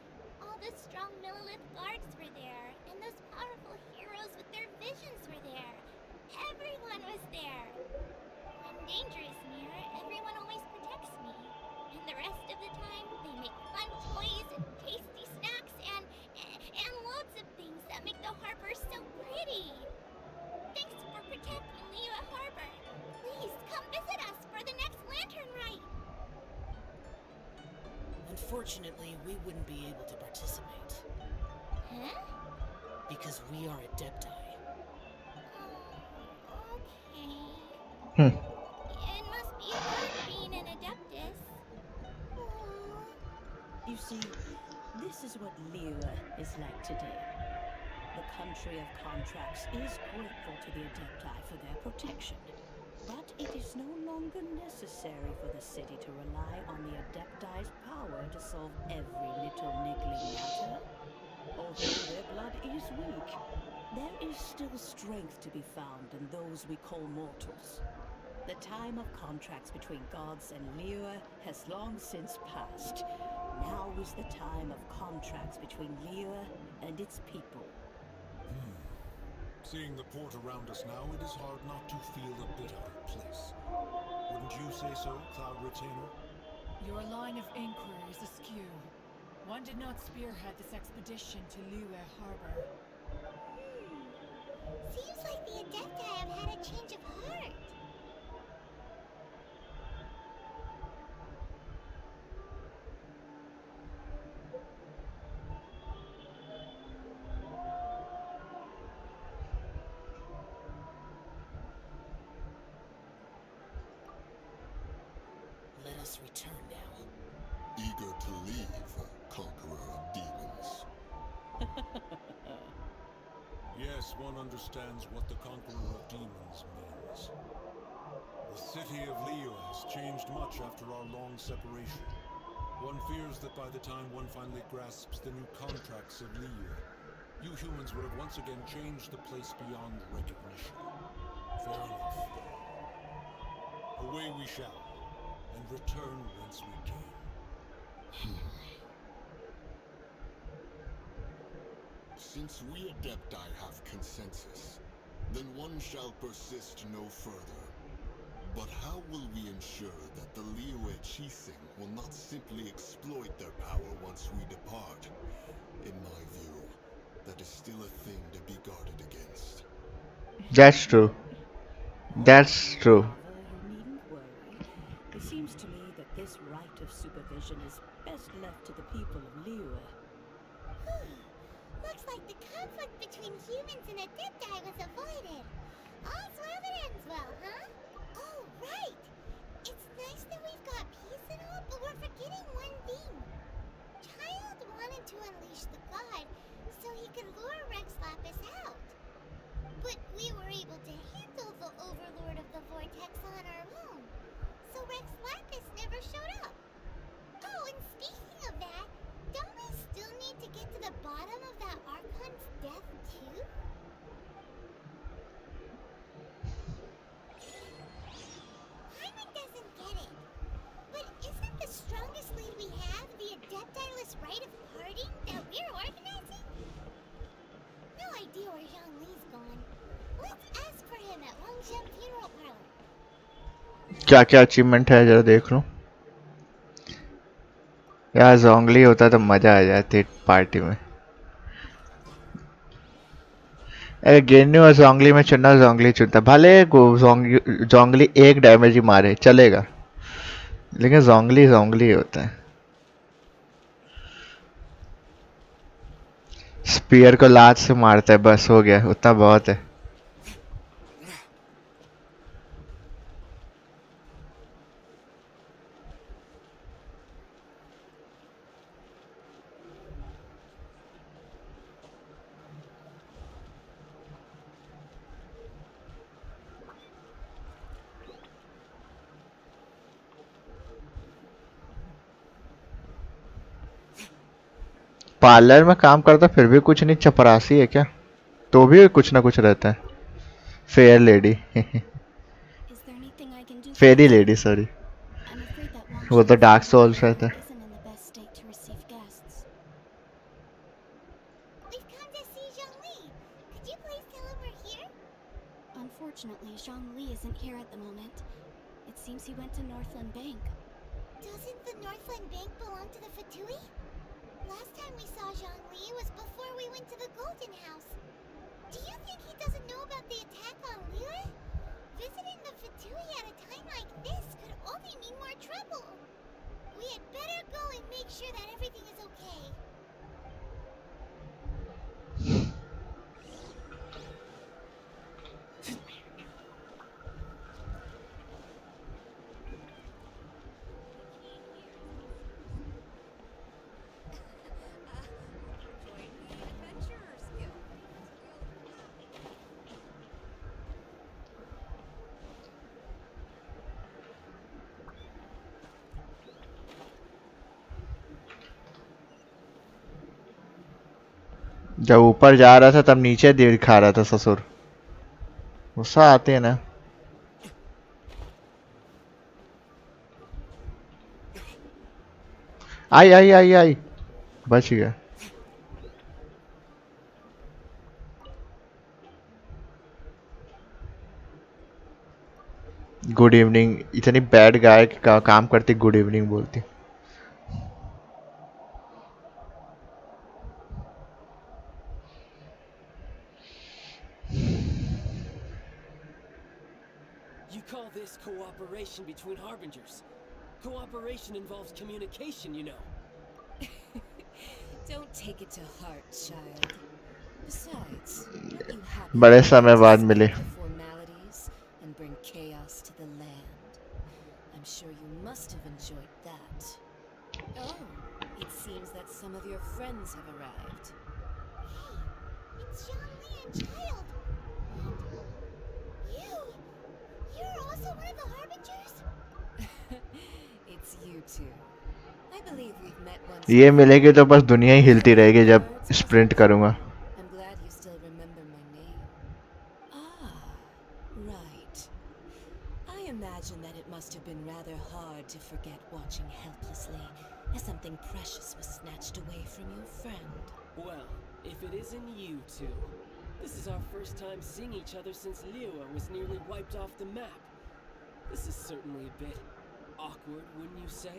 All the strong Millelith guards were there, and those powerful heroes with their visions were there. Everyone was there. When danger is near, everyone always protects me. And the rest of the time, they make fun toys and tasty snacks and loads of things that make the harbor so pretty. Thanks for protecting Liyue Harbor. Please come visit us for the next lantern rite. Unfortunately, we wouldn't be able to participate. Huh? Because we are Adepti. Okay. It must be hard being an Adeptus. You see, this is what Liyue is like today. The country of contracts is grateful to the Adepti for their protection. But it is no longer necessary for the city to rely on the Adepti's power to solve every little niggling matter. Although their blood is weak, there is still strength to be found in those we call mortals. The time of contracts between gods and Liyue has long since passed. Now is the time of contracts between Liyue and its people. Seeing the port around us now, it is hard not to feel a bit out of place. Would Wouldn't you say so, Cloud Retainer? Your line of inquiry is askew. One did not spearhead this expedition to Liyue Harbor. Seems like the Adepti have had a change of heart. Let us return now. Eager to leave, conqueror of demons. Yes, one understands what the Conqueror of Demons means. The city of Liyue has changed much after our long separation. One fears that by the time one finally grasps the new contracts of Liyue, you humans would have once again changed the place beyond recognition. Fair enough. Away we shall, and return whence we came. Since we Adepti have consensus, then one shall persist no further. But how will we ensure that the Liyue Chising will not simply exploit their power once we depart? In my view, that is still a thing to be guarded against. That's true. That's true. Father, you needn't worry. It seems to me that this right of supervision is best left to the people of Liyue. Looks like the conflict between humans and Adepti was avoided. All's well that ends well, huh? Oh, right! It's nice that we've got peace and all, but we're forgetting one thing. Child wanted to unleash the god so he could lure Rex Lapis out. But we were able to handle the Overlord of the Vortex on our own. So Rex Lapis never showed up. Oh, and speaking of that, don't we still need to get to the bottom of that Archon's death too? Hyman doesn't get it. But isn't the strongest lead we have the Adepti-less rite of parting that we're organizing? No idea where Zhongli's gone. Let's ask for him at Wangshan Funeral Parlor. क्या क्या achievement है जरा देख लो यार जोंगली होता तो मजा आ जाती पार्टी में अगर गेन्यू और जोंगली में चुनना जोंगली चुनता भले जोंगली एक डैमेज ही मारे चलेगा लेकिन जोंगली जोंगली होता है स्पीयर को लात से मारता है बस हो गया उतना बहुत है पार्लर में काम करता फिर भी कुछ नहीं चपरासी है क्या तो भी कुछ ना कुछ रहता है फेयर लेडी फेरी लेडी सॉरी वो तो डार्क सोल्स रहता है Unfortunately, Zhongli isn't here at the moment. It seems he went to Northland Bank. Doesn't the Northland Bank belong to the Fatui? Last time we saw Zhongli was before we went to the Golden House. Do you think he doesn't know about the attack on Liyue? Visiting the Fatui at a time like this could only mean more trouble. We had better go and make sure that everything is okay. जब ऊपर जा रहा था तब नीचे दिखा रहा था ससुर गुस्सा आते हैं ना आई आई आई आई बच गया गुड इवनिंग, इतनी बैड गाय का काम करती गुड इवनिंग बोलती. You call this cooperation between harbingers? Cooperation involves communication, you know. Don't take it to heart, child. Besides, weren't you happy बड़े to समय बाद skip मिले. the formalities and bring chaos to the land? I'm sure you must have enjoyed that. Oh, it seems that some of your friends have arrived. Hey, it's Zhongli and Child. And you're also one of the Harbingers? It's you two. I believe we've met once ये before. मिलेगी तो बस दुनिया ही हिलती रहेगी जब Words, was sprint it? करूंगा. I'm glad you still remember my name. Ah, right. I imagine that it must have been rather hard to forget watching helplessly as something precious was snatched away from your friend. Well, if it isn't you two. This is our first time seeing each other since Liyue was nearly wiped off the map. This is certainly a bit awkward, wouldn't you say?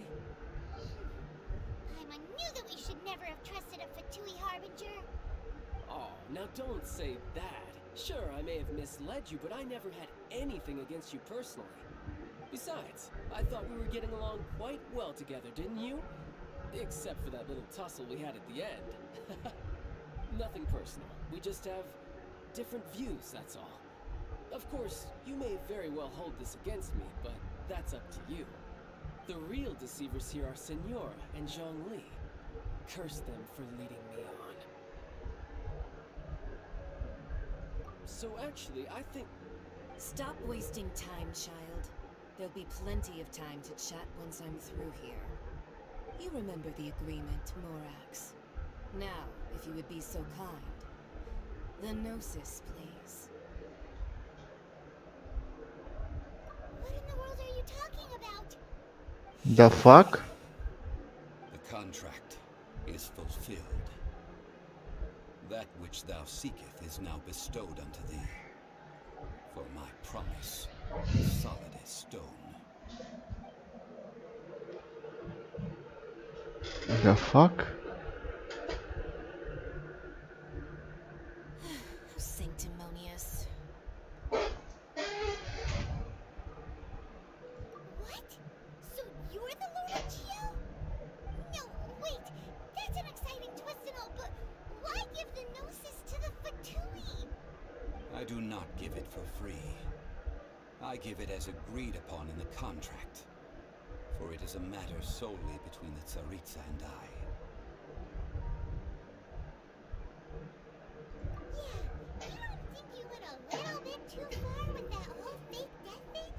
I knew that we should never have trusted a Fatui Harbinger. Oh, now don't say that. Sure, I may have misled you, but I never had anything against you personally. Besides, I thought we were getting along quite well together, didn't you? Except for that little tussle we had at the end. Nothing personal. We just have different views, that's all. Of course, you may very well hold this against me, but that's up to you. The real deceivers here are Senora and Zhongli. Curse them for leading me on. So actually, I think... Stop wasting time, child. There'll be plenty of time to chat once I'm through here. You remember the agreement, Morax. Now, if you would be so kind. The Gnosis, please. What in the world are you talking about? The fuck? The contract is fulfilled. That which thou seeketh is now bestowed unto thee. For my promise is solid as stone. The fuck? How sanctimonious. What? So you're the Lord of Geo? No, wait. That's an exciting twist and all, but why give the Gnosis to the Fatui? I do not give it for free. I give it as agreed upon in the contract. For it is a matter solely between the Tsaritsa and I. Yeah, you don't think you went a little bit too far with that whole fake death thing?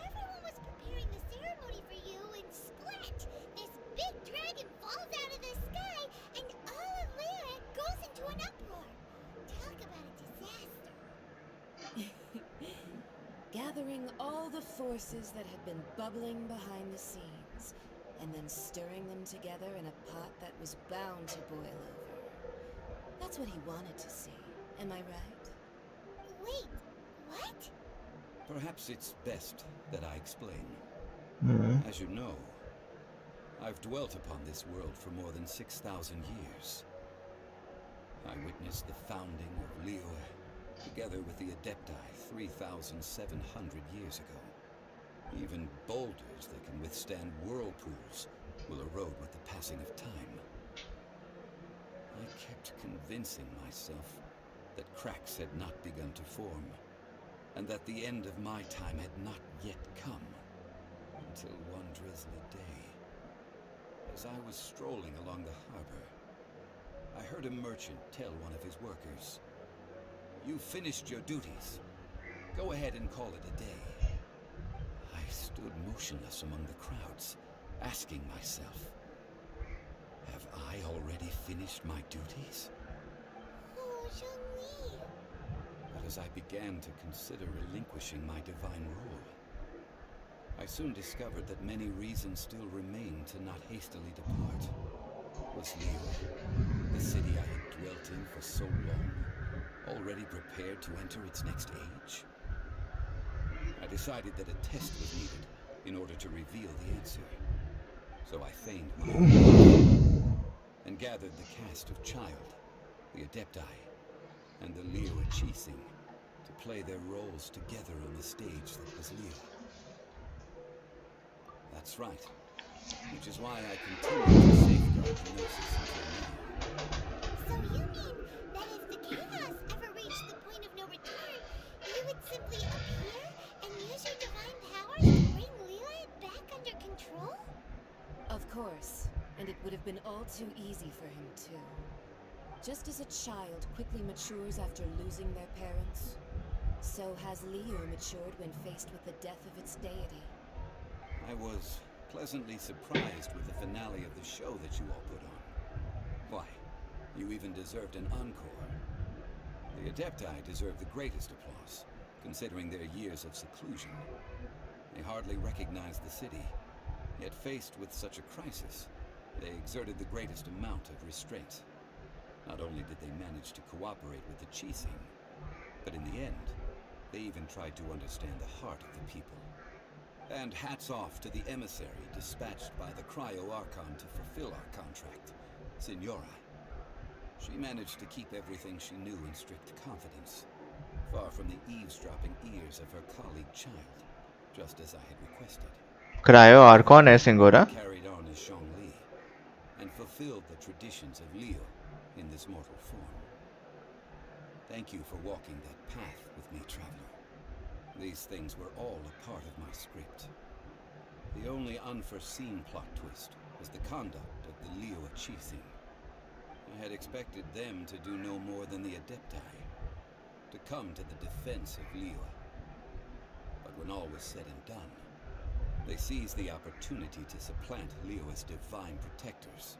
Everyone was preparing the ceremony for you, and splat! This big dragon falls out of the sky, and all of Lyra goes into an uproar. Talk about a disaster. Gathering all the forces that had been bubbling behind the scenes, and then stirring them together in a pot that was bound to boil over. That's what he wanted to see. Am I right? Wait, what? Perhaps it's best that I explain. Hmm. As you know, I've dwelt upon this world for more than 6,000 years. I witnessed the founding of Liyue, together with the Adepti 3,700 years ago. Even boulders that can withstand whirlpools will erode with the passing of time. I kept convincing myself that cracks had not begun to form, and that the end of my time had not yet come, until one drizzly day. As I was strolling along the harbor, I heard a merchant tell one of his workers, "You've finished your duties. Go ahead and call it a day." I stood motionless among the crowds, asking myself, have I already finished my duties? Oh, Zhongli. But as I began to consider relinquishing my divine role, I soon discovered that many reasons still remained to not hastily depart. Was Liyue, the city I had dwelt in for so long, already prepared to enter its next age? Had decided that a test was needed in order to reveal the answer. So I feigned my own death and gathered the cast of Child, the Adepti, and the Liyue Qixing to play their roles together on the stage that was Liyue. That's right. Which is why I continue to safeguard the Gnosis until now. So you mean that if the chaos ever reached the point of no return, you would simply appear and use your divine powers to bring Liyue back under control? Of course, and it would have been all too easy for him too. Just as a child quickly matures after losing their parents, so has Liyue matured when faced with the death of its deity. I was pleasantly surprised with the finale of the show that you all put on. Why, you even deserved an encore. The Adepti deserve the greatest applause, considering their years of seclusion. They hardly recognized the city, yet faced with such a crisis, they exerted the greatest amount of restraint. Not only did they manage to cooperate with the Qixing, but in the end, they even tried to understand the heart of the people. And hats off to the emissary dispatched by the Cryo-Archon to fulfill our contract, Signora. She managed to keep everything she knew in strict confidence, far from the eavesdropping ears of her colleague Child, just as I had requested. Cryo archon है Signora Carried on as Zhongli, and fulfilled the traditions of Liyue in this mortal form. Thank you for walking that path with me, Traveler. These things were all a part of my script. The only unforeseen plot twist was the conduct of the Liyue Qixing. I had expected them to do no more than the Adepti, to come to the defense of Liyue. But when all was said and done, they seized the opportunity to supplant Liyue's divine protectors,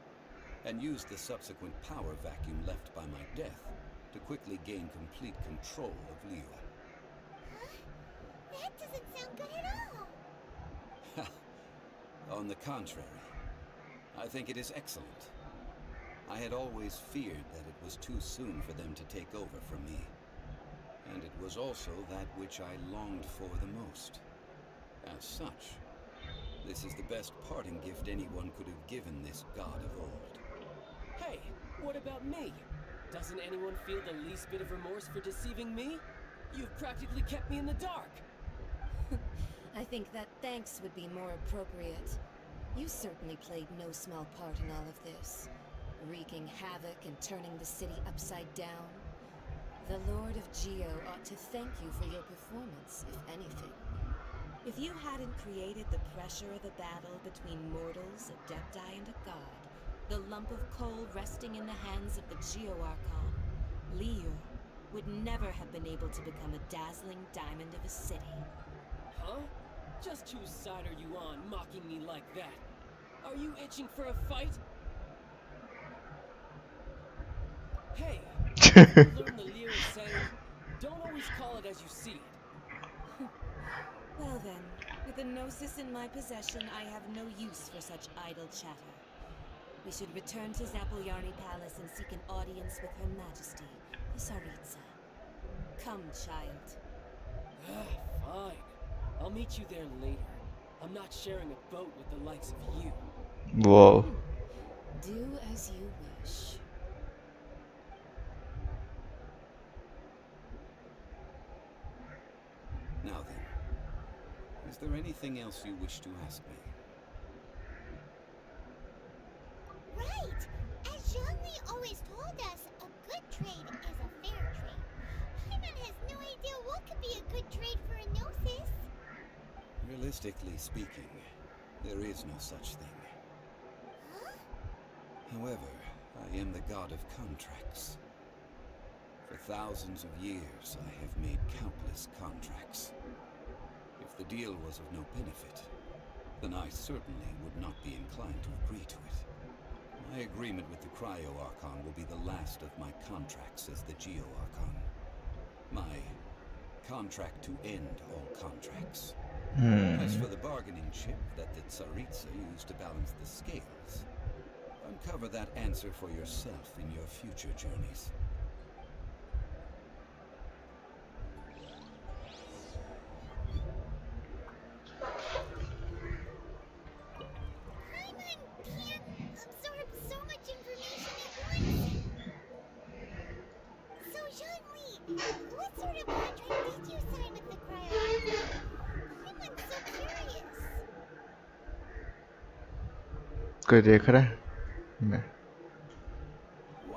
and used the subsequent power vacuum left by my death to quickly gain complete control of Liyue. That doesn't sound good at all. On the contrary, I think it is excellent. I had always feared that it was too soon for them to take over from me. And it was also that which I longed for the most. As such, this is the best parting gift anyone could have given this god of old. Hey, what about me? Doesn't anyone feel the least bit of remorse for deceiving me? You've practically kept me in the dark. I think that thanks would be more appropriate. You certainly played no small part in all of this, wreaking havoc and turning the city upside down. The Lord of Geo ought to thank you for your performance, if anything. If you hadn't created the pressure of the battle between mortals, Adepti, and a god, the lump of coal resting in the hands of the Geo-Archon, Liyue, would never have been able to become a dazzling diamond of a city. Huh? Just whose side are you on, mocking me like that? Are you itching for a fight? Hey, learn the Liyue saying, don't always call it as you see it. Well then, with the Gnosis in my possession, I have no use for such idle chatter. We should return to Zapolyarny Palace and seek an audience with Her Majesty, the Tsaritsa. Come, child. Fine. I'll meet you there later. I'm not sharing a boat with the likes of you. Whoa. Do as you wish. Now then, is there anything else you wish to ask me? Right! As Zhongli always told us, a good trade is a fair trade. Paimon has no idea what could be a good trade for a Gnosis. Realistically speaking, there is no such thing. Huh? However, I am the god of contracts. For thousands of years, I have made countless contracts. If the deal was of no benefit, then I certainly would not be inclined to agree to it. My agreement with the Cryo-Archon will be the last of my contracts as the Geo-Archon. My contract to end all contracts. As for the bargaining chip that the Tsaritsa used to balance the scales, uncover that answer for yourself in your future journeys. कोई देख रहा है? नहीं.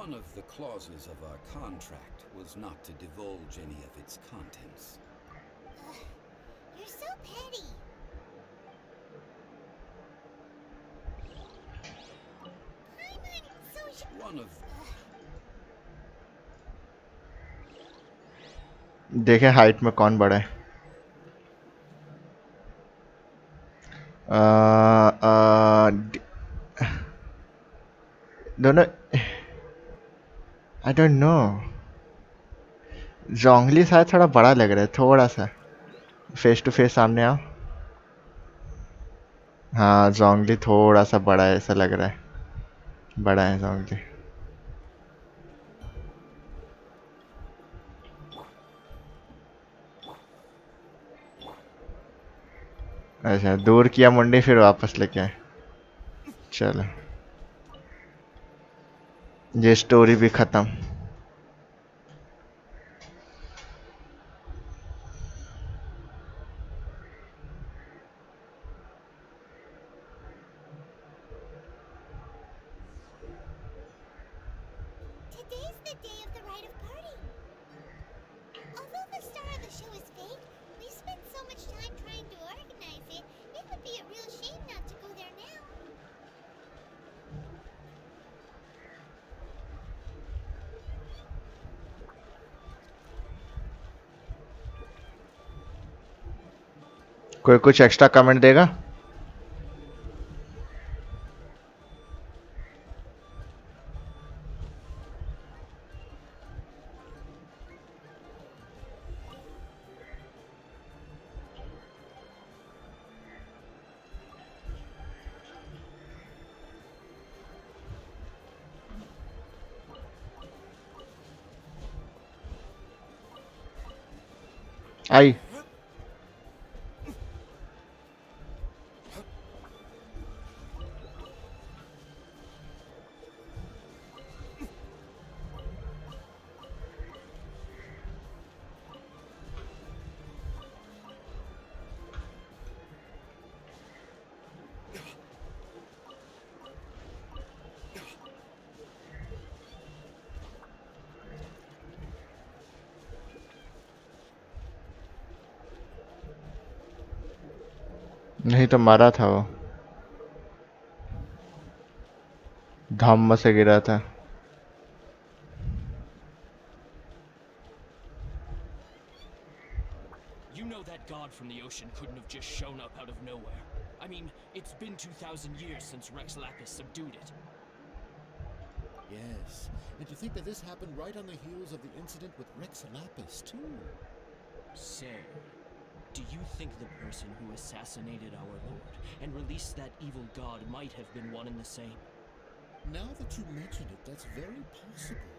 One of the clauses of our contract was not to divulge any of its contents. You're so petty. Paimon, so One of देखें height में कौन बड़ा है. दोनों आई डोंट नो. जोंगली शायद थोड़ा बड़ा लग रहा है, थोड़ा सा. फेस टू फेस सामने आओ. हाँ, जोंगली थोड़ा सा बड़ा है, ऐसा लग रहा है. बड़ा है जोंगली. अच्छा, दूर किया मुंडी फिर वापस लेके आए. चलो, ये स्टोरी भी खत्म. today's the day of the rite of parting. Although the star of the show is fake, we spent so much time trying to organize it, it would be a real shame not to go there now. कोई कुछ extra comment देगा? आई. नहीं तो मारा था वो. धम्म से गिरा था. You know that god from the ocean couldn't have just shown up out of nowhere. I mean, it's been 2,000 years since Rex Lapis subdued it. Yes, and to think that this happened right on the heels of the incident with Rex Lapis, too. Say, do you think the person who assassinated our lord and released that evil god might have been one and the same? Now that you mention it, that's very possible.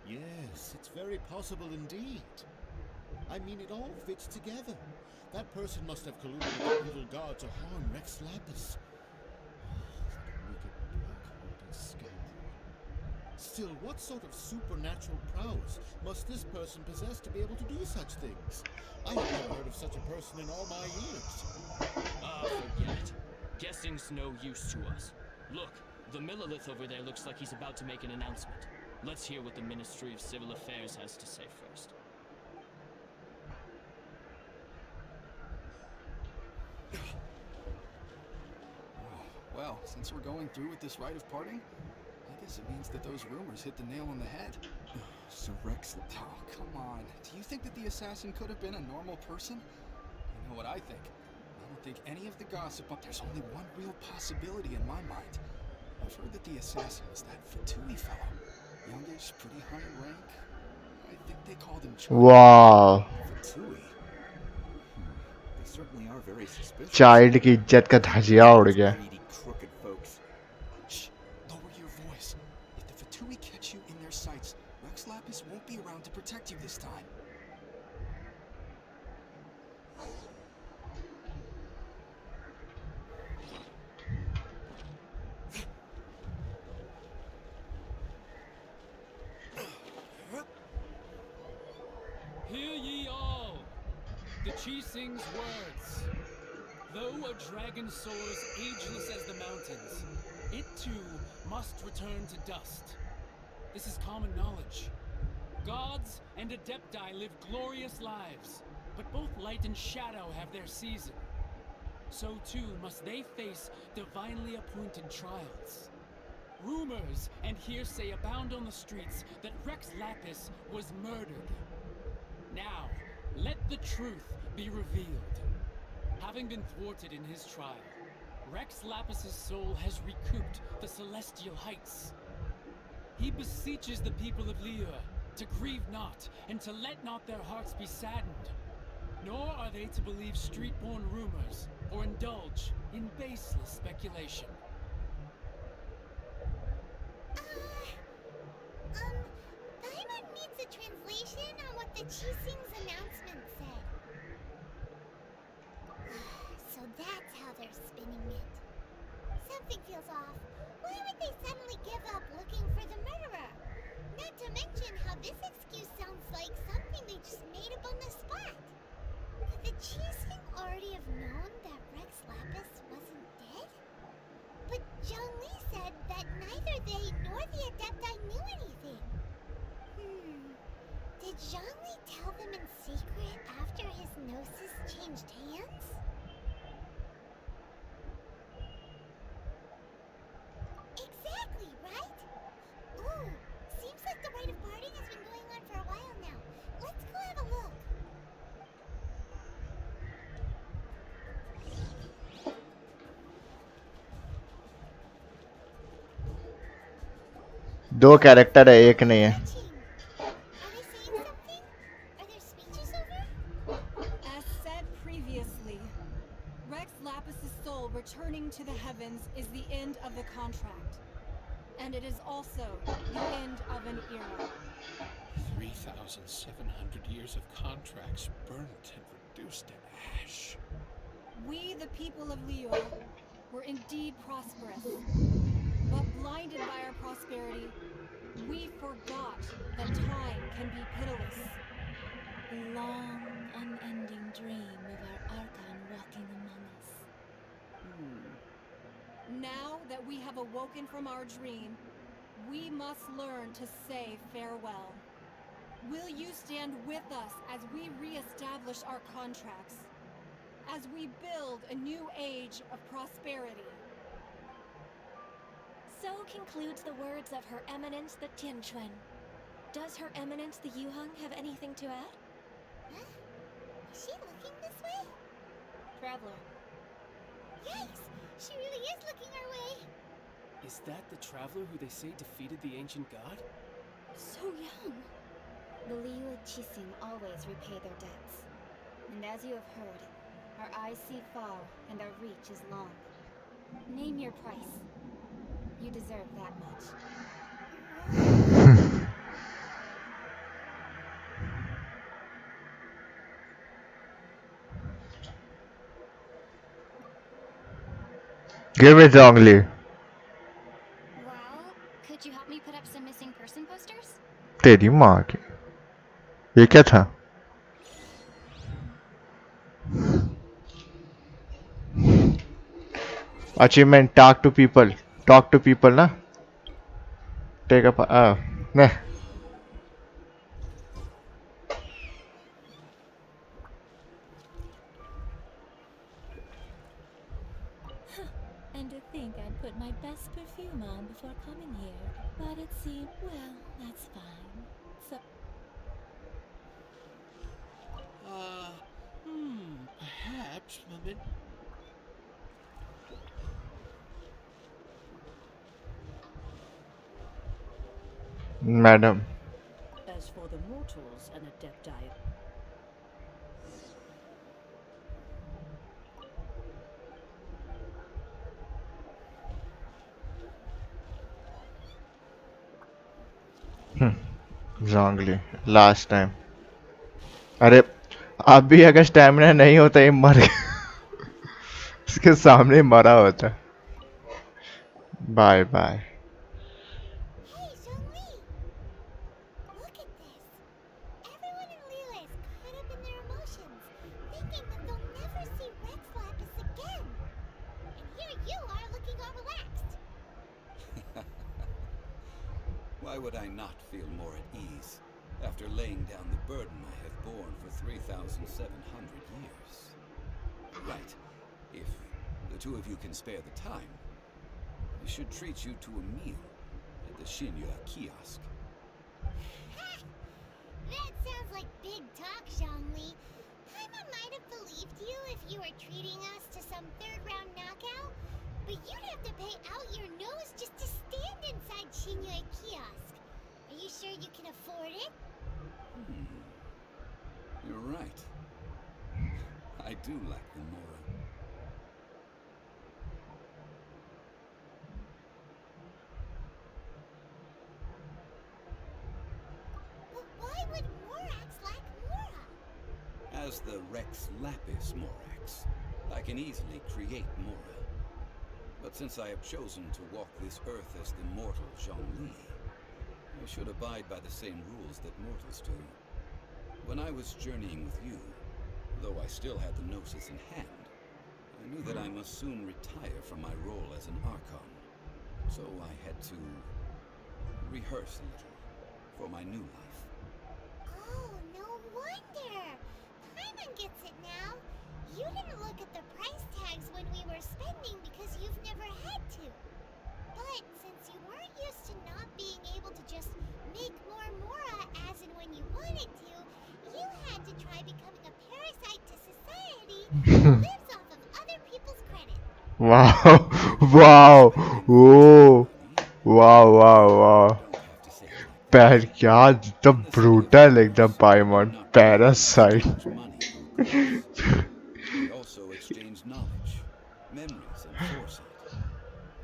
Yes, it's very possible indeed. I mean, it all fits together. That person must have colluded with the evil god to harm Rex Lapis. That wicked, black-hearted scoundrel. Still, what sort of supernatural prowess must this person possess to be able to do such things? I have never heard of such a person in all my years. Forget it. Guessing's no use to us. Look, the Millilith over there looks like he's about to make an announcement. Let's hear what the Ministry of Civil Affairs has to say first. Well, since we're going through with this rite of parting, I guess it means that those rumors hit the nail on the head. So Rex... Oh, come on. Do you think that the assassin could have been a normal person? You know what I think. I don't think any of the gossip... But there's only one real possibility in my mind. I've heard that the assassin was that Fatui fellow. Youngish, pretty high in rank. I think they called him... Wow. Fatui. They certainly are very suspicious. Child की इज्जत का धजिया उड़ गया. Greedy, crooked folks. Shh! Lower your voice. If the Fatui catch you in their sights, Rex Lapis won't be around to protect you this time. Hear ye all! The Chising's words. Though a dragon soars ageless as the mountains, it too must return to dust. This is common knowledge. Gods and Adepti live glorious lives, but both light and shadow have their season. So too must they face divinely appointed trials. Rumors and hearsay abound on the streets that Rex Lapis was murdered. Now, let the truth be revealed. Having been thwarted in his trial, Rex Lapis's soul has recouped the celestial heights. He beseeches the people of Liyue to grieve not and to let not their hearts be saddened. Nor are they to believe street-born rumors or indulge in baseless speculation. Paimon needs a translation on what the Qixing's announcement said. So that's how they're spinning it. Something feels off. Why would they suddenly give up looking for the murderer? Not to mention how this excuse sounds like something they just made up on the spot. Could the Qixing already have known that Rex Lapis wasn't dead? But Zhongli said that neither they nor the Adepti knew anything. Did Zhongli tell them in secret after his gnosis changed hands? Exactly, right? Ooh, seems like the rite of parting has been going on for a while now. Let's go have a look. दो character है एक नहीं है Are they saying something? Are there speeches over? As said previously, Rex Lapis's soul returning to the heavens is the end of the contract. And it is also the end of an era. 3,700 years of contracts burnt and reduced to ash. We, the people of Liyue, were indeed prosperous. But blinded by our prosperity, we forgot that time can be pitiless. The long, unending dream of our Archon walking among us. Now that we have awoken from our dream, we must learn to say farewell. Will you stand with us as we re-establish our contracts? As we build a new age of prosperity? So concludes the words of Her Eminence the Tianquan. Does Her Eminence the Yuheng have anything to add? Huh? Is she looking this way? Traveler. Yikes! She really is looking our way! Is that the traveler who they say defeated the ancient god? So young. The Liyue Qixing always repay their debts. And as you have heard, our eyes see far and our reach is long. Name your price. You deserve that much. Give it Zhongli. Well, could you help me put up some missing person posters? तेरी माँ की ये क्या था achievement talk to people ना take up nah And to think I'd put my best perfume on before coming here. But it seemed, well, that's fine. So... Perhaps, Mummin. madam As for the mortals and Adepti, Zhongli last time अरे अब भी अगर stamina नहीं होता ये मर इसके सामने मरा होता bye bye Hey, Zhongli! Look at this! Everyone in Liyue is caught up in their emotions, thinking that they'll never see Rex Lapis again. And here you are looking all relaxed. Why would I not feel more at ease after laying down the burden I have borne for 3,700 years? Right. If the two of you can spare the time, I should treat you to a meal at the Shinya kiosk. That sounds like big talk, Zhongli. Paimon might have believed you if you were treating us to some third-round knockout, but you'd have to pay out your nose just to stand inside Shinya kiosk. Are you sure you can afford it? You're right. I do like the Mora. But why would Morax lack Mora? As the Rex Lapis Morax, I can easily create Mora. But since I have chosen to walk this earth as the mortal Zhongli, I should abide by the same rules that mortals do. When I was journeying with you, though I still had the Gnosis in hand, I knew that I must soon retire from my role as an Archon. So I had to rehearse a little for my new life. Oh, no wonder! Paimon gets it now. You didn't look at the price tags when we were spending because you've never had to. But since you weren't used to not being able to just make more Mora as and when you wanted to, you had to try becoming a parasite to society that lives off of other people's credit. Wow. Wow. Oh. Wow, wow, wow. पैर क्या एकदम brutal एकदम पाइमन parasite. We also exchange knowledge, memories, and foresight,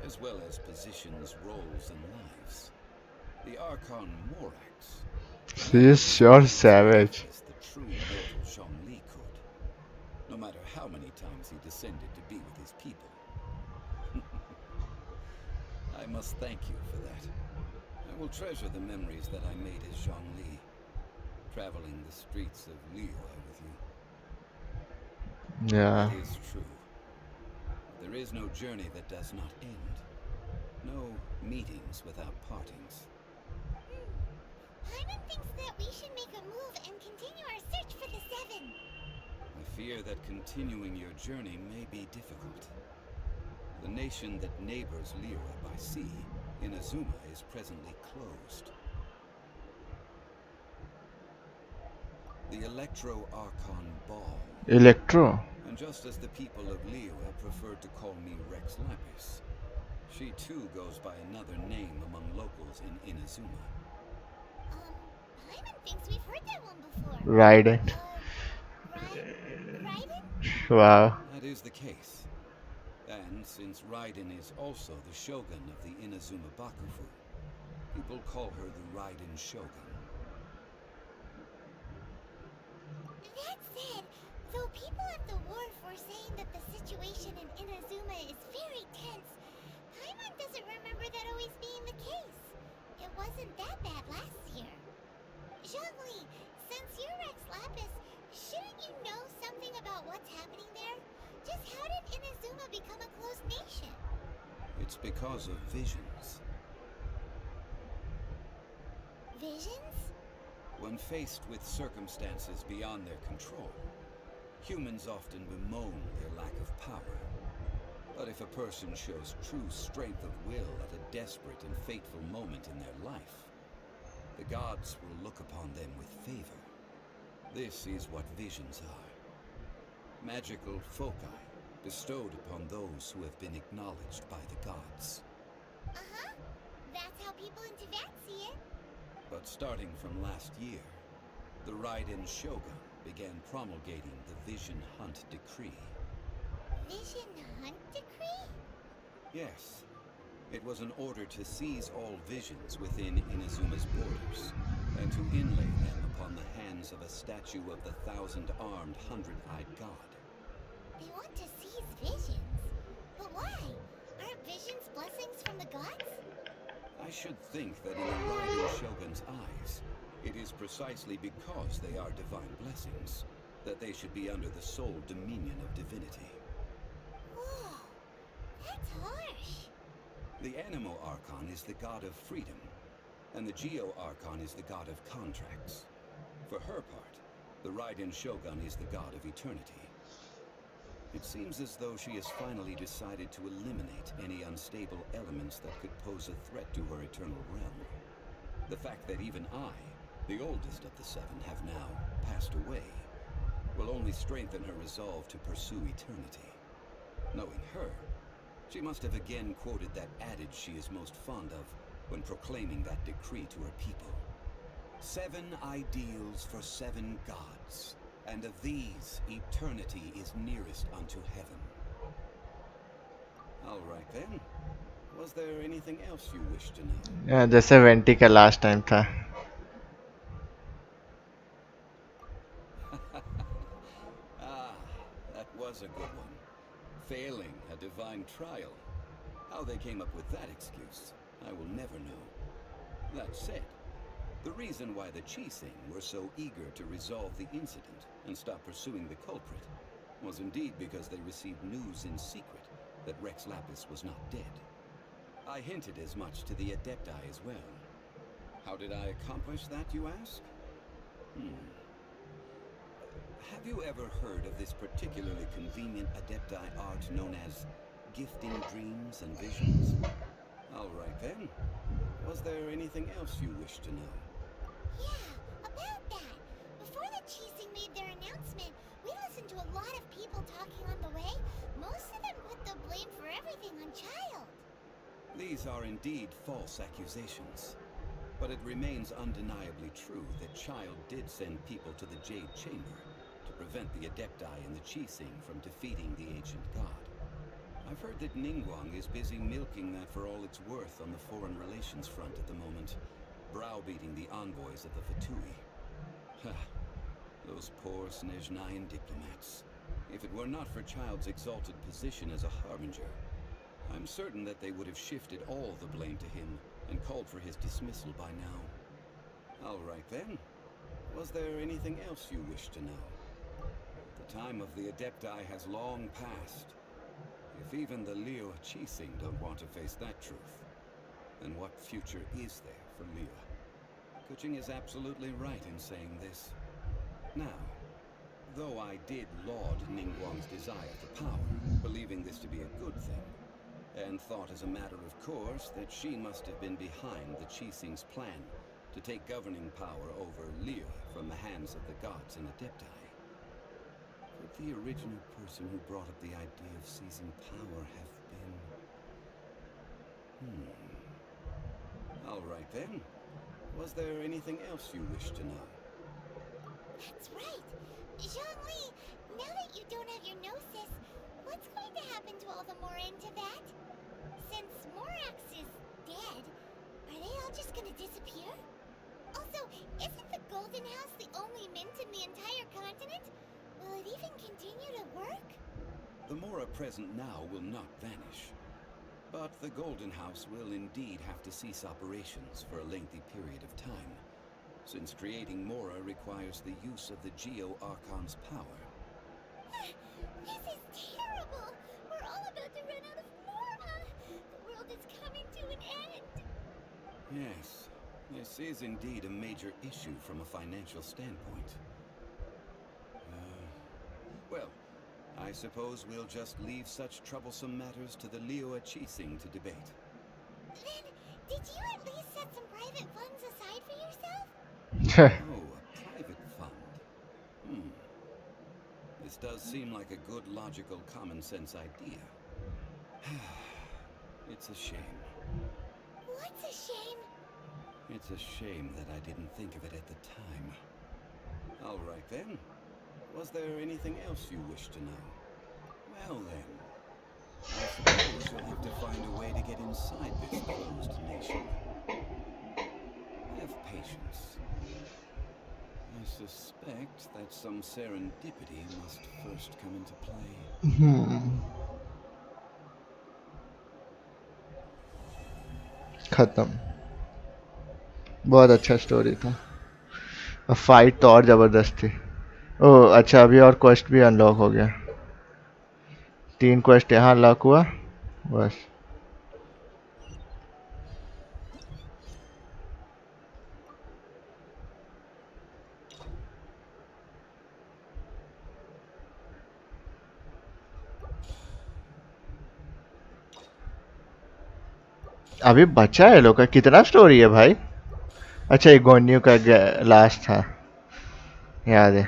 as well as positions, roles, and lives. The Archon Morax. She is sure savage. As the true mortal Zhongli could, no matter how many times he descended to be with his people. I must thank you for that. I will treasure the memories that I made as Zhongli, traveling the streets of Liyue with you. Yeah. It is true. There is no journey that does not end. No meetings without partings. Paimon thinks that we should make a move and continue our search for the Seven. I fear that continuing your journey may be difficult. The nation that neighbors Liyue by sea, Inazuma, is presently closed. The Electro-Archon Ball. Electro. And just as the people of Liyue preferred to call me Rex Lapis, she too goes by another name among locals in Inazuma. Paimon thinks we've heard that one before. Raiden. Raiden? Wow. That is the case. And since Raiden is also the Shogun of the Inazuma Bakufu, people call her the Raiden Shogun. That said, though people at the wharf were saying that the situation in Inazuma is very tense, Paimon doesn't remember that always being the case. It wasn't that bad last year. Zhongli, since you're Rex Lapis, shouldn't you know something about what's happening there? Just how did Inazuma become a closed nation? It's because of visions. Visions? When faced with circumstances beyond their control, humans often bemoan their lack of power. But if a person shows true strength of will at a desperate and fateful moment in their life, the gods will look upon them with favor. This is what visions are. Magical foci bestowed upon those who have been acknowledged by the gods. Uh-huh. That's how people in Tibet see it. But starting from last year, the Raiden Shogun began promulgating the Vision Hunt Decree. Vision Hunt Decree? Yes. It was an order to seize all visions within Inazuma's borders, and to inlay them upon the hands of a statue of the 1,000-armed, 100-eyed god. They want to seize visions? But why? Aren't visions blessings from the gods? I should think that in the Raiden Shogun's eyes, it is precisely because they are divine blessings that they should be under the sole dominion of divinity. Whoa, that's harsh. The Animo Archon is the god of freedom, and the Geo Archon is the god of contracts. For her part, the Raiden Shogun is the god of eternity. It seems as though she has finally decided to eliminate any unstable elements that could pose a threat to her eternal realm. The fact that even I, the oldest of the seven, have now passed away will only strengthen her resolve to pursue eternity. Knowing her, she must have again quoted that adage she is most fond of when proclaiming that decree to her people. 7 ideals for 7 gods, and of these, eternity is nearest unto heaven. All right then. Was there anything else you wish to know? जैसे vanity का last time था. Ah, that was a good one. Failing a divine trial. How they came up with that excuse, I will never know. That said, the reason why the Qixing were so eager to resolve the incident and stop pursuing the culprit was indeed because they received news in secret that Rex Lapis was not dead. I hinted as much to the Adepti as well. How did I accomplish that, you ask? Have you ever heard of this particularly convenient Adepti art known as gifting dreams and visions? All right then. Was there anything else you wish to know? Yeah, about that. Before the Qixing made their announcement, we listened to a lot of people talking on the way. Most of them put the blame for everything on Child. These are indeed false accusations. But it remains undeniably true that Child did send people to the Jade Chamber to prevent the Adepti and the Qixing from defeating the ancient god. I've heard that Ningguang is busy milking that for all it's worth on the foreign relations front at the moment, browbeating the envoys of the Fatui. Those poor Snezhnayan diplomats. If it were not for Child's exalted position as a harbinger, I'm certain that they would have shifted all the blame to him and called for his dismissal by now. All right then. Was there anything else you wish to know? The time of the Adepti has long passed. If even the Liyue Qixing don't want to face that truth, then what future is there for Liyue? Kuching is absolutely right in saying this. Now, though I did laud Ningguang's desire for power, believing this to be a good thing, and thought as a matter of course that she must have been behind the Qixing's plan to take governing power over Liyue from the hands of the gods and Adepti. Could the original person who brought up the idea of seizing power have been... All right then. Was there anything else you wish to know? That's right. Zhongli, now that you don't have your gnosis, what's going to happen to all the Mora in Tibet? Since Morax is dead, are they all just gonna disappear? Also, isn't the Golden House the only mint in the entire continent? Will it even continue to work? The Mora present now will not vanish. But the Golden House will indeed have to cease operations for a lengthy period of time, since creating Mora requires the use of the Geo Archon's power. This is terrible! We're all about to run out of Mora! The world is coming to an end! Yes, this is indeed a major issue from a financial standpoint. Well, I suppose we'll just leave such troublesome matters to the Liyue Qixing to debate. Then, did you at least set some private funds aside for yourself? Oh, a private fund. This does seem like a good, logical, common-sense idea. It's a shame. What's a shame? It's a shame that I didn't think of it at the time. All right then. Was there anything else you wish to know? Well then, I suppose you'll have to find a way to get inside this closed nation. Have patience. I suspect that some serendipity must first come into play. खत्म. बहुत अच्छा story था. Fight तो और जबरदस्त थी. ओह अच्छा, अभी और क्वेस्ट भी अनलॉक हो गया. 3 क्वेस्ट यहाँ अनलॉक हुआ बस. अभी बचा है लोग का कितना स्टोरी है भाई? अच्छा ये गोन्यू का लास्ट था, याद है।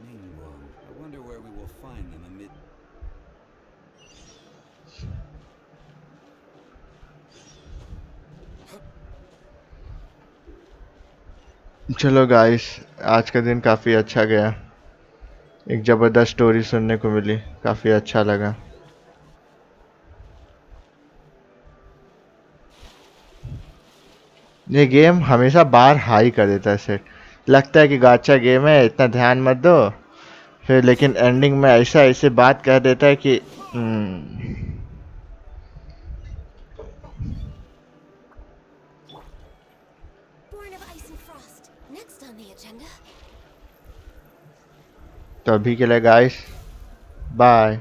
Ningguang. I wonder where we will find them amid. चलो गाइस, आज का दिन काफ़ी अच्छा गया, एक ज़बरदस्त स्टोरी सुनने को मिली, काफ़ी अच्छा लगा। ये गेम हमेशा बार हाई कर देता है सेट, लगता है कि गाचा गेम है इतना ध्यान मत दो, फिर लेकिन एंडिंग में ऐसा ऐसे बात कह देता है कि Born of Ice and Frost. Next on the agenda. तो अभी के लिए गाइस बाय।